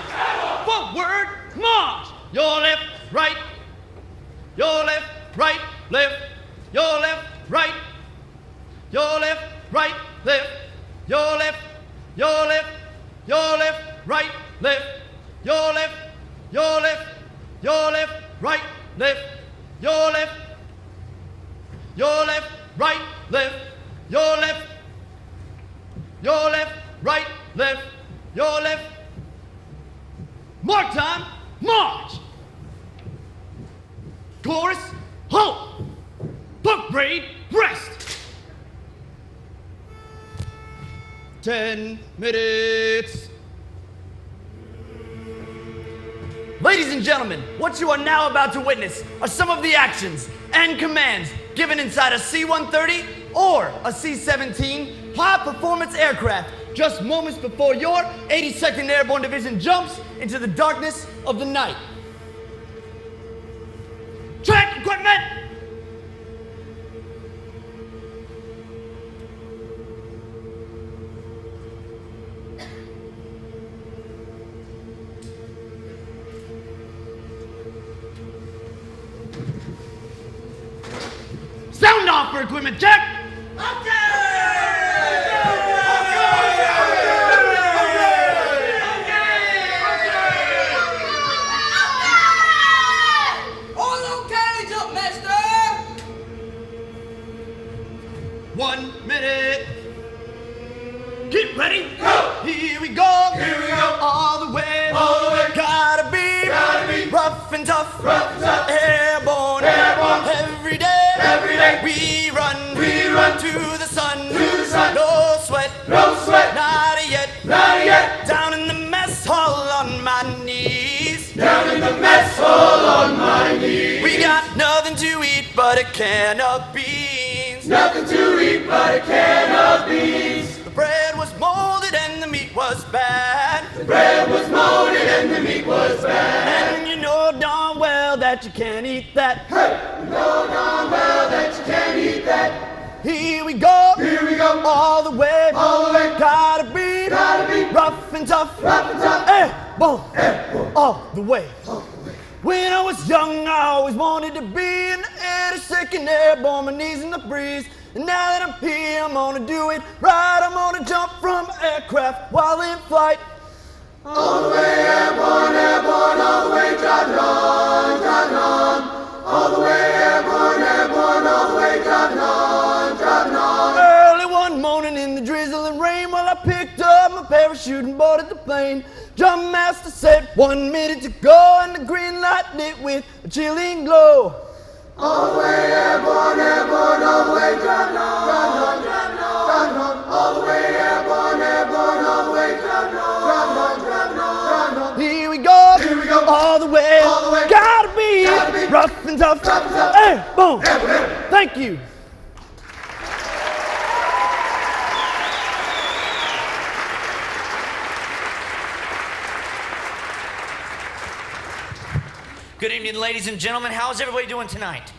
Speaker 1: forward, march. Your left, right, your left, right, left, your left, right, your left, right, left, your left, your left, your left, right, left, your left, your left, your left, right, left, your left, your left, right, left, your left, your left, right, left, your left. Mark time, march! Chorus, halt! Book braid, rest! 10 minutes. Ladies and gentlemen, what you are now about to witness are some of the actions and commands given inside a C-130 or a C-17 high-performance aircraft just moments before your 82nd Airborne Division jumps into the darkness of the night. Track equipment! Sound off for equipment check!
Speaker 2: All okay, jump master!
Speaker 1: 1 minute. Get ready. Go. Here we go.
Speaker 2: Here we go.
Speaker 1: All the way.
Speaker 2: All the way.
Speaker 1: Gotta be rough and tough.
Speaker 2: Rough and tough.
Speaker 1: Airborne.
Speaker 2: Airborne.
Speaker 1: Every day.
Speaker 2: Every day.
Speaker 1: We run.
Speaker 2: We run.
Speaker 1: To the sun.
Speaker 2: To the sun.
Speaker 1: No sweat.
Speaker 2: No sweat.
Speaker 1: Not yet.
Speaker 2: Not yet.
Speaker 1: Down in the mess hall on my knees.
Speaker 2: Down in the mess hall on my knees.
Speaker 1: We got nothing to eat but a can of beans.
Speaker 2: Nothing to eat but a can of beans.
Speaker 1: The bread was molded and the meat was bad.
Speaker 2: The bread was molded and the meat was bad.
Speaker 1: And you know darn well that you can't eat that.
Speaker 2: Hey, you know darn well that you can't eat that.
Speaker 1: Here we go.
Speaker 2: Here we go.
Speaker 1: All the way.
Speaker 2: All the way.
Speaker 1: Gotta be rough and tough.
Speaker 2: Rough and tough.
Speaker 1: Airborne.
Speaker 2: Airborne.
Speaker 1: All the way. When I was young, I always wanted to be in the 82nd Airborne, my knees in the breeze. And now that I'm here, I'm gonna do it right. I'm gonna jump from aircraft while in flight.
Speaker 2: All the way airborne, airborne, all the way driving on, driving on. All the way airborne, airborne, all the way driving on, driving on.
Speaker 1: Early one morning in the drizzle and rain, while I picked up my parachute and boarded the plane. Jump master said 1 minute to go, and the green light lit with a chilling glow.
Speaker 2: All the way airborne, airborne, all the way driving on, driving on, driving on, driving on. All the way airborne, airborne, all the way driving on, driving on, driving on, driving on.
Speaker 1: Here we go,
Speaker 2: all
Speaker 1: the way,
Speaker 2: all the way.
Speaker 1: Gotta be rough and tough.
Speaker 2: Rough and tough.
Speaker 1: Airborne.
Speaker 2: Airborne.
Speaker 1: Thank you.
Speaker 4: Good evening, ladies and gentlemen. How's everybody doing tonight?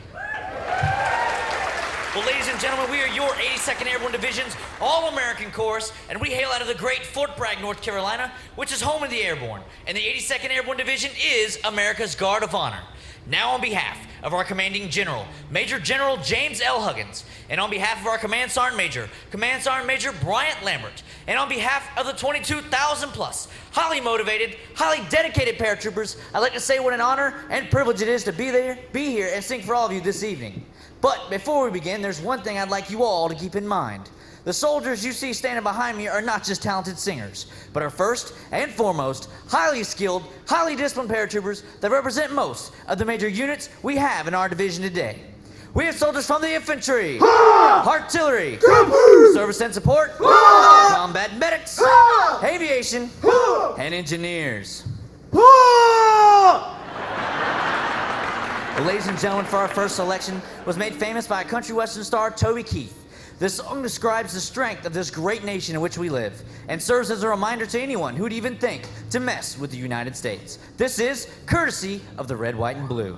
Speaker 4: Well, ladies and gentlemen, we are your 82nd Airborne Division's All-American Chorus, and we hail out of the great Fort Bragg, North Carolina, which is home of the Airborne. And the 82nd Airborne Division is America's Guard of Honor. Now on behalf of our commanding general, Major General James L. Huggins, and on behalf of our Command Sergeant Major Bryant Lambert, and on behalf of the 22,000 plus highly motivated, highly dedicated paratroopers, I'd like to say what an honor and privilege it is to be here and sing for all of you this evening. But before we begin, there's one thing I'd like you all to keep in mind. The soldiers you see standing behind me are not just talented singers, but are first and foremost highly skilled, highly disciplined paratroopers that represent most of the major units we have in our division today. We have soldiers from the infantry, artillery, service and support, combat medics, aviation, and engineers. Well, ladies and gentlemen, for our first selection was made famous by a country western star, Toby Keith. This song describes the strength of this great nation in which we live and serves as a reminder to anyone who'd even think to mess with the United States. This is courtesy of the Red, White, and Blue.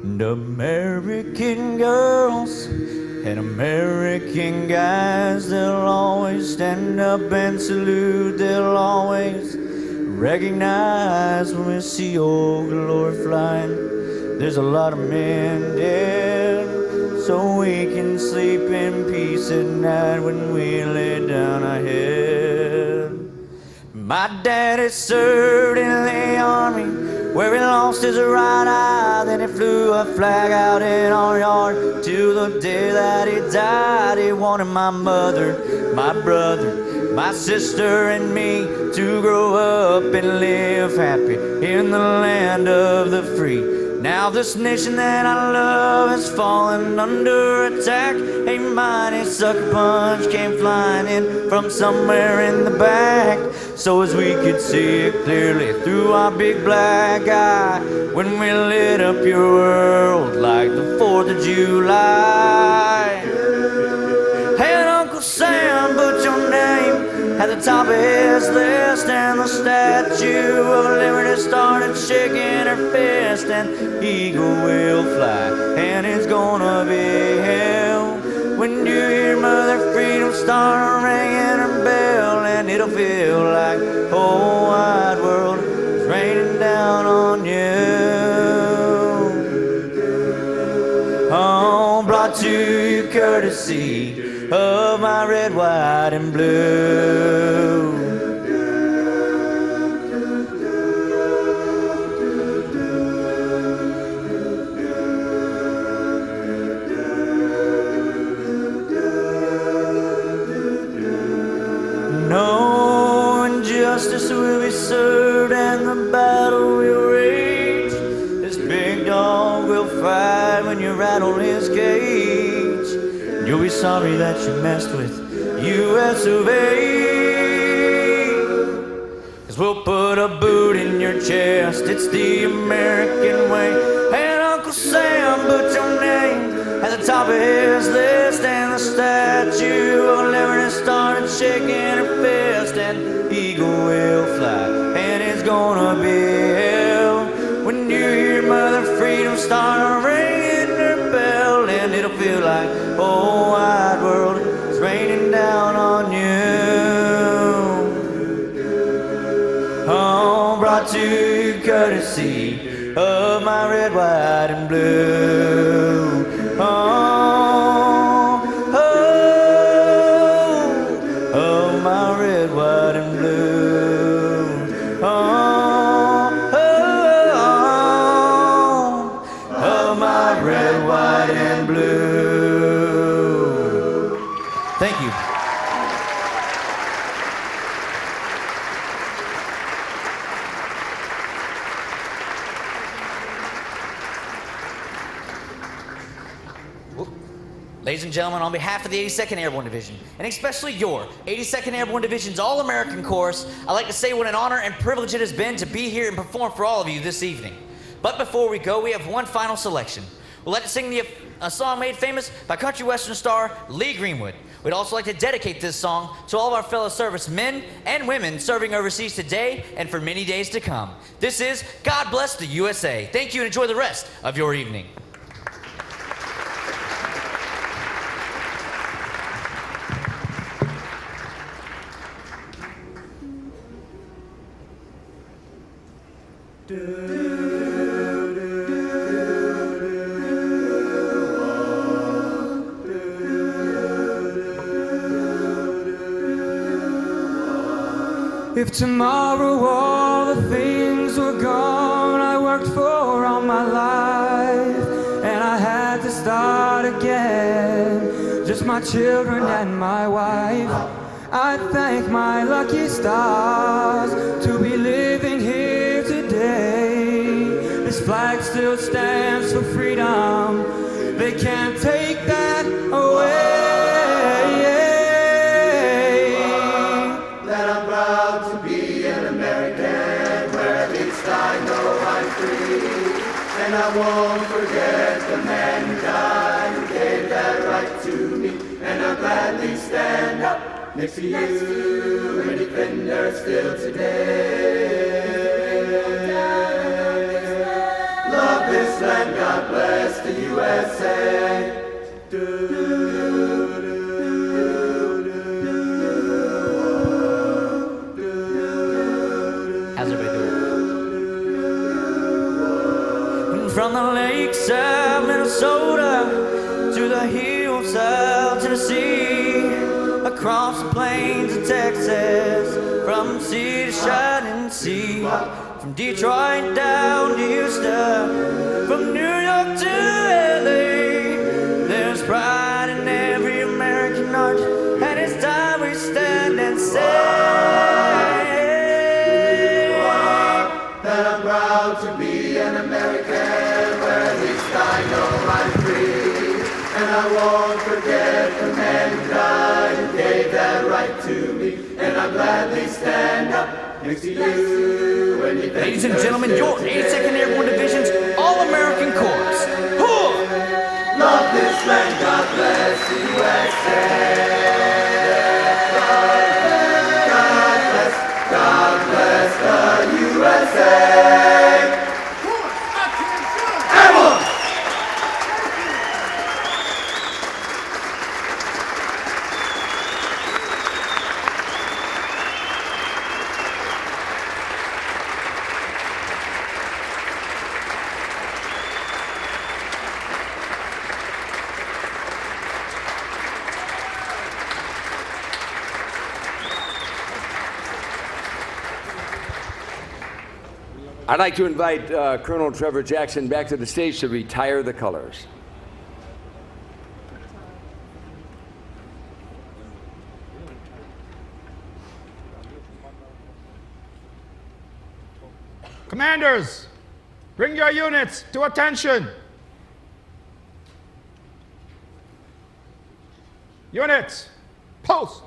Speaker 4: And American girls and American guys, they'll always stand up and salute. They'll always recognize when we see old glory flying. There's a lot of men dead,
Speaker 6: so we can sleep in peace at night when we lay down our head. My daddy served in the army, where he lost his right eye. Then he flew a flag out in our yard till the day that he died. He wanted my mother, my brother, my sister and me to grow up and live happy in the land of the free. Now this nation that I love has fallen under attack. A mighty sucker punch came flying in from somewhere in the back. So as we could see it clearly through our big black eye, when we lit up your world like the 4th of July. Hey, and Uncle Sam put your name at the top of his list, and the Statue of Liberty started shaking her fist, and eagle will fly, and it's gonna be hell when you hear Mother Freedom start ringing her bell, and it'll feel like the whole wide world is raining down on you. Oh, brought to you courtesy of my red, white, and blue. No injustice will be served, and the battle will rage. This big dog will fight when you rattle his cage. You'll be sorry that you messed with US of A. 'Cause we'll put a boot in your chest, it's the American way. And Uncle Sam put your name at the top of his list, and the Statue of Liberty started shaking her fist, and eagle will fly, and it's gonna be hell when you hear Mother Freedom start ringing her bell, and it'll feel like the whole wide world is raining down on you. Oh, brought to you courtesy of my red, white, and blue. Oh, oh, oh, my red, white, and blue. Oh, oh, oh, my red, white, and blue. Thank you.
Speaker 4: Ladies and gentlemen, on behalf of the 82nd Airborne Division, and especially your 82nd Airborne Division's All-American Chorus, I'd like to say what an honor and privilege it has been to be here and perform for all of you this evening. But before we go, we have one final selection. We'd like to sing a song made famous by country western star Lee Greenwood. We'd also like to dedicate this song to all of our fellow servicemen and women serving overseas today and for many days to come. This is God Bless the USA. Thank you and enjoy the rest of your evening.
Speaker 7: If tomorrow all the things were gone I worked for all my life, and I had to start again, just my children and my wife, I thank my lucky stars to be living here today. This flag still stands for freedom, they can't take that away.
Speaker 2: That I'm proud to be an American, where at least I know I'm free. And I won't forget the man who died, who gave that right to me. And I'll gladly stand up next to you and defend her still today. Love this land, God bless the USA.
Speaker 4: How's everybody doing?
Speaker 6: From the lakes of Minnesota to the hills of Tennessee, across the plains of Texas, from sea to shining sea, from Detroit down to Houston, from New York to LA. There's pride in every American heart, and it's time we stand and say
Speaker 2: that I'm proud to be an American, where at least I know I'm free. And I won't forget the man who died, who gave that right to me. And I'll gladly stand up next to you when you think.
Speaker 4: Ladies and gentlemen, your 82nd Airborne Division's All-American Chorus.
Speaker 2: Love this land, God bless the USA. God bless the USA. Airborne!
Speaker 10: I'd like to invite Colonel Trevor Jackson back to the stage to retire the colors.
Speaker 8: Commanders, bring your units to attention. Units, post.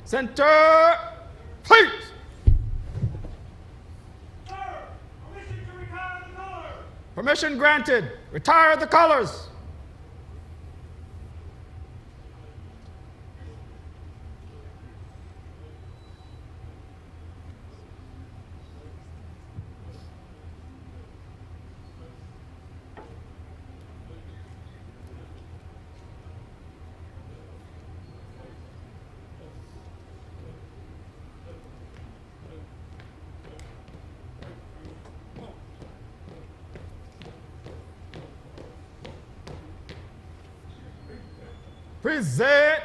Speaker 8: Center, please. Permission granted. Retire the colors. Present.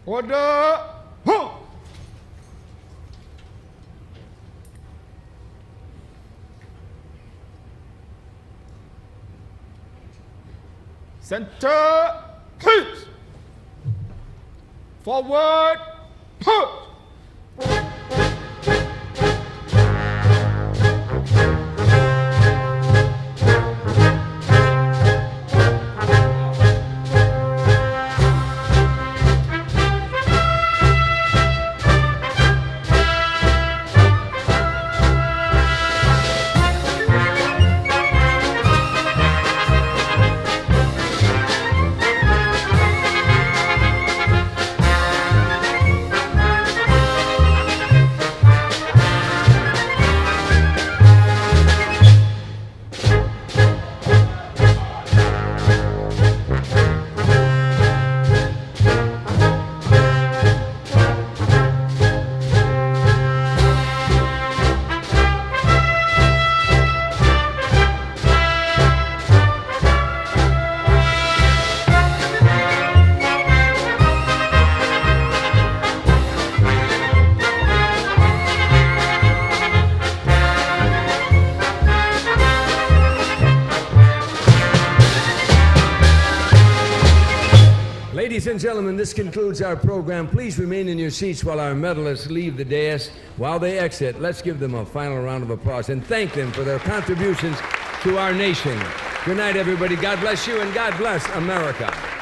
Speaker 8: Order. Huh. Center, please. Forward. Huh.
Speaker 11: Ladies and gentlemen, this concludes our program. Please remain in your seats while our medalists leave the dais. While they exit, let's give them a final round of applause and thank them for their contributions to our nation. Good night, everybody. God bless you, and God bless America.